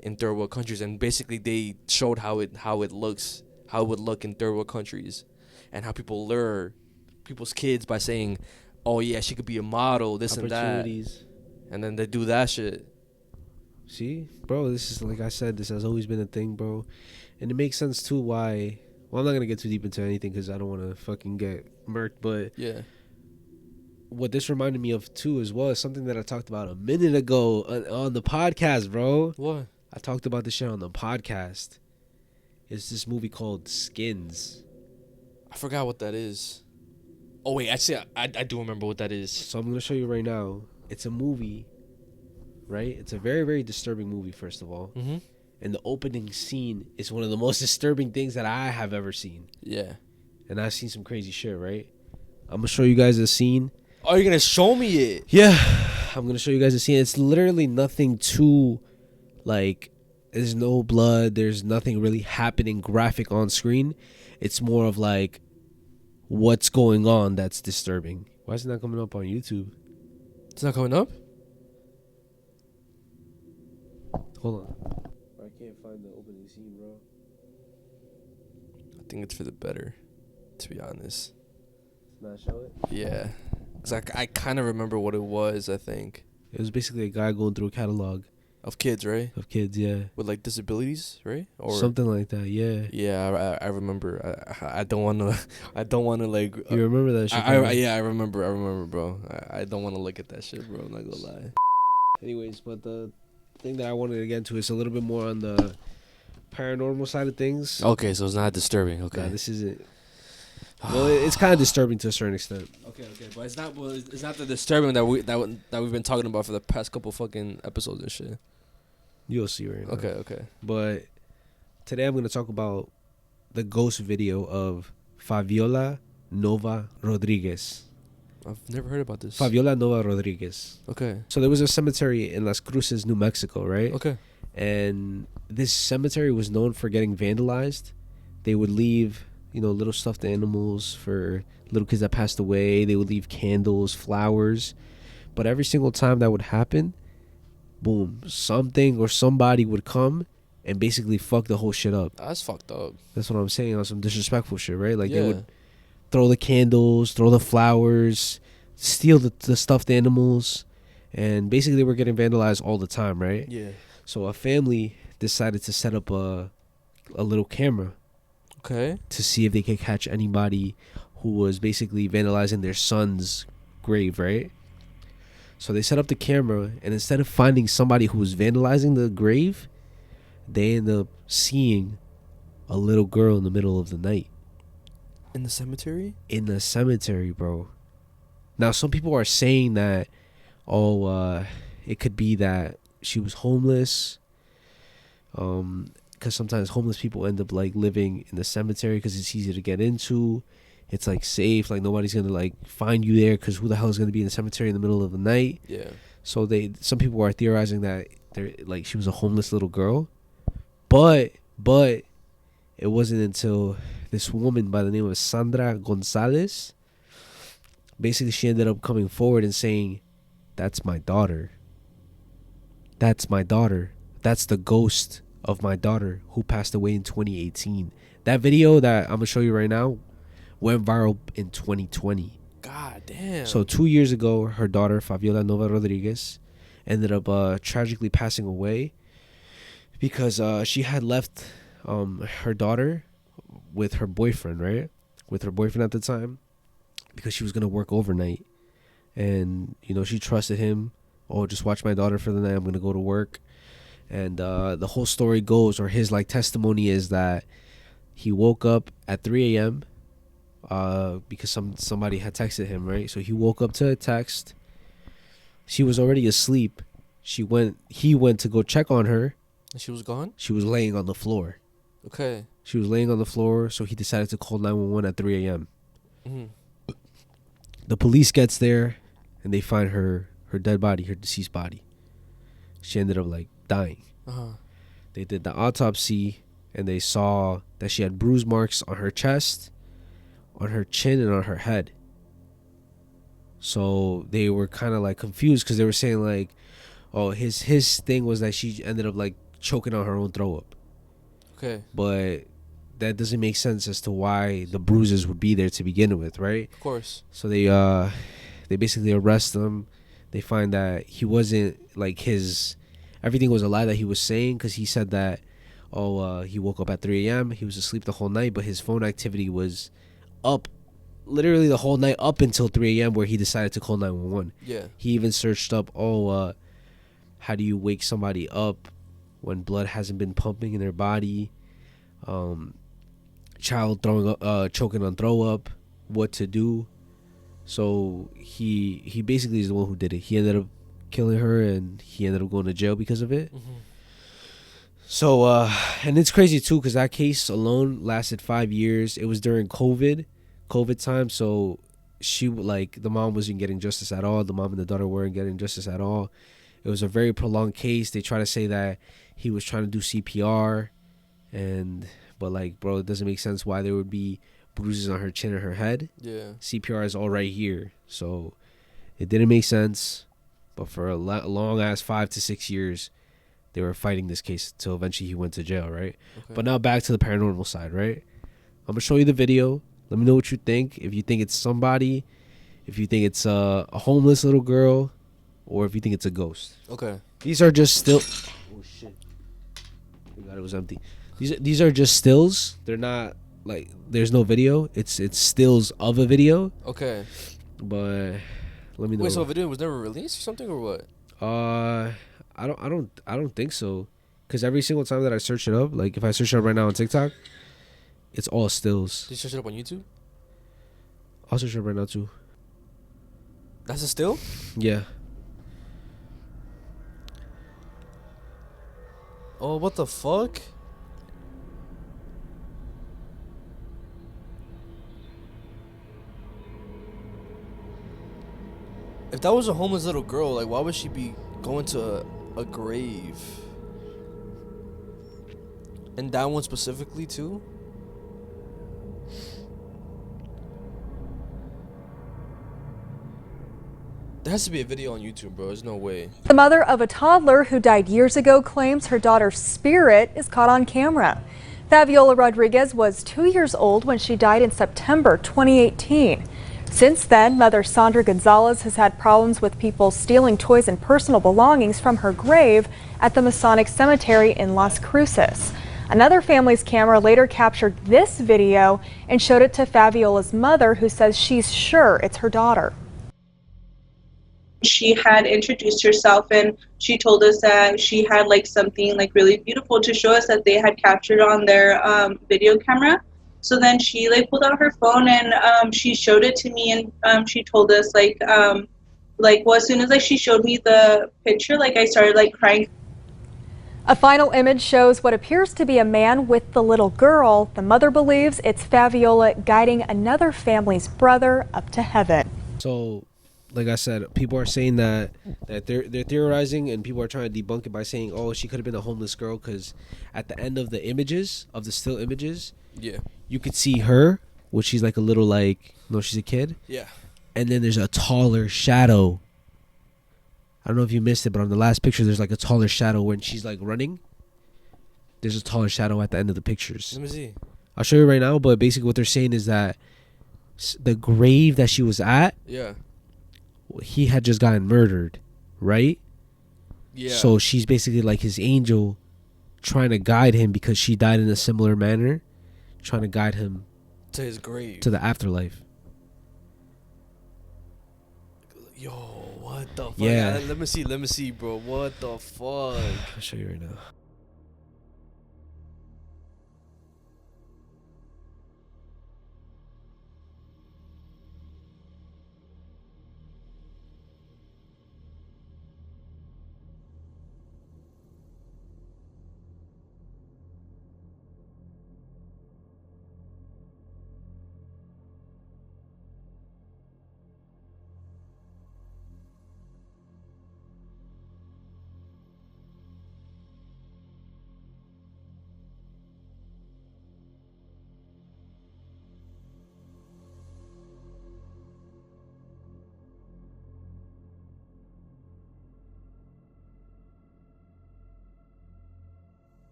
in third world countries, and basically they showed how it looks, how it would look in third world countries, and how people lure people's kids by saying, "Oh yeah, she could be a model, this and that," and then they do that shit. See, bro, this is like I said, this has always been a thing, bro, and it makes sense too why. Well, I'm not gonna get too deep into anything because I don't want to fucking get murked. But yeah, what this reminded me of too, as well, is something that I talked about a minute ago on the podcast, bro. What? I talked about this shit on the podcast. It's this movie called Skins. I forgot what that is. Oh wait, actually, I do remember what that is. So I'm gonna show you right now. It's a movie, right? It's a very, very disturbing movie. First of all. Mm-hmm. And the opening scene is one of the most disturbing things that I have ever seen. Yeah. And I've seen some crazy shit, right? I'm going to show you guys a scene. Oh, you're going to show me it? Yeah. I'm going to show you guys a scene. It's literally nothing too, like, there's no blood. There's nothing really happening graphic on screen. It's more of like what's going on that's disturbing. Why is it not coming up on YouTube? It's not coming up? Hold on. I can't find the opening scene, bro. I think it's for the better, to be honest. Not show it? Yeah. Because I kind of remember what it was, I think. It was basically a guy going through a catalog. Of kids, right? Of kids, yeah. With, like, disabilities, right? Or something like that, yeah. Yeah, I remember. I don't want to, like... You remember that shit? Yeah, I remember, bro. I don't want to look at that shit, bro. I'm not going to lie. Anyways, but the thing that I wanted to get into is a little bit more on the paranormal side of things. Okay, so it's not disturbing. Okay, nah, this isn't. Well, it's kind of disturbing to a certain extent. Okay, but it's not. Well, it's not the disturbing that we've been talking about for the past couple fucking episodes and shit. You'll see right now. Okay. But today I'm gonna talk about the ghost video of Faviola Nova Rodríguez. I've never heard about this. Faviola Nova Rodríguez. Okay. So there was a cemetery in Las Cruces, New Mexico, right? Okay. And this cemetery was known for getting vandalized. They would leave, little stuffed animals for little kids that passed away. They would leave candles, flowers. But every single time that would happen, boom, something or somebody would come and basically fuck the whole shit up. That's fucked up. That's what I'm saying, on some disrespectful shit, right? Like, yeah. They would throw the candles, throw the flowers, steal the stuffed animals, and basically they were getting vandalized all the time, right? Yeah. So a family decided to set up a little camera, okay, to see if they could catch anybody who was basically vandalizing their son's grave, right? So they set up the camera, and instead of finding somebody who was vandalizing the grave, they end up seeing a little girl in the middle of the night. In the cemetery? In the cemetery, bro. Now, some people are saying that, it could be that she was homeless. Because sometimes homeless people end up, like, living in the cemetery because it's easy to get into. It's, like, safe. Like, nobody's going to, like, find you there because who the hell is going to be in the cemetery in the middle of the night? Yeah. So some people are theorizing that, she was a homeless little girl. But it wasn't until this woman by the name of Sandra Gonzalez, basically she ended up coming forward and saying, "That's my daughter. That's my daughter. That's the ghost of my daughter who passed away in 2018." That video that I'm going to show you right now went viral in 2020. God damn. So 2 years ago, her daughter, Faviola Nova Rodríguez, ended up tragically passing away because she had left her daughter with her boyfriend, right? With her boyfriend at the time, because she was going to work overnight. And, she trusted him. "Oh, just watch my daughter for the night. I'm going to go to work." And the whole story goes, or his, testimony is that he woke up at 3 a.m. Because somebody had texted him, right? So he woke up to a text. She was already asleep. He went to go check on her. And she was gone? She was laying on the floor. Okay. She was laying on the floor, so he decided to call 911 at 3 a.m. Mm-hmm. The police gets there, and they find her dead body, her deceased body. She ended up like dying. They did the autopsy, and they saw that she had bruise marks on her chest, on her chin, and on her head. So they were kind of like confused because they were saying like, oh, his thing was that she ended up like choking on her own throw up. Okay. But that doesn't make sense as to why the bruises would be there to begin with, right? Of course. So they basically arrest him. They find that he wasn't like everything was a lie that he was saying, because he said that he woke up at 3 a.m. He was asleep the whole night, but his phone activity was up literally the whole night up until 3 a.m. where he decided to call 911. Yeah. He even searched up, how do you wake somebody up when blood hasn't been pumping in their body? Child choking on throw up, what to do. So he basically is the one who did it. He ended up killing her, and he ended up going to jail because of it. So and it's crazy too, because that case alone lasted 5 years. It was during COVID time, so the mom wasn't getting justice at all. The mom and the daughter weren't getting justice at all. It was a very prolonged case. They try to say that he was trying to do CPR, but like, bro, it doesn't make sense why there would be bruises on her chin and her head. Yeah. CPR is all right here. So it didn't make sense. But for a long ass 5 to 6 years, they were fighting this case until eventually he went to jail, right? Okay. But now back to the paranormal side, right? I'm going to show you the video. Let me know what you think. If you think it's somebody, if you think it's a homeless little girl, or if you think it's a ghost. Okay. These are just still. Oh shit! Thank God it was empty. These are just stills. They're not like, there's no video. It's stills of a video. Okay. But let me know. Wait, so a video was never released or something, or what? I don't think so. Cause every single time that I search it up, like if I search it up right now on TikTok, it's all stills. Did you search it up on YouTube? I'll search it up right now too. That's a still? Yeah. Oh, what the fuck? If that was a homeless little girl, like, why would she be going to a grave? And that one specifically, too? There has to be a video on YouTube, bro. There's no way. The mother of a toddler who died years ago claims her daughter's spirit is caught on camera. Faviola Rodríguez was 2 years old when she died in September 2018. Since then, Mother Sandra Gonzalez has had problems with people stealing toys and personal belongings from her grave at the Masonic Cemetery in Las Cruces. Another family's camera later captured this video and showed it to Faviola's mother, who says she's sure it's her daughter. She had introduced herself, and she told us that she had like something like really beautiful to show us that they had captured on their video camera. So then she like pulled out her phone and she showed it to me, and she told us well, as soon as like she showed me the picture, like I started like crying. A final image shows what appears to be a man with the little girl. The mother believes it's Faviola guiding another family's brother up to heaven. So, like I said, people are saying that they're theorizing, and people are trying to debunk it by saying, oh, she could have been a homeless girl, because at the end of the images, of the still images, yeah, you could see her, which she's like a little she's a kid. Yeah. And then there's a taller shadow. I don't know if you missed it, but on the last picture, there's like a taller shadow when she's like running. There's a taller shadow at the end of the pictures. Let me see. I'll show you right now, but basically what they're saying is that the grave that she was at, yeah, he had just gotten murdered, right? Yeah. So she's basically like his angel, trying to guide him because she died in a similar manner, trying to guide him to his grave, to the afterlife. Yo, what the fuck? Yeah. Let me see, bro. What the fuck? I'll show you right now.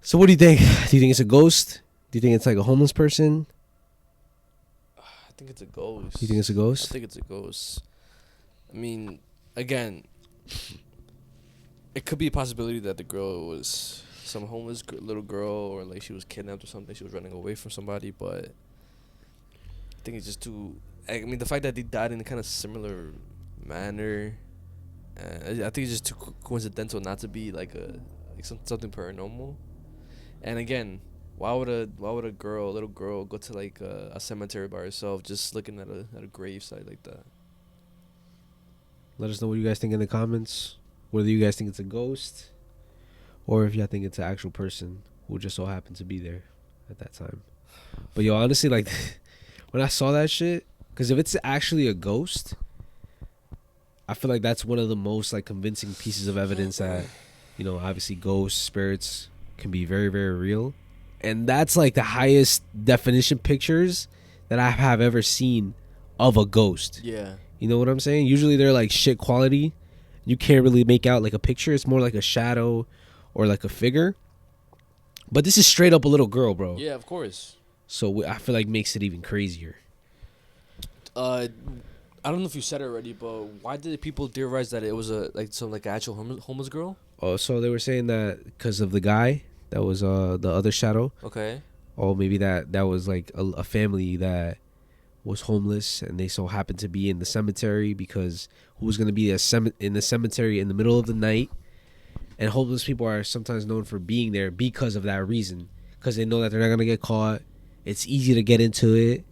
So what do you think? Do you think it's a ghost? Do you think it's like a homeless person? I think it's a ghost. You think it's a ghost? I think it's a ghost. I mean, again, it could be a possibility that the girl was some homeless little girl, or like she was kidnapped or something. She was running away from somebody, but I think it's just too. I mean, the fact that they died in a kind of similar manner, I think it's just too coincidental not to be like something paranormal. And again, why would a little girl go to like a cemetery by herself, just looking at a gravesite like that? Let us know what you guys think in the comments. Whether you guys think it's a ghost, or if y'all think it's an actual person who just so happened to be there at that time. But yo, honestly, like when I saw that shit, because if it's actually a ghost, I feel like that's one of the most like convincing pieces of evidence that, you know, obviously ghosts, spirits can be very, very real. And that's like the highest definition pictures that I have ever seen of a ghost. Yeah. You know what I'm saying? Usually they're like shit quality. You can't really make out like a picture. It's more like a shadow or like a figure. But this is straight up a little girl, bro. Yeah, of course. So I feel like makes it even crazier. I don't know if you said it already, but why did people theorize that it was some actual homeless girl? Oh, so they were saying that because of the guy that was the other shadow. Okay. Or maybe that was like a family that was homeless and they so happened to be in the cemetery, because who's going to be in the cemetery in the middle of the night? And homeless people are sometimes known for being there because of that reason, because they know that they're not going to get caught. It's easy to get into it.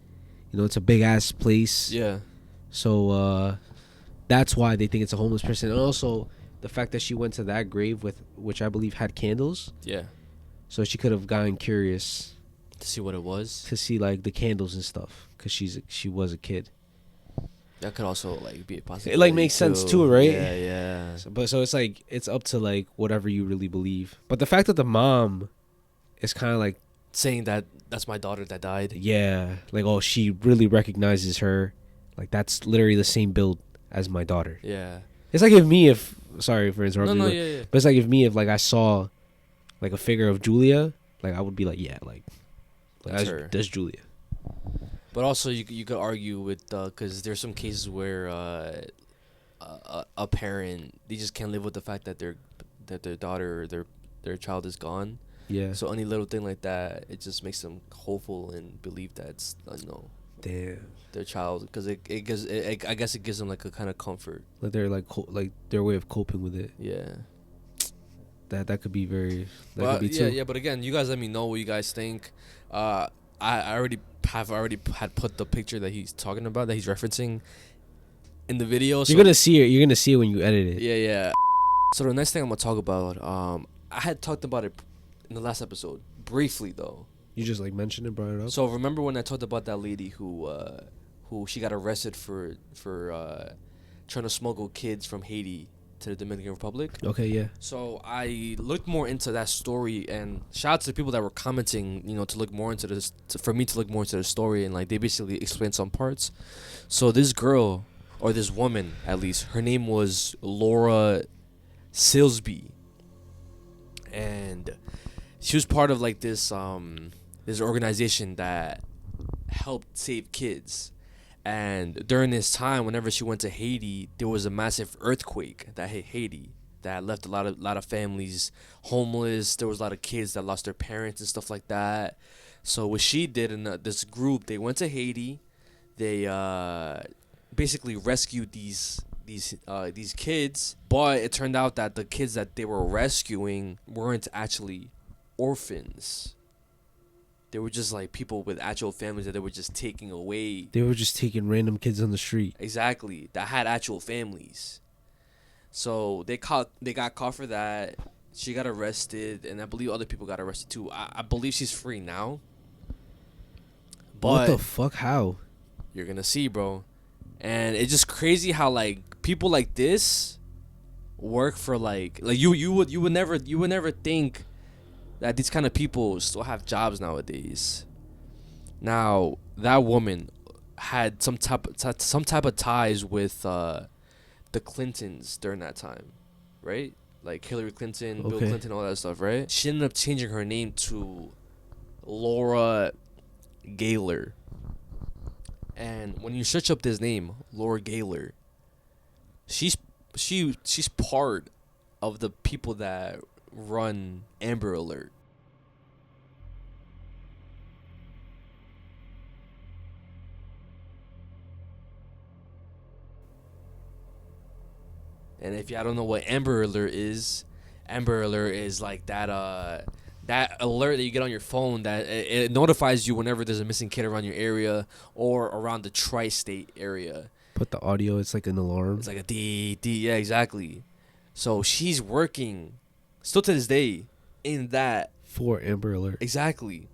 You know, it's a big ass place. Yeah. So that's why they think it's a homeless person. And also the fact that she went to that grave which I believe had candles. Yeah. So she could have gotten curious to see what it was, to see like the candles and stuff, because she was a kid. That could also like be a possibility. It like makes sense too, right? Yeah, yeah. So it's like it's up to like whatever you really believe. But the fact that the mom is kind of like saying that that's my daughter that died. Yeah, like, oh, she really recognizes her. Like, that's literally the same build as my daughter. Yeah. It's like sorry for interrupting. No, yeah. But it's like if I saw like a figure of Julia, like I would be like, yeah, like that's her. That's Julia. But also you could argue with because there's some cases where a parent, they just can't live with the fact that their daughter or their child is gone. Yeah. So any little thing like that, it just makes them hopeful and believe that it's damn, their child, because I guess it gives them like a kind of comfort. Like they're like their way of coping with it. Yeah. That could be very. That But could be too. yeah. But again, you guys let me know what you guys think. I already had put the picture that he's talking about, that he's referencing in the video. So You're gonna see it. You're gonna see it when you edit it. Yeah. So the next thing I'm gonna talk about, I had talked about it in the last episode briefly though. You just like mentioned it, brought it up. So remember when I talked about that lady who she got arrested for trying to smuggle kids from Haiti to the Dominican Republic? Okay, yeah. So I looked more into that story, and shout out to the people that were commenting, to look more into this, for me to look more into the story, and like they basically explained some parts. So this girl, or this woman at least, her name was Laura Silsby, and she was part of like this organization that helped save kids. And during this time, whenever she went to Haiti, there was a massive earthquake that hit Haiti that left a lot of families homeless. There was a lot of kids that lost their parents and stuff like that. So what she did in this group, they went to Haiti. They basically rescued these kids, but it turned out that the kids that they were rescuing weren't actually orphans. They were just like people with actual families that they were just taking away. They were just taking random kids on the street. Exactly, that had actual families. So they got caught for that. She got arrested, and I believe other people got arrested too. I believe she's free now. But what the fuck? How? You're gonna see, bro. And it's just crazy how like people like this work for like you would never think that these kind of people still have jobs nowadays. Now that woman had some type of ties with the Clintons during that time, right? like Hillary Clinton, Bill Okay. Clinton, all that stuff, right? She ended up changing her name to Laura Gaylor. And when you search up this name, Laura Gaylor, she's part of the people that run Amber Alert. And if y'all don't know what Amber Alert is like that alert that you get on your phone that it notifies you whenever there's a missing kid around your area or around the tri-state area. Put the audio. It's like an alarm. It's like a D. Yeah, exactly. So she's working still to this day in that for Amber Alert. Exactly.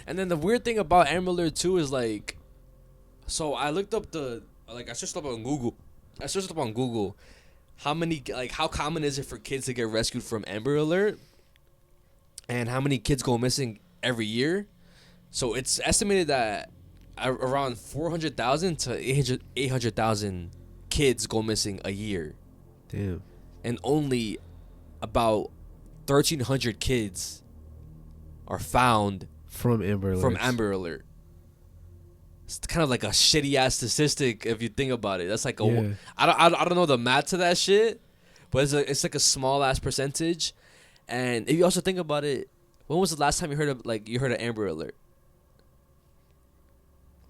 And then the weird thing about Amber Alert too is like, so I looked up I searched up on Google how common is it for kids to get rescued from Amber Alert, and how many kids go missing every year. So it's estimated that around 400,000 to 800,000 kids go missing a year. Damn. And only about 1,300 kids are found from Amber Alert. It's kind of like a shitty ass statistic if you think about it. That's like I don't know the math to that shit, but it's like a small ass percentage. And if you also think about it, when was the last time you heard of Amber Alert?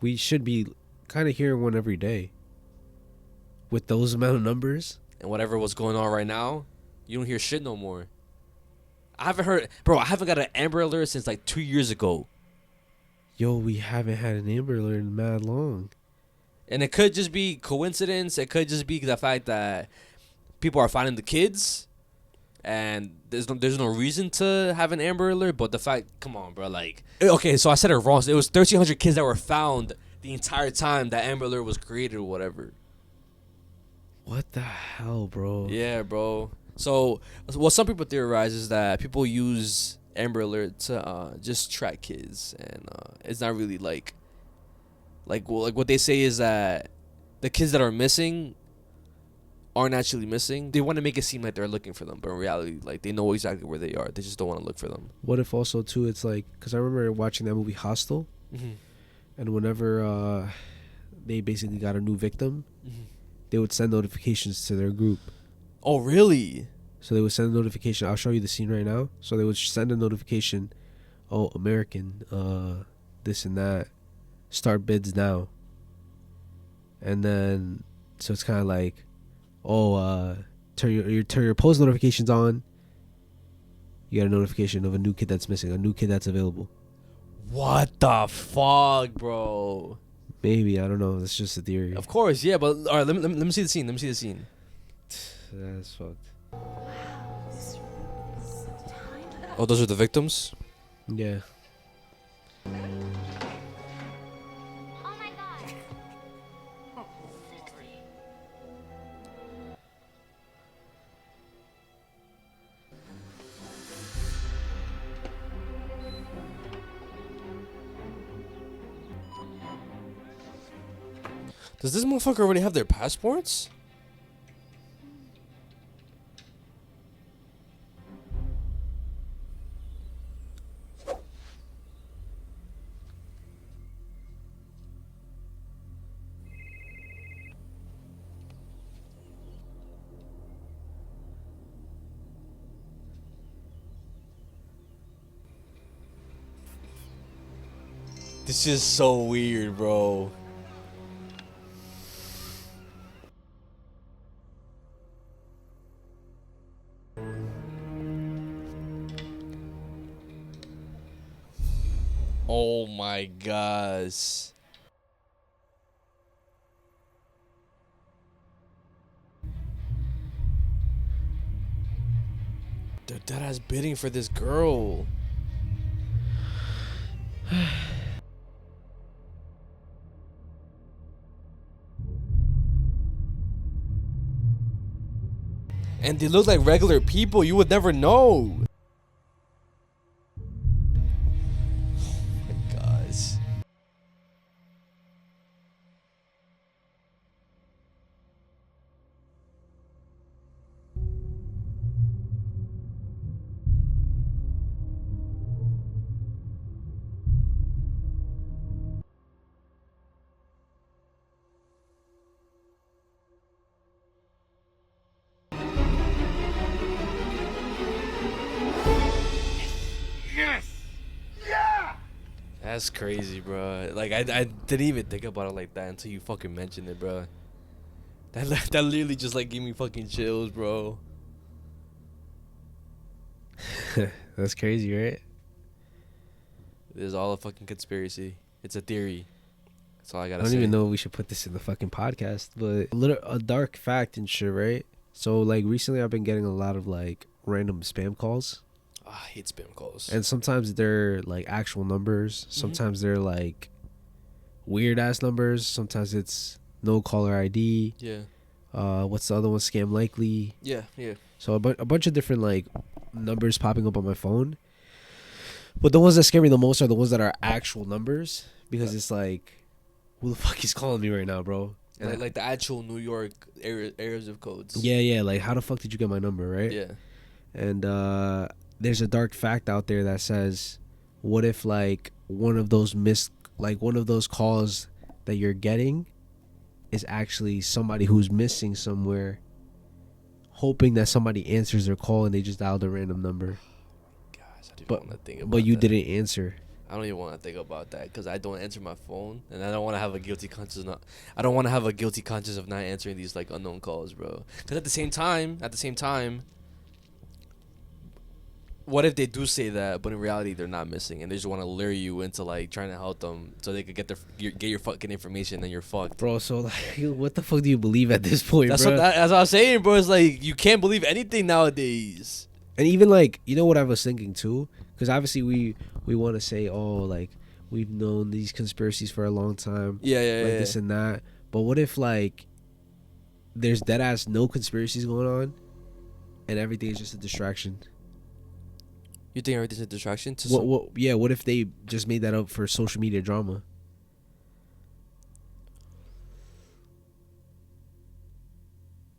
We should be kind of hearing one every day. With those amount of numbers and whatever was going on right now, you don't hear shit no more. I haven't got an Amber Alert since like 2 years ago. Yo, we haven't had an Amber Alert in mad long. And it could just be coincidence. It could just be the fact that people are finding the kids, and there's no reason to have an Amber Alert. But the fact, come on, bro, like, okay, so I said it wrong. It was 1,300 kids that were found the entire time that Amber Alert was created or whatever. What the hell, bro? Yeah, bro. So, what some people theorize is that people use Amber Alert to just track kids, and it's not really like what they say is that the kids that are missing aren't actually missing. They want to make it seem like they're looking for them, but in reality, like, they know exactly where they are. They just don't want to look for them. What if also too it's like, because I remember watching that movie Hostel, and whenever they basically got a new victim, they would send notifications to their group. Oh, really? So they would send a notification. I'll show you the scene right now. So they would send a notification. Oh, American, this and that. Start bids now. And then, so it's kind of like, oh, turn your post notifications on. You got a notification of a new kid that's missing, a new kid that's available. What the fuck, bro? Maybe, I don't know. That's just a theory. Of course, yeah, but all right, let me see the scene. That's fucked. Oh, those are the victims? Yeah. Does this motherfucker already have their passports? This is so weird, bro. Oh my gosh. They're dead ass bidding for this girl. And they look like regular people. You would never know. Oh my gosh. That's crazy, bro. Like I didn't even think about it like that until you fucking mentioned it, bro. That literally just like gave me fucking chills, bro. That's crazy, right? It's all a fucking conspiracy. It's a theory. That's all I gotta I say. don't even know if we should put this in the fucking podcast, but a dark fact and shit, right? So like recently I've been getting a lot of like random spam calls. Oh, I hate spam calls. And sometimes they're like actual numbers. Sometimes they're like weird ass numbers. Sometimes it's no caller ID. Yeah. What's the other one? Scam likely. Yeah, yeah. So a bunch of different like numbers popping up on my phone. But the ones that scare me the most are the ones that are actual numbers, because it's like, who the fuck is calling me right now, bro? And Like the actual New York areas of codes. Yeah. Like, how the fuck did you get my number, right? Yeah. And there's a dark fact out there that says, what if like one of those calls that you're getting is actually somebody who's missing somewhere, hoping that somebody answers their call and they just dialed a random number. But you didn't answer. I don't even want to think about that because I don't answer my phone, and I don't want to have a guilty conscience. I don't want to have a guilty conscience of not answering these like unknown calls, bro. Because at the same time, what if they do say that, but in reality they're not missing, and they just want to lure you into like trying to help them so they could get your fucking information, and you're fucked, bro. So like, what the fuck do you believe at this point, that's bro? That's what I'm saying, bro. It's like you can't believe anything nowadays. And even like, you know what I was thinking too? Because obviously we want to say, oh, like we've known these conspiracies for a long time. Yeah. This and that. But what if like there's dead ass no conspiracies going on, and everything is just a distraction? You think everything's a distraction? What if they just made that up for social media drama?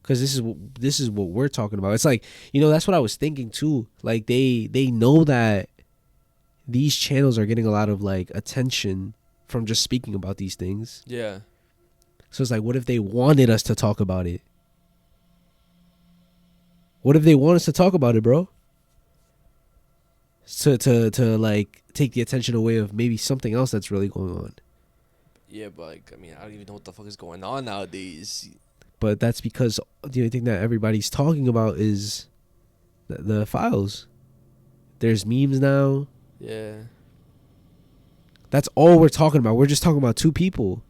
Because this is what we're talking about. It's like, that's what I was thinking too. Like they know that these channels are getting a lot of like attention from just speaking about these things. Yeah. So it's like, what if they wanted us to talk about it? What if they want us to talk about it, bro? To like take the attention away of maybe something else that's really going on. Yeah, but like, I mean, I don't even know what the fuck is going on nowadays. But that's because the only thing that everybody's talking about is the files. There's memes now. Yeah. That's all we're talking about. We're just talking about two people.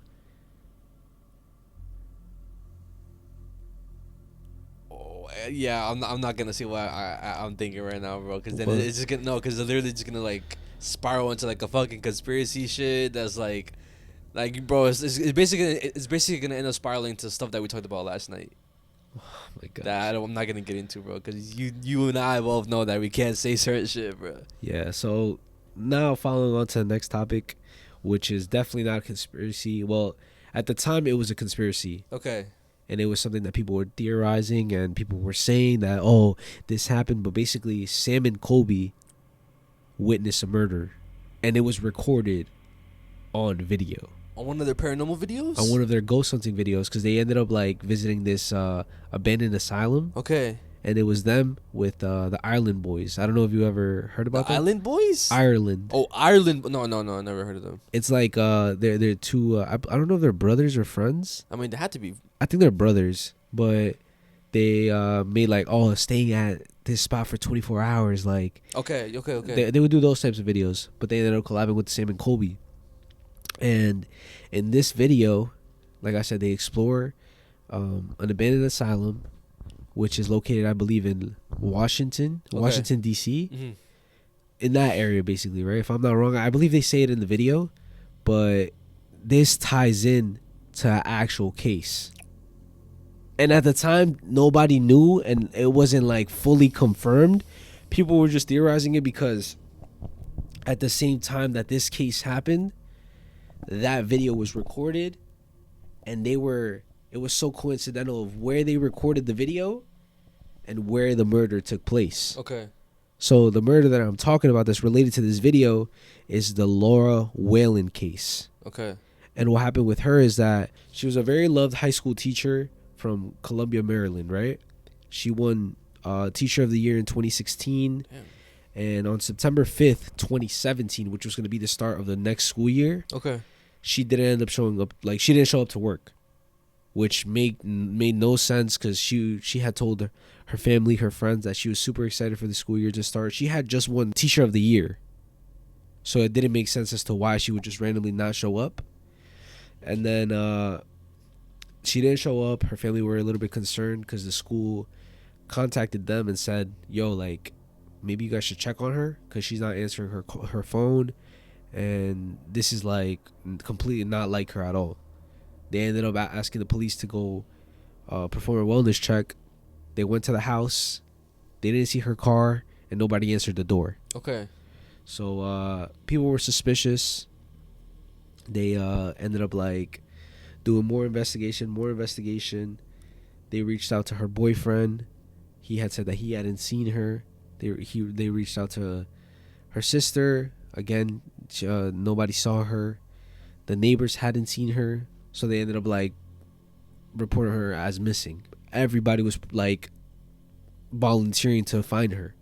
Oh, yeah, I'm not gonna say what I'm thinking right now, bro. Because then it's just gonna because they're literally just gonna like spiral into like a fucking conspiracy shit. That's like, bro, it's basically gonna end up spiraling to stuff that we talked about last night. Oh my god. That I'm not gonna get into, bro, because you and I both know that we can't say certain shit, bro. Yeah. So now following on to the next topic, which is definitely not a conspiracy. Well, at the time it was a conspiracy. Okay. And it was something that people were theorizing and people were saying that, oh, this happened. But basically, Sam and Colby witnessed a murder, and it was recorded on video. On one of their paranormal videos? On one of their ghost hunting videos, because they ended up like visiting this abandoned asylum. Okay. And it was them with the Ireland Boys. I don't know if you ever heard about them. Island Boys? Ireland. Oh, Ireland. No, I never heard of them. It's like they're two. I don't know if they're brothers or friends. I mean, they had to be. I think they're brothers, but they made like, oh, staying at this spot for 24 hours. Like, okay. They would do those types of videos, but they ended up collabing with Sam and Colby. And in this video, like I said, they explore an abandoned asylum, which is located, I believe, in Washington, D.C. Mm-hmm. In that area, basically, right? If I'm not wrong, I believe they say it in the video, but this ties in to an actual case. And at the time, nobody knew, and it wasn't like fully confirmed. People were just theorizing it because at the same time that this case happened, that video was recorded, and it was so coincidental of where they recorded the video and where the murder took place. Okay. So the murder that I'm talking about that's related to this video is the Laura Whalen case. Okay. And what happened with her is that she was a very loved high school teacher from Columbia, Maryland, right? She won Teacher of the Year in 2016. Damn. And on September 5th, 2017, which was going to be the start of the next school year, she didn't end up showing up. Like, she didn't show up to work, which made no sense because she had told her family, her friends, that she was super excited for the school year to start. She had just won Teacher of the Year, so it didn't make sense as to why she would just randomly not show up. And then she didn't show up. Her family were a little bit concerned because the school contacted them and said, yo, like, maybe you guys should check on her because she's not answering her phone, and this is like completely not like her at all. They ended up asking the police to go perform a wellness check. They went to the house. They didn't see her car, and nobody answered the door. Okay. So people were suspicious. They ended up like doing more investigation. They reached out to her boyfriend. He had said that he hadn't seen her. They reached out to her sister. Again, nobody saw her. The neighbors hadn't seen her, so they ended up like reporting her as missing. Everybody was like volunteering to find her.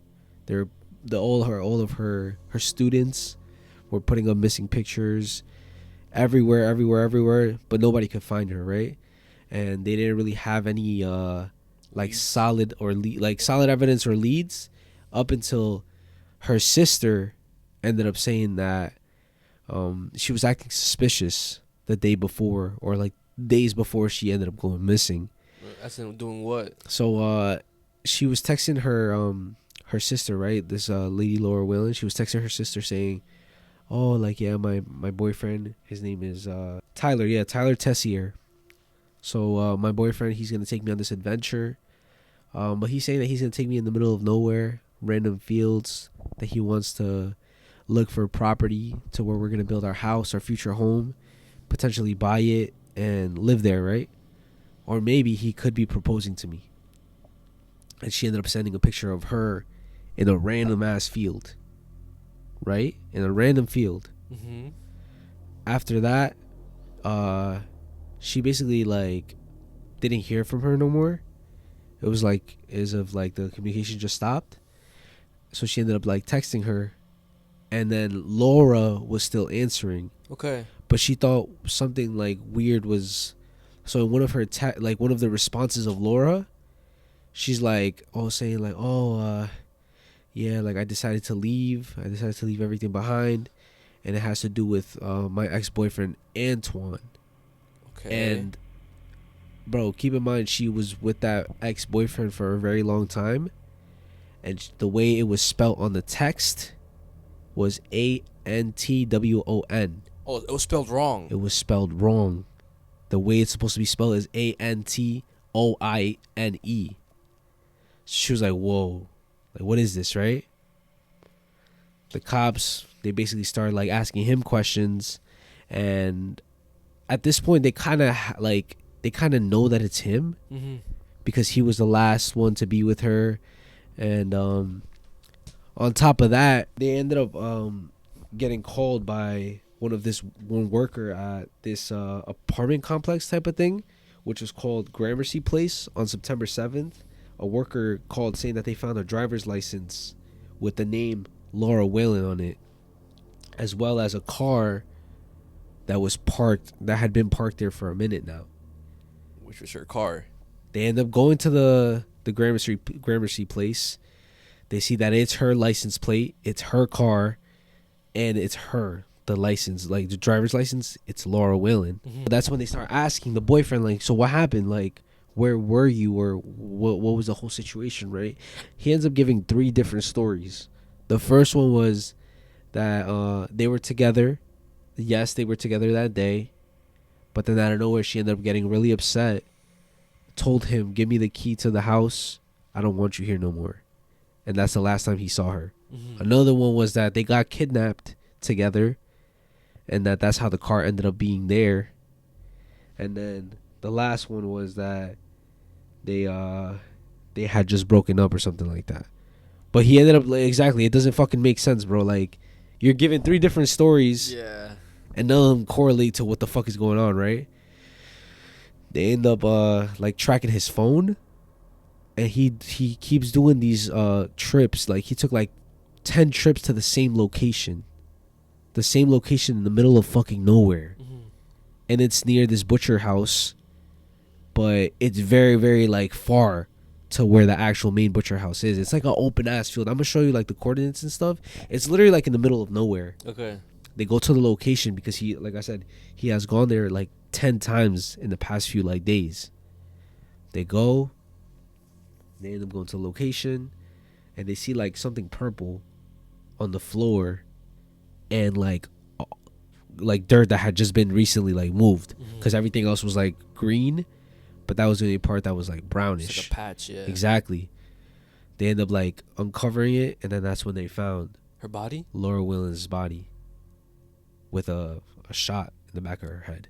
All of her students were putting up missing pictures everywhere, but nobody could find her, right? And they didn't really have any like solid evidence or leads up until her sister ended up saying that she was acting suspicious the day before, or like days before she ended up going missing. That's doing what? So she was texting her sister, right? This lady Laura Whalen. She was texting her sister saying, oh, like, yeah, my boyfriend, his name is Tyler. Yeah, Tyler Tessier. So my boyfriend, he's gonna take me on this adventure, but he's saying that he's gonna take me in the middle of nowhere, random fields, that he wants to look for property to where we're gonna build our house, our future home, potentially buy it and live there, right? Or maybe he could be proposing to me. And she ended up sending a picture of her in a random ass field, right? In a random field. Mm-hmm. After that, she basically like didn't hear from her no more. It was like as if like the communication just stopped. So she ended up like texting her, and then Laura was still answering. Okay. But she thought something like weird was. So in one of her one of the responses of Laura, she's like, saying like, yeah, like I decided to leave everything behind, and it has to do with my ex-boyfriend Antoine. Okay. And bro, keep in mind she was with that ex-boyfriend for a very long time, and the way it was spelled on the text was Antwon. Oh, it was spelled wrong. It was spelled wrong. The way it's supposed to be spelled is Antoine. She was like, whoa, like, what is this, right? The cops, they basically started like asking him questions, and at this point they kind of know that it's him, mm-hmm. because he was the last one to be with her. And on top of that, they ended up getting called by one worker at this apartment complex type of thing, which was called Gramercy Place, on September 7th. A worker called saying that they found a driver's license with the name Laura Whalen on it, as well as a car that had been parked there for a minute now. Which was her car. They end up going to the Gramercy Place. They see that it's her license plate, it's her car, and it's her. The license, like the driver's license, it's Laura Whalen. Mm-hmm. That's when they start asking the boyfriend, like, so what happened? Like, where were you, or what was the whole situation, right? He ends up giving 3 different stories. The first one was that they were together. Yes, they were together that day, but then out of nowhere she ended up getting really upset, told him, give me the key to the house, I don't want you here no more. And that's the last time he saw her. Mm-hmm. Another one was that they got kidnapped together, and that's how the car ended up being there. And then the last one was that they had just broken up or something like that. But he ended up exactly. It doesn't fucking make sense, bro. Like, you're giving 3 different stories. Yeah. And none of them correlate to what the fuck is going on, right? They end up like tracking his phone, and he keeps doing these trips. Like, he took like 10 trips to the same location. The same location in the middle of fucking nowhere. And it's near this butcher house, but it's very, very like far to where the actual main butcher house is. It's like an open ass field. I'm gonna show you like the coordinates and stuff. It's literally like in the middle of nowhere. Okay. They go to the location because he, like I said, he has gone there like 10 times in the past few like days. They go, they end up going to the location, and they see like something purple on the floor, and like dirt that had just been recently like moved, because everything else was like green, but that was the only part that was like brownish. It's like a patch, yeah. Exactly. They end up like uncovering it, and then that's when they found her body, Laura Williams' body, with a shot in the back of her head.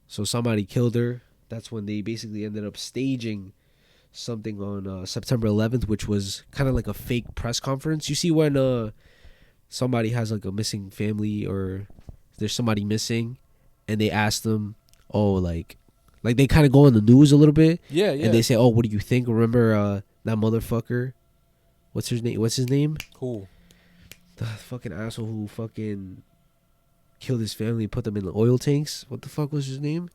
So somebody killed her. That's when they basically ended up staging something on September 11th, which was kind of like a fake press conference. You see when somebody has like a missing family, or there's somebody missing, and they ask them, oh, like they kind of go on the news a little bit. Yeah. And they say, oh, what do you think? Remember that motherfucker? What's his name? Who? The fucking asshole who fucking killed his family and put them in the oil tanks. What the fuck was his name?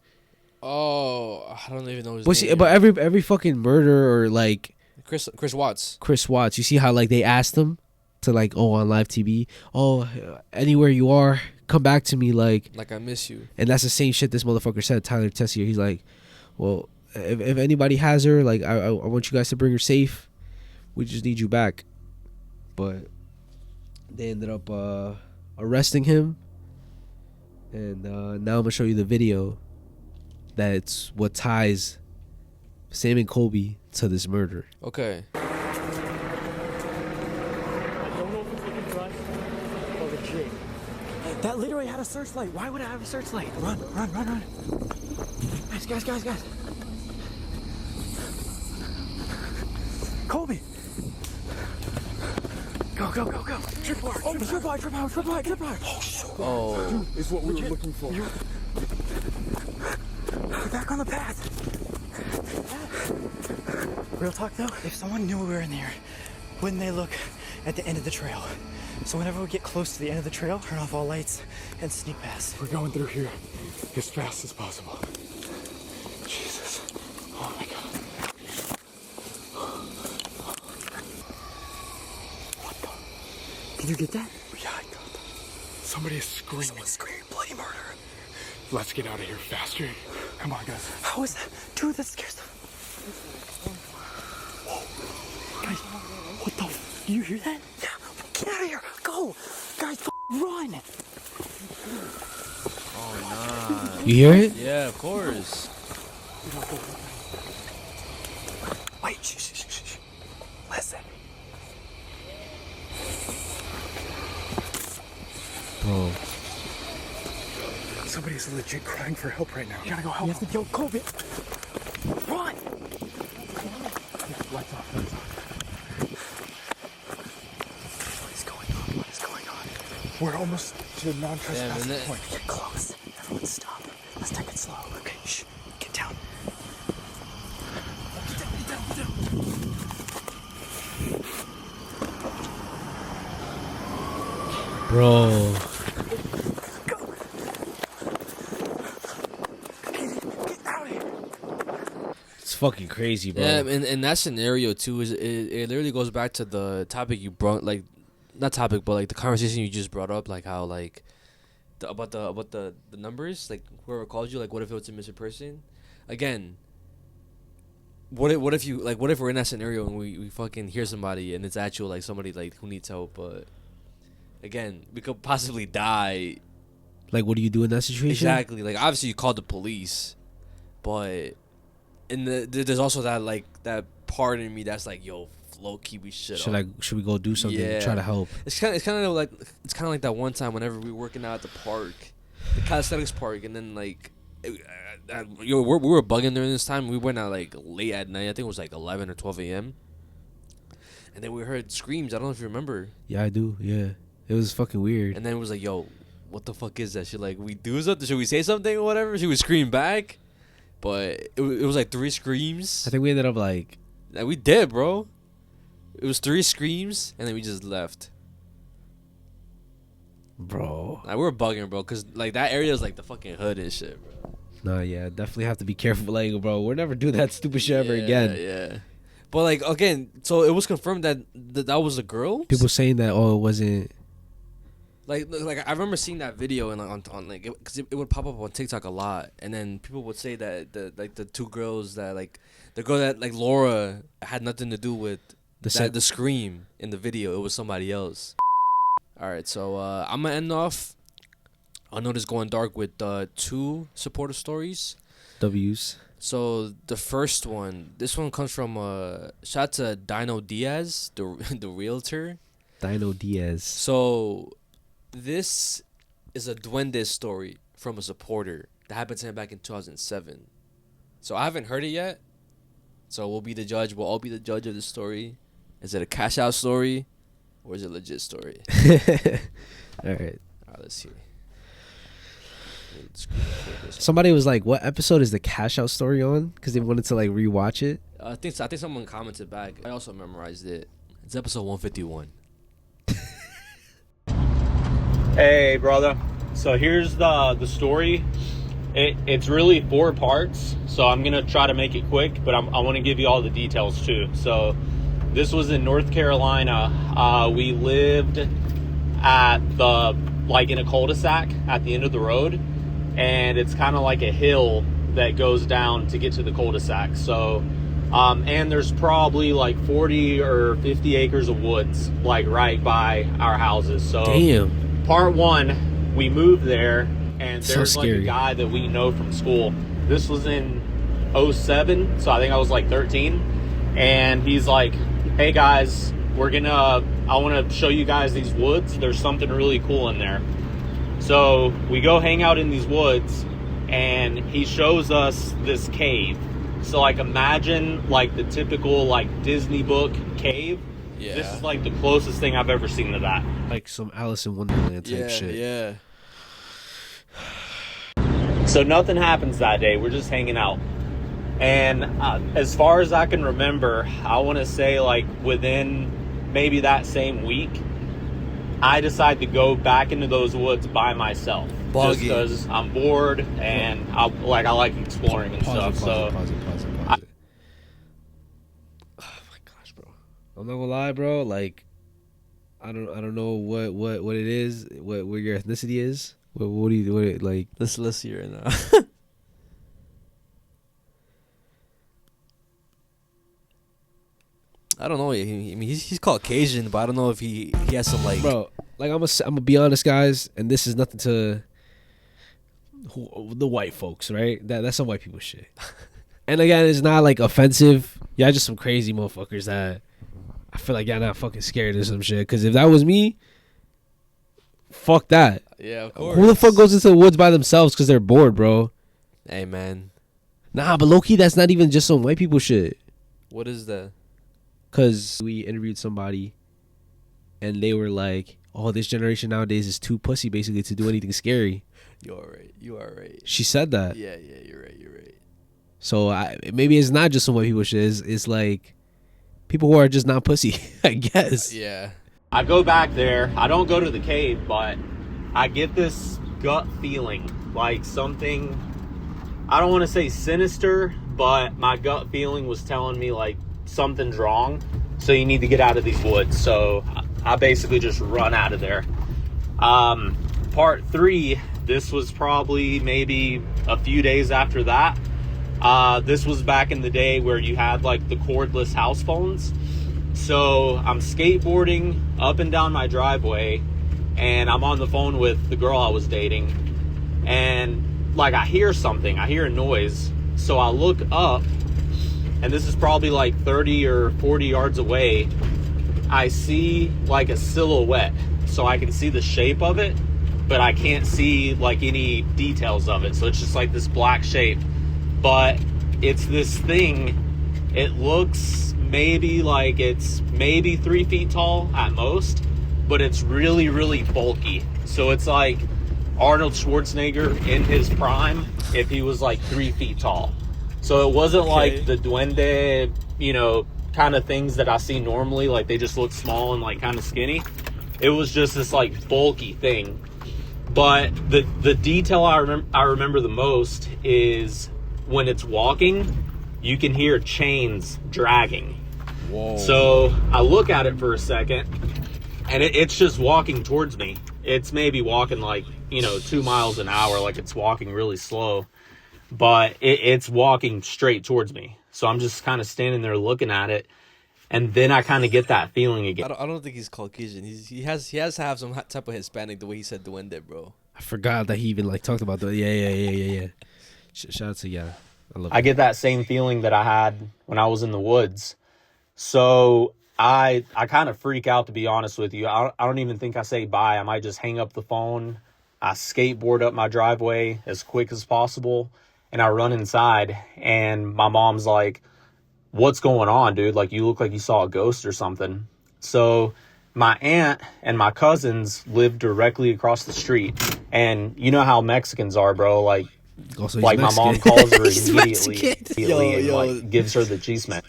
Oh, I don't even know his name. See, but every fucking murder, or like Chris Watts. Chris Watts. You see how like they asked him to like, oh, on live TV, oh, anywhere you are, come back to me, like I miss you. And that's the same shit this motherfucker said, Tyler Tessier. He's like, well, if anybody has her, like I want you guys to bring her safe. We just need you back. But they ended up arresting him, and now I'm gonna show you the video. That's what ties Sam and Colby to this murder. Okay. That literally had a searchlight. Why would it have a searchlight? Run. Guys. Colby. Go. Tripwire. Oh, tripwire. Oh. Dude, is what we were looking for. You're back on the path. Real talk though, if someone knew we were in there, wouldn't they look at the end of the trail? So whenever we get close to the end of the trail, turn off all lights and sneak past. We're going through here as fast as possible. Jesus. Oh my God. What the? Did you get that? Yeah, I got that. Somebody is screaming. Someone's screaming bloody murder. Let's get out of here faster. Come on, guys. How is that? Dude, that scares the... Guys, what the f... Do you hear that? Yeah. Get out of here! Go! Guys, run! Oh, nah. You hear it? Yeah, of course. Wait, shh. Listen. Bro. Somebody's legit crying for help right now. You gotta go help. You have to go, Colby. Run! Lights off. What is going on? We're almost to the non-trespassing point. Get close. Everyone stop. Let's take it slow. Okay, shh. Get down. Get down. Bro. Get out of here. It's fucking crazy, bro. Yeah, and that scenario too is it literally goes back to the topic you brought, like not topic, but like the conversation you just brought up, like how like about the numbers, like whoever called you, like what if it was a missing person? Again, what if we're in that scenario and we fucking hear somebody and it's actual like somebody like who needs help, but again we could possibly die. Like, what do you do in that situation? Exactly. Like obviously you called the police, but there's also that like that part in me that's like, yo, low key we should we go do something to try to help? It's kind of like that one time whenever we were working out at the park, the calisthenics park, and then like we were bugging during this time. We went out like late at night. I think it was like 11 or 12 a.m. And then we heard screams. I don't know if you remember. Yeah, I do. Yeah, it was fucking weird. And then it was like, yo, what the fuck is that? Should like we do something? Should we say something or whatever? Should we scream back? But it was like 3 screams. I think we ended up like we did, bro. It was 3 screams, and then we just left. Bro. Like, we were bugging, bro, because, like, that area is, like, the fucking hood and shit, bro. No, yeah, definitely have to be careful. Like, bro, we'll never do that stupid shit ever again. Yeah. But, like, again, so it was confirmed that that was a girl? People saying that, oh, it wasn't. Like I remember seeing that video and on like because it would pop up on TikTok a lot, and then people would say that the 2 girls that like the girl that like Laura had nothing to do with the scream in the video. It was somebody else. All right, so I'm gonna end off. I know this going dark with 2 supportive stories. W's. So the first one, this one comes from shout out to Dino Diaz, the realtor. Dino Diaz. So this is a Duende story from a supporter that happened to him back in 2007. So I haven't heard it yet. So we'll be the judge. We'll all be the judge of this story. Is it a cash out story or is it a legit story? All right, let's see. Somebody was like, "What episode is the cash out story on?" Because they wanted to like rewatch it. I think someone commented back. I also memorized it. It's episode 151. Hey, brother. So here's the story. It's really 4 parts, so I'm going to try to make it quick, but I want to give you all the details too. So this was in North Carolina. We lived at in a cul-de-sac at the end of the road, and it's kind of like a hill that goes down to get to the cul-de-sac. So, and there's probably like 40 or 50 acres of woods, like right by our houses. So damn. Part 1, we moved there, and So there's like scary. a guy that we know from school. This was in 07, so I think I was like 13. And he's like, hey guys, I want to show you guys these woods. There's something really cool in there. So we go hang out in these woods, and he shows us this cave. So like imagine like the typical like Disney book cave. Yeah. This is like the closest thing I've ever seen to that. Like some Alice in Wonderland type shit. Yeah. So nothing happens that day. We're just hanging out. And as far as I can remember, I want to say like within maybe that same week, I decided to go back into those woods by myself. Just because I'm bored and I like exploring and stuff. Pause it. Oh my gosh, bro. I'm not gonna lie, bro. Like, I don't know what it is, what your ethnicity is. What do you like? Let's see right now. I don't know. I mean, he's Caucasian, but I don't know if he has some like. Bro, like I'm gonna be honest, guys, and this is nothing to the white folks, right? That's some white people shit. And again, it's not like offensive. Y'all just some crazy motherfuckers that I feel like y'all not fucking scared or some shit. Because if that was me, fuck that. Yeah, of course. Who the fuck goes into the woods by themselves because they're bored, bro? Hey, man. Nah, but low key, that's not even just some white people shit. What is that? Because we interviewed somebody, and they were like, "Oh, this generation nowadays is too pussy, basically, to do anything scary." You are right. She said that. Yeah, you're right. So maybe it's not just some white people shit. It's like people who are just not pussy, I guess. Yeah. I go back there. I don't go to the cave, but I get this gut feeling like something, I don't want to say sinister, but my gut feeling was telling me like something's wrong. So you need to get out of these woods. So I basically just run out of there. Part 3, this was probably maybe a few days after that. This was back in the day where you had like the cordless house phones. So I'm skateboarding up and down my driveway, and I'm on the phone with the girl I was dating, and like I hear something, I hear a noise. So I look up, and this is probably like 30 or 40 yards away. I see like a silhouette, so I can see the shape of it, but I can't see like any details of it. So it's just like this black shape. But it's this thing, it looks maybe like it's maybe 3 feet tall at most, but it's really, really bulky. So it's like Arnold Schwarzenegger in his prime if he was like 3 feet tall. So it wasn't like the Duende, kind of things that I see normally, like they just look small and like kind of skinny. It was just this like bulky thing. But the detail I remember the most is when it's walking, you can hear chains dragging. Whoa. So I look at it for a second, and it's just walking towards me. It's maybe walking like, 2 miles an hour, like it's walking really slow, but it's walking straight towards me. So I'm just kind of standing there looking at it, and then I kind of get that feeling again. I don't think he's Caucasian. He has to have some type of Hispanic, the way he said duende, bro. I forgot that he even like talked about the yeah. Shout out to yeah. I get that same feeling that I had when I was in the woods. So I kind of freak out, to be honest with you. I don't even think I say bye. I might just hang up the phone. I skateboard up my driveway as quick as possible, and I run inside, and my mom's like, "What's going on, dude? Like, you look like you saw a ghost or something." So my aunt and my cousins live directly across the street, and you know how Mexicans are, bro. Like my mom calls her immediately and like gives her the chisme.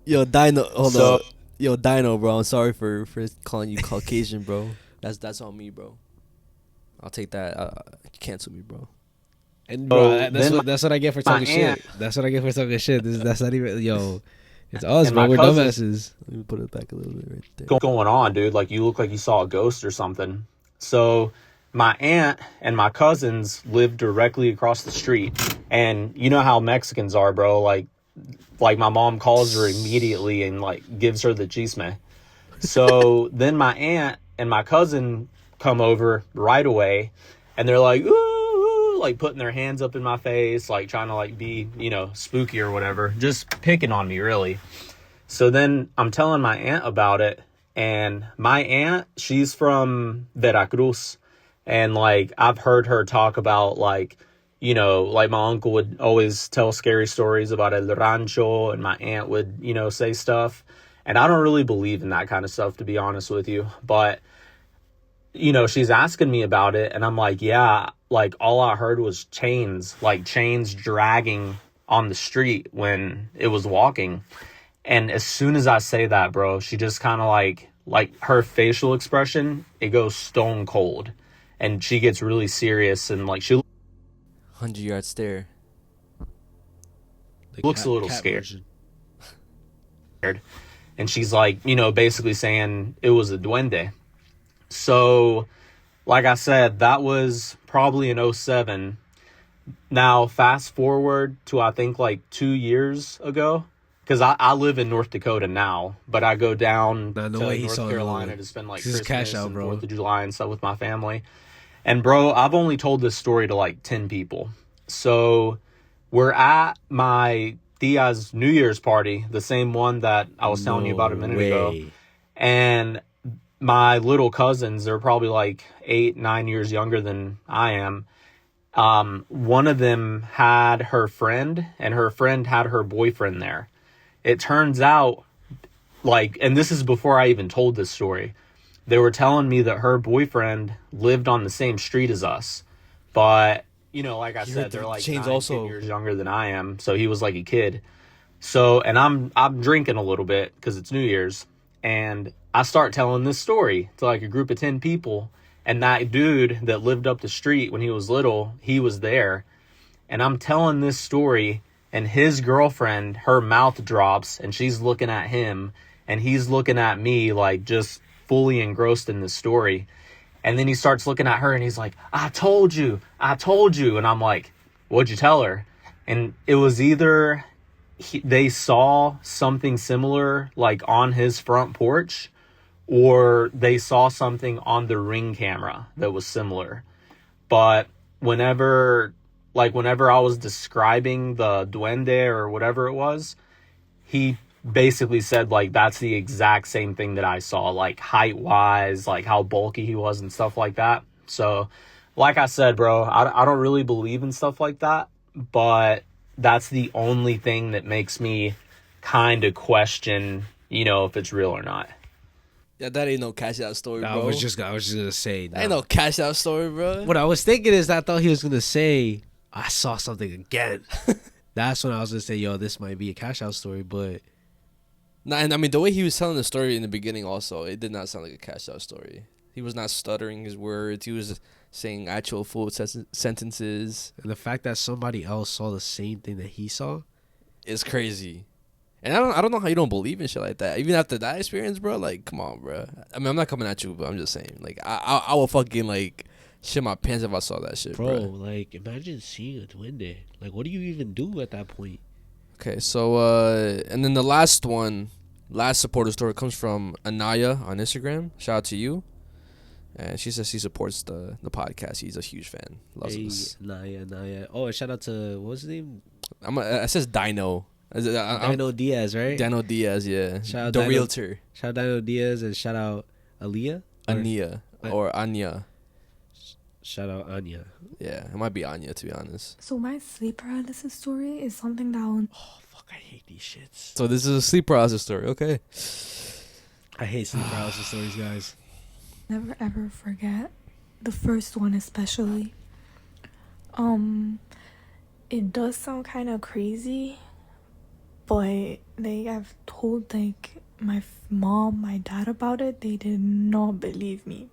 Yo, Dino, hold on. Yo, Dino, bro. I'm sorry for calling you Caucasian, bro. That's on me, bro. I'll take that. Cancel me, bro. And bro, that's what I get for talking shit. That's what I get for talking shit. That's not even It's us, bro. We're dumbasses. Let me put it back a little bit right there. What's going on, dude? Like, you look like you saw a ghost or something. So my aunt and my cousins live directly across the street, and you know how Mexicans are, bro. Like my mom calls her immediately and like gives her the chisme. So then my aunt and my cousin come over right away, and they're like, ooh, like putting their hands up in my face, like trying to like be, spooky or whatever, just picking on me, really. So then I'm telling my aunt about it, and my aunt, she's from Veracruz, and like I've heard her talk about like my uncle would always tell scary stories about El Rancho, and my aunt would, say stuff. And I don't really believe in that kind of stuff, to be honest with you. But, she's asking me about it, and I'm like, yeah, like all I heard was chains dragging on the street when it was walking. And as soon as I say that, bro, she just kind of like her facial expression, it goes stone cold. And she gets really serious, and like she 100-yard stare. Looks a little scared. And she's like, basically saying it was a duende. So, like I said, that was probably in 2007. Now, fast forward to, I think, like 2 years ago. Because I live in North Dakota now, but I go down to North Carolina to spend like Christmas and 4th of July and stuff with my family. And bro, I've only told this story to like 10 people. So we're at my Tia's New Year's party, the same one that I was telling you about a minute ago. And my little cousins, they're probably like 8-9 years younger than I am. One of them had her friend, and her friend had her boyfriend there. It turns out, like, and this is before I even told this story, they were telling me that her boyfriend lived on the same street as us. But, like I said, they're like 10 years younger than I am. So he was like a kid. So, and I'm drinking a little bit because it's New Year's. And I start telling this story to like a group of 10 people. And that dude that lived up the street when he was little, he was there. And I'm telling this story, and his girlfriend, her mouth drops, and she's looking at him, and he's looking at me like just fully engrossed in this story. And then he starts looking at her, and he's like, I told you. And I'm like, what'd you tell her? And it was either they saw something similar like on his front porch, or they saw something on the Ring camera that was similar. But whenever I was describing the duende or whatever it was, he basically said like that's the exact same thing that I saw, like height wise, like how bulky he was and stuff like that. So like I said, bro, I don't really believe in stuff like that, but that's the only thing that makes me kind of question, if it's real or not. Yeah, that ain't no cash out story, bro. I was just gonna say that ain't no cash out story, bro. What I was thinking is I thought he was gonna say I saw something again. That's when I was gonna say, yo, this might be a cash out story, but Nah, and I mean the way he was telling the story in the beginning, also, it did not sound like a cashed out story. He was not stuttering his words. He was saying actual full sentences. And the fact that somebody else saw the same thing that he saw is crazy. And I don't know how you don't believe in shit like that. Even after that experience, bro. Like, come on, bro. I mean, I'm not coming at you, but I'm just saying. Like, I will fucking like shit my pants if I saw that shit, bro. Like, imagine seeing a duende. Like, what do you even do at that point? Okay, so and then the last supporter story comes from Anaya on Instagram. Shout out to you. And she says she supports the podcast. He's a huge fan. Loves us. Naya. Oh, and shout out to, what's his name? It says Dino. Dino Diaz, right? Dino Diaz, yeah. Shout out the Dino, realtor. Shout out Dino Diaz and shout out Aaliyah? Anya. Shout out Anya. Yeah, it might be Anya, to be honest. So my sleep paralysis story is something that oh fuck, I hate these shits. So this is a sleep paralysis story, okay? I hate sleep paralysis stories, guys. Never ever forget. The first one especially. It does sound kind of crazy, but I've told my mom, my dad about it. They did not believe me.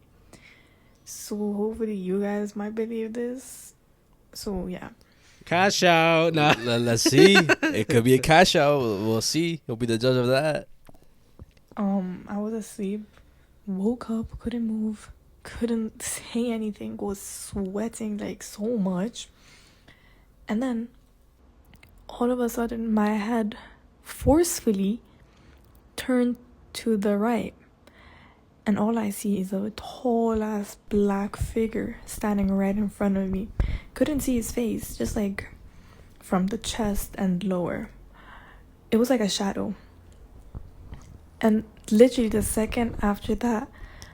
So hopefully you guys might believe this. So yeah. Cash out. Nah. Let's see. It could be a cash out. We'll see. You'll be the judge of that. I was asleep, woke up, couldn't move, couldn't say anything, was sweating like so much. And then all of a sudden my head forcefully turned to the right. And all I see is a tall ass black figure standing right in front of me. Couldn't see his face, just like from the chest and lower. It was like a shadow. And literally the second after that,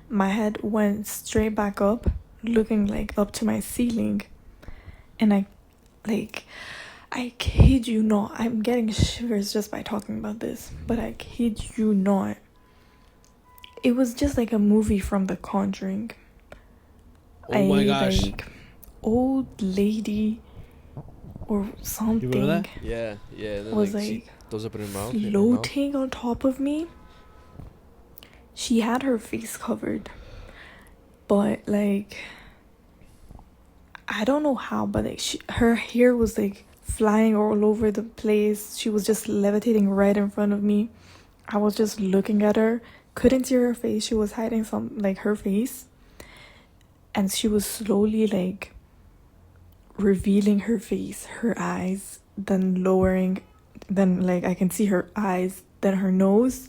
my head went straight back up, looking like up to my ceiling. And I kid you not, I'm getting shivers just by talking about this, but I kid you not. It was just like a movie from The Conjuring. Oh my gosh. Like, old lady or something. You remember that? Yeah. Then, was she throws up in her mouth. Floating on top of me. She had her face covered. But like, I don't know how, but like her hair was like flying all over the place. She was just levitating right in front of me. I was just looking at her. Couldn't see her face. She was hiding her face. And she was slowly like revealing her face, her eyes, then lowering, then like I can see her eyes, then her nose.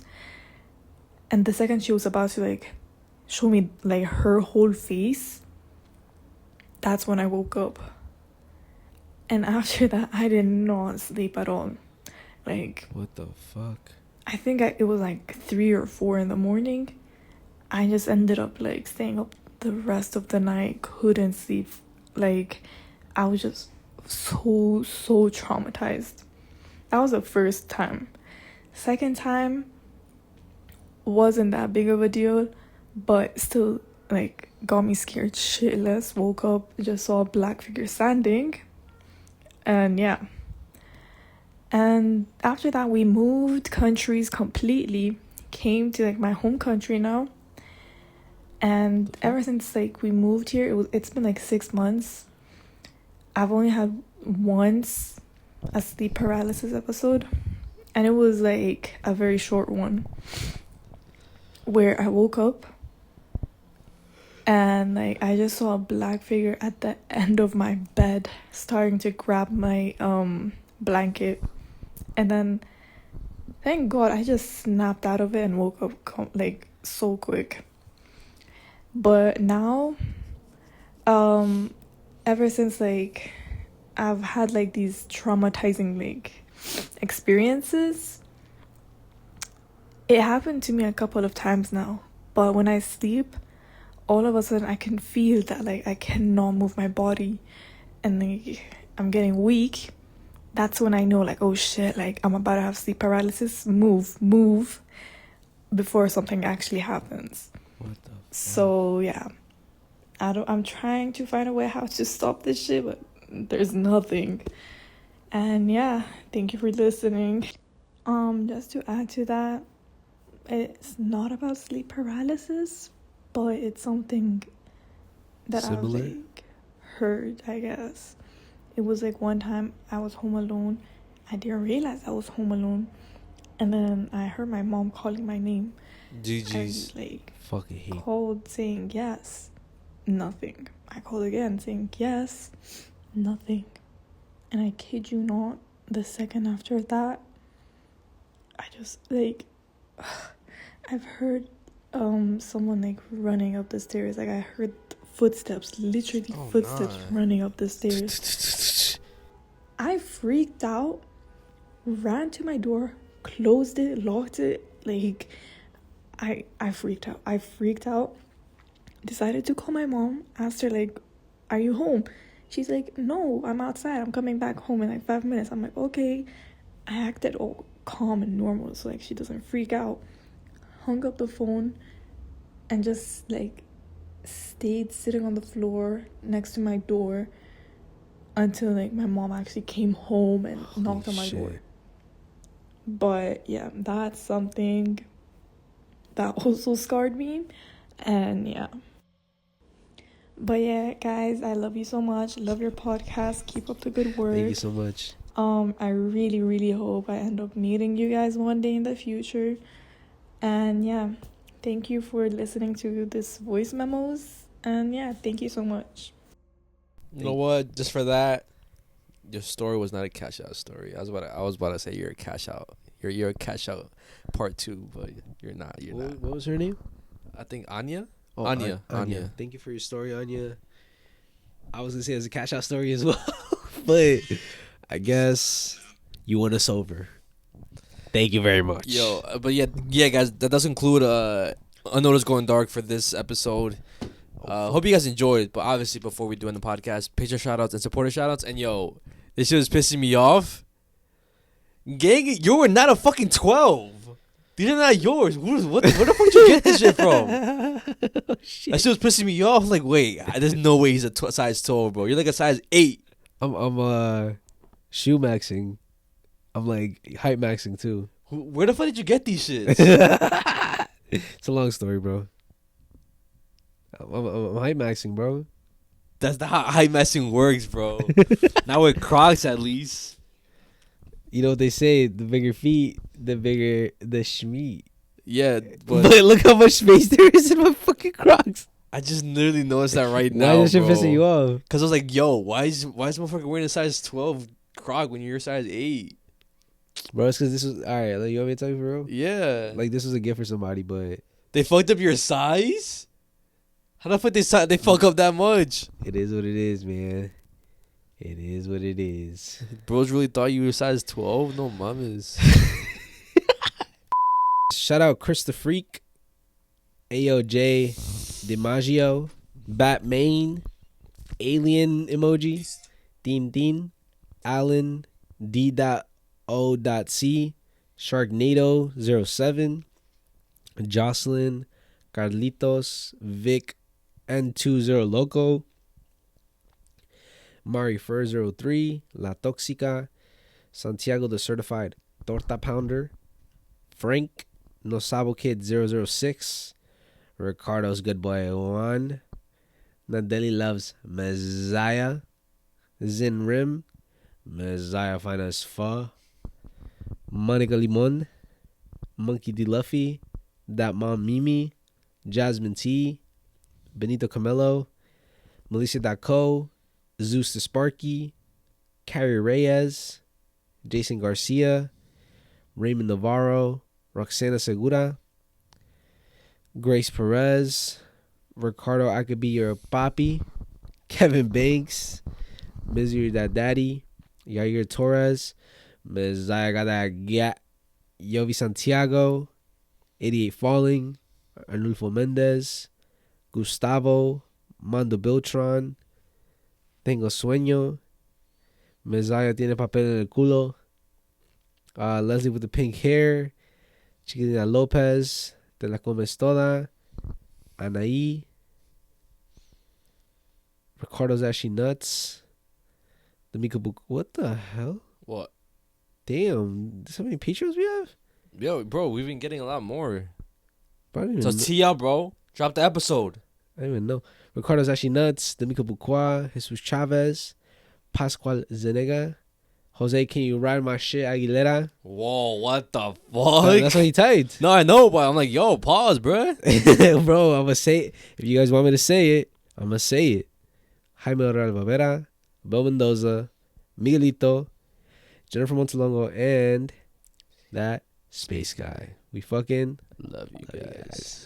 And the second she was about to like show me like her whole face, that's when I woke up. And after that, I did not sleep at all. Like, what the fuck? I think it was like 3 or 4 in the morning. I just ended up like staying up the rest of the night, couldn't sleep. Like, I was just so traumatized. That was the first time. Second time wasn't that big of a deal, but still like got me scared shitless. Woke up, just saw a black figure standing, and yeah. And after that, we moved countries completely, came to like my home country now. And ever since like we moved here, it's been like 6 months. I've only had once a sleep paralysis episode, and it was like a very short one where I woke up and like I just saw a black figure at the end of my bed starting to grab my blanket. And then, thank God, I just snapped out of it and woke up like so quick. But now, ever since like I've had like these traumatizing like experiences, it happened to me a couple of times now. But when I sleep, all of a sudden I can feel that like I cannot move my body, and like I'm getting weak. That's when I know like, oh shit, like I'm about to have sleep paralysis. Move before something actually happens. What the fuck? So yeah, I'm trying to find a way how to stop this shit, but there's nothing. And yeah, thank you for listening. Just to add to that, it's not about sleep paralysis, but it's something that Similar? I've like heard, I guess. It was like one time I was home alone. I didn't realize I was home alone, and then I heard my mom calling my name. GG's. I like fucking hate. called saying yes, nothing. I called again saying yes, nothing. And I kid you not, the second after that, I just like I've heard someone like running up the stairs. Like I heard footsteps, literally footsteps running up the stairs. I freaked out, ran to my door, closed it, locked it. Like I freaked out. I freaked out. Decided to call my mom, asked her like, "Are you home?" She's like, "No, I'm outside. I'm coming back home in like 5 minutes." I'm like, "Okay." I acted all calm and normal so like she doesn't freak out. Hung up the phone and just like stayed sitting on the floor next to my door until like my mom actually came home and knocked on my door. But yeah, that's something that also scarred me. And yeah. But yeah, guys, I love you so much. Love your podcast. Keep up the good work. Thank you so much. I really, really hope I end up meeting you guys one day in the future. And yeah, thank you for listening to this voice memos. And yeah, thank you so much. You know what? Just for that, your story was not a cash out story. I was about to say you're a cash out. You're a cash out part 2, but you're not. You're not. What was her name? I think Anya. Oh, Anya. Anya. Thank you for your story, Anya. I was gonna say it's a cash out story as well, but I guess you won us over. Thank you very much. Yo, but yeah, guys, that does include Unnoticed Going Dark for this episode. Hope you guys enjoyed. But obviously, before we do end the podcast, picture shoutouts and supporter shoutouts. And yo, this shit was pissing me off. Gang, you were not a fucking 12. These are not yours. Where the fuck did you get this shit from? That shit was pissing me off. Like, wait, there's no way he's a size 12, bro. You're like a size 8. I'm shoe maxing. I'm like height maxing too. Where the fuck did you get these shits? It's a long story, bro. I'm height maxing, bro. That's not how height maxing works, bro. Not with Crocs, at least. You know what they say? The bigger feet, the bigger the schmeat. Yeah, but look how much space there is in my fucking Crocs. I just literally noticed that right now. Why is this shit pissing you off? Because I was like, yo, why is motherfucker wearing a size 12 Croc when you're size 8? Bro, it's because this was alright. Like, you want me to tell you for real? Yeah. Like, this was a gift for somebody, but they fucked up your size? How the fuck they fuck up that much? It is what it is, man. It is what it is. Bros really thought you were size 12? No mamas. Shout out Chris the Freak, AOJ DiMaggio, Batman, Alien Emoji, Dean, Alan, D.O.C, Sharknado 07, Jocelyn, Carlitos, Vic, N20 Loco, Mari Fur 03, La Toxica, Santiago the Certified Torta Pounder, Frank, Nosabo Kid 006, Ricardo's Good Boy 1, Nadeli Loves Mezziah, Zin Rim, Mezziah Fine as Pho, Monica Limon, Monkey D. Luffy, That Mom Mimi, Jasmine T, Benito Camelo, Melissa.co, Zeus the Sparky, Carrie Reyes, Jason Garcia, Raymond Navarro, Roxana Segura, Grace Perez, Ricardo I Could Be Your Papi, Kevin Banks, Misery That Daddy, Yair Torres, Mezziah Got That Gat, Yovi Santiago, 88 Falling, Arnulfo Mendez, Gustavo, Mando Beltran, Tengo Sueño, Mezziah Tiene Papel en el Culo, Leslie with the pink hair, Chiquita Lopez, Te La Comes Toda, Anaí, Ricardo's Actually Nuts, What the hell? What? Damn, so many Patreons we have? Yo, bro, we've been getting a lot more. Bro, I don't even So know. Tia, bro, drop the episode. I don't even know. Ricardo's actually nuts. D'Amico Buqua, Jesus Chavez, Pascual Zenega, Jose, can you ride my shit, Aguilera? Whoa, what the fuck? That's what he typed. No, I know, but I'm like, yo, pause, bro. Bro, I'm gonna say it. If you guys want me to say it, I'm gonna say it. Jaime Real Valvera, Bill Mendoza, Miguelito, Jennifer Montalongo, and that space guy. We fucking love you guys.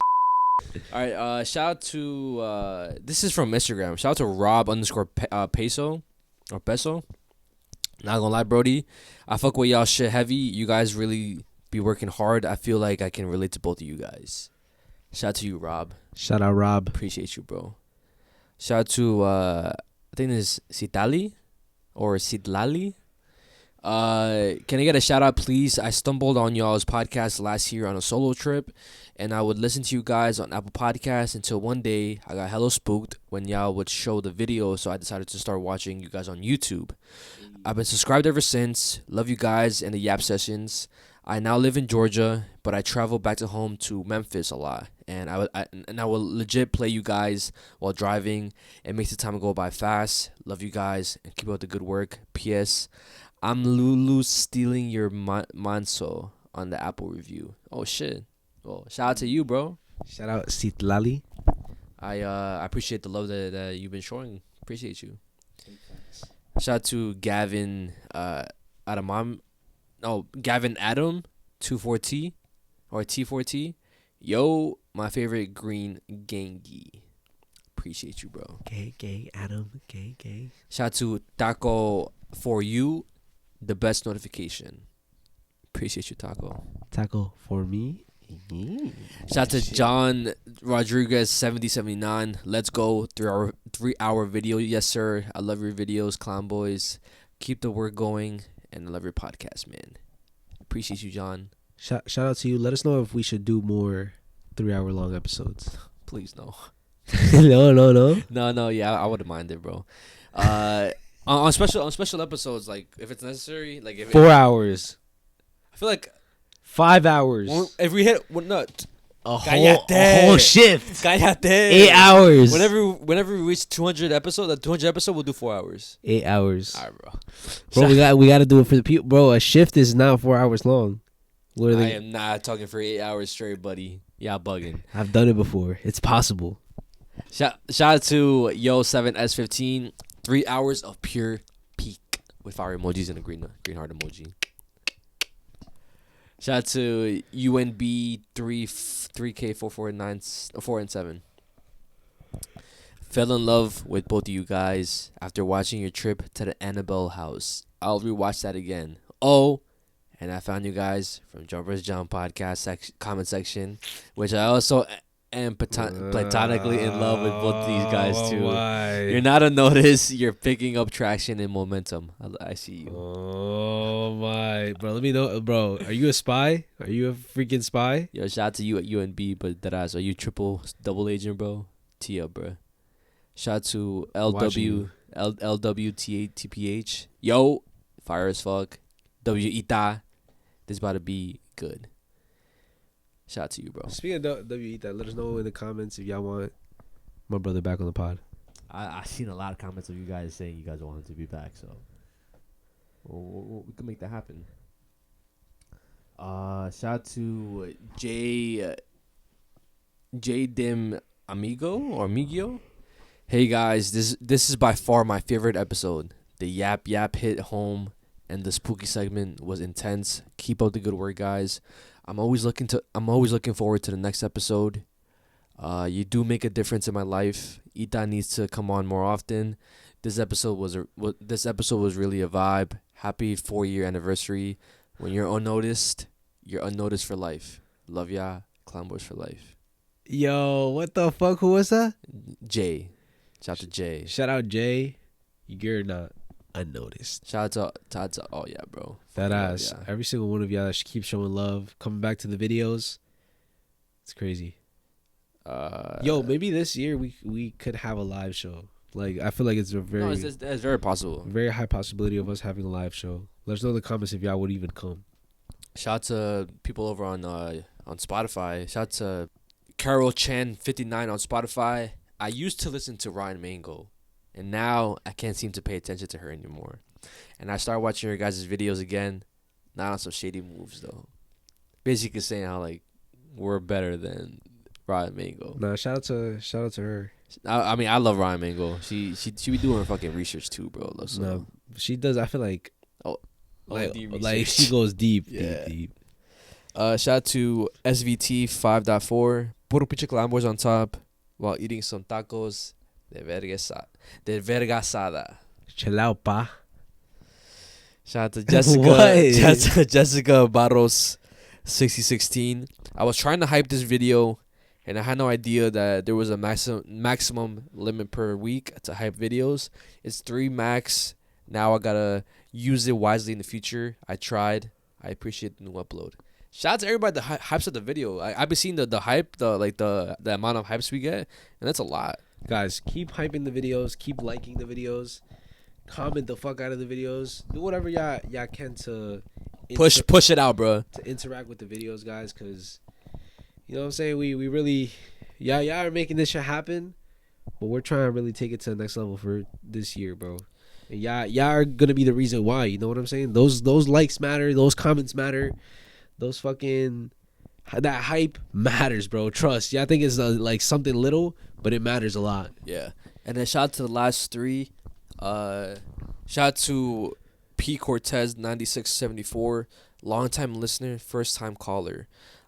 All right, shout out to this is from Instagram. Shout out to Rob _ peso or peso. Not gonna lie, Brody, I fuck with y'all shit heavy. You guys really be working hard. I feel like I can relate to both of you guys. Shout out to you, Rob. Shout out, Rob. Appreciate you, bro. Shout out to I think it's Sitali or Sitlali. Can I get a shout out, please? I stumbled on y'all's podcast last year on a solo trip, and I would listen to you guys on Apple Podcasts until one day I got hella spooked when y'all would show the video, so I decided to start watching you guys on YouTube. I've been subscribed ever since. Love you guys and the Yap sessions. I now live in Georgia, but I travel back to home to Memphis a lot, and I will legit play you guys while driving. It makes the time go by fast. Love you guys and keep up the good work. P.S. I'm Lulu stealing your manso on the Apple review. Oh shit! Well, shout out to you, bro. Shout out Sitlali. I appreciate the love that you've been showing. Appreciate you. Shout out to Gavin Gavin Adam 24T or T4T. Yo, my favorite green gangy. Appreciate you, bro. Gay Adam, gay. Shout out to Taco for you, the best notification. Appreciate you, Taco. Taco for me. Shout out to John Rodríguez 7079. Let's go 3-hour video. Yes, sir. I love your videos, clown boys. Keep the work going, and I love your podcast, man. Appreciate you, John. Shout out to you. Let us know if we should do more 3-hour long episodes. Please no. No. Yeah, I wouldn't mind it, bro. On special episodes, like if it's necessary, like if 4 hours. I feel like 5 hours. If we hit a whole shift. 8 hours. Whenever we reach 200 episode, we'll do 4 hours. 8 hours. All right, bro. Bro, we got to do it for the people. Bro, a shift is not 4 hours long. I am not talking for 8 hours straight, buddy. Yeah, bugging. I've done it before. It's possible. Shout out to Yo7S15. 3 hours of pure peak with fire emojis and a green heart emoji. Shout out to UNB 3K449 and 7. Fell in love with both of you guys after watching your trip to the Annabelle house. I'll rewatch that again. Oh, and I found you guys from John vs. John podcast comment section, which I also am platonically in love with both of these guys too. Why? You're not unnoticed. You're picking up traction and momentum. I see you. Oh my, bro! Let me know, bro. Are you a spy? Are you a freaking spy? Yo, shout out to you at UNB, but that ass. Are you double agent, bro? Tia, bro. Shout out to LWTPH. Yo, fire as fuck. Ita. This about to be good. Shout out to you, bro. Speaking of W, let us know in the comments if y'all want my brother back on the pod. I seen a lot of comments of you guys saying you guys want him to be back, so we can make that happen. Shout out to J Dim Amigio. Hey guys, this is by far my favorite episode. The yap hit home, and the spooky segment was intense. Keep up the good work, guys. I'm always looking forward to the next episode. You do make a difference in my life. Ita needs to come on more often. This episode was really a vibe. Happy 4-year anniversary. When you're unnoticed for life. Love ya, Clown Boys for life. Yo, what the fuck? Who was that? Jay. Shout out to Jay. Shout out Jay. You're not unnoticed. Shout out to oh yeah, bro. That ass. Yeah. Every single one of y'all that keep showing love, coming back to the videos. It's crazy. Yo, maybe this year we could have a live show. Like, I feel like it's very possible. Very high possibility of us having a live show. Let us know in the comments if y'all would even come. Shout out to people over on Spotify. Shout out to Carol Chan 59 on Spotify. I used to listen to Ryan Mango, and now I can't seem to pay attention to her anymore. And I started watching her guys' videos again, not on some shady moves though. Basically saying how like we're better than Ryan Mango. No, shout out to her. I mean, I love Ryan Mango. She be doing her fucking research too, bro. So. No, she does. I feel like like she goes deep, Yeah. deep. Shout out to SVT 5.4. Puro pinche clamboys on top while eating some tacos de verga asada. Chill out, pa. Shout out to Jessica. What? Shout out to Jessica Barros 6016. I was trying to hype this video, and I had no idea that there was a maximum limit per week to hype videos. It's 3 max. Now I gotta use it wisely in the future. I tried. I appreciate the new upload. Shout out to everybody that hypes up the video. I've been seeing the hype, the amount of hypes we get, and that's a lot. Guys, keep hyping the videos. Keep liking the videos. Comment the fuck out of the videos. Do whatever y'all can to push it out, bro. To interact with the videos, guys, because you know what I'm saying. We really, y'all are making this shit happen, but we're trying to really take it to the next level for this year, bro. And y'all are gonna be the reason why. You know what I'm saying? Those likes matter. Those comments matter. Those fucking that hype matters, bro. Trust. Yeah, I think it's like something little, but it matters a lot. Yeah. And then shout out to the last 3. Shout out to P Cortez 9674, longtime listener, first time caller.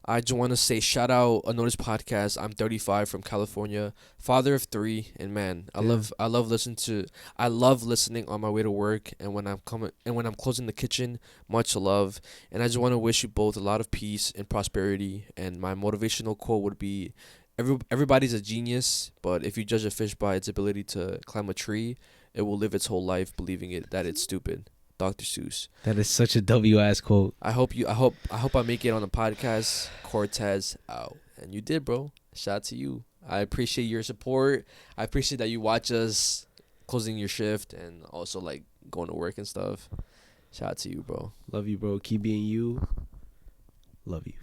I just want to say shout out Unnoticed Podcast. I'm 35 from California, father of 3, and man, I love listening on my way to work and when I'm closing the kitchen. Much love, and I just want to wish you both a lot of peace and prosperity. And my motivational quote would be, everybody's a genius, but if you judge a fish by its ability to climb a tree, it will live its whole life believing that it's stupid. Dr. Seuss. That is such a W-ass quote. I hope I make it on the podcast. Cortez out. And you did, bro. Shout out to you. I appreciate your support. I appreciate that you watch us closing your shift and also like going to work and stuff. Shout out to you, bro. Love you, bro. Keep being you. Love you.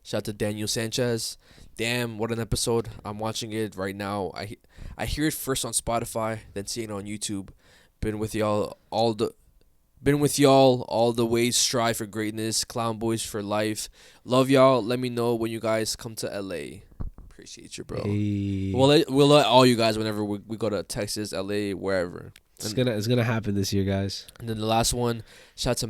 Shout out to Daniel Sanchez. Damn, what an episode. I'm watching it right now. I hear it first on Spotify, then see it on YouTube. Been with y'all all the way. Strive for greatness. Clown boys for life. Love y'all. Let me know when you guys come to LA. Appreciate you, bro. Hey. We'll let all you guys whenever we go to Texas, LA, wherever. It's gonna happen this year, guys. And then the last one, shout out to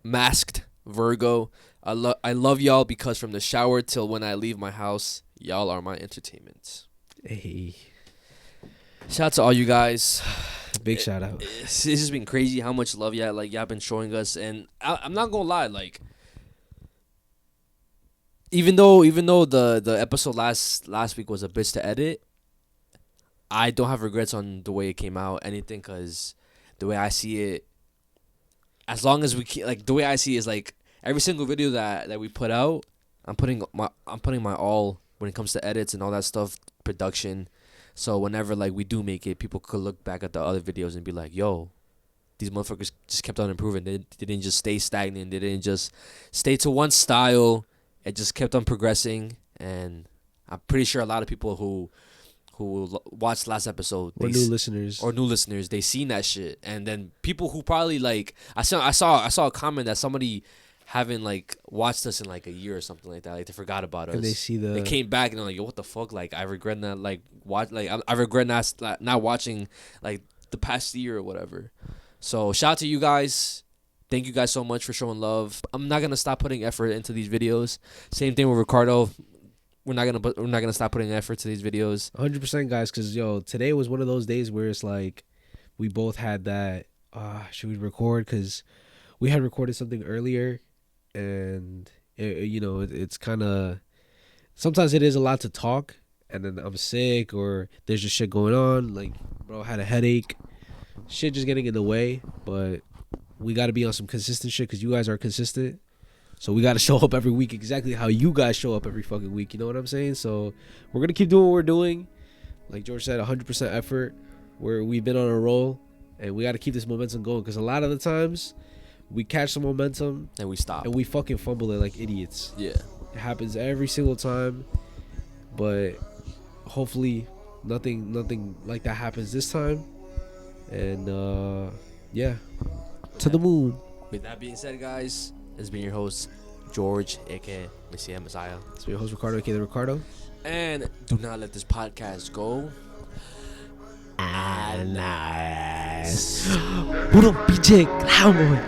Masked Virgo. I love y'all because from the shower till when I leave my house, y'all are my entertainment. Hey. Shout out to all you guys. Big shout out. It's just been crazy how much love y'all been showing us, and I'm not gonna lie, like even though the episode last week was a bitch to edit, I don't have regrets on the way it came out, anything, because the way I see it, as long as the way I see it is like every single video that we put out, I'm putting my all when it comes to edits and all that stuff, production. So whenever like we do make it, people could look back at the other videos and be like, yo, these motherfuckers just kept on improving. They didn't just stay stagnant. They didn't just stay to one style. It just kept on progressing. And I'm pretty sure a lot of people who watched last episode, or new listeners, they seen that shit. And then people who probably like, I saw a comment that somebody haven't like watched us in like a year or something like that. Like they forgot about us. And they came back and they're like, yo, what the fuck? Like I regret not like I regret not watching like the past year or whatever. So shout out to you guys. Thank you guys so much for showing love. I'm not gonna stop putting effort into these videos. Same thing with Ricardo. We're not gonna stop putting effort to these videos. 100%, guys. Cause today was one of those days where it's like we both had that. Should we record? Cause we had recorded something earlier. And it's kind of, sometimes it is a lot to talk, and then I'm sick or there's just shit going on. Like, bro, I had a headache, shit just getting in the way. But we got to be on some consistent shit because you guys are consistent. So we got to show up every week exactly how you guys show up every fucking week. You know what I'm saying? So we're gonna keep doing what we're doing. Like George said, 100% effort. We've been on a roll, and we got to keep this momentum going because a lot of the times we catch the momentum and we stop and we fucking fumble it like idiots. Yeah, it happens every single time, but hopefully nothing like that happens this time. And yeah, to the moon. With that being said, guys, this has been your host George, aka Mezziah. It's been your host Ricardo, aka Ricardo. And do not let this podcast go. Nice. Puro pinche clown, boy.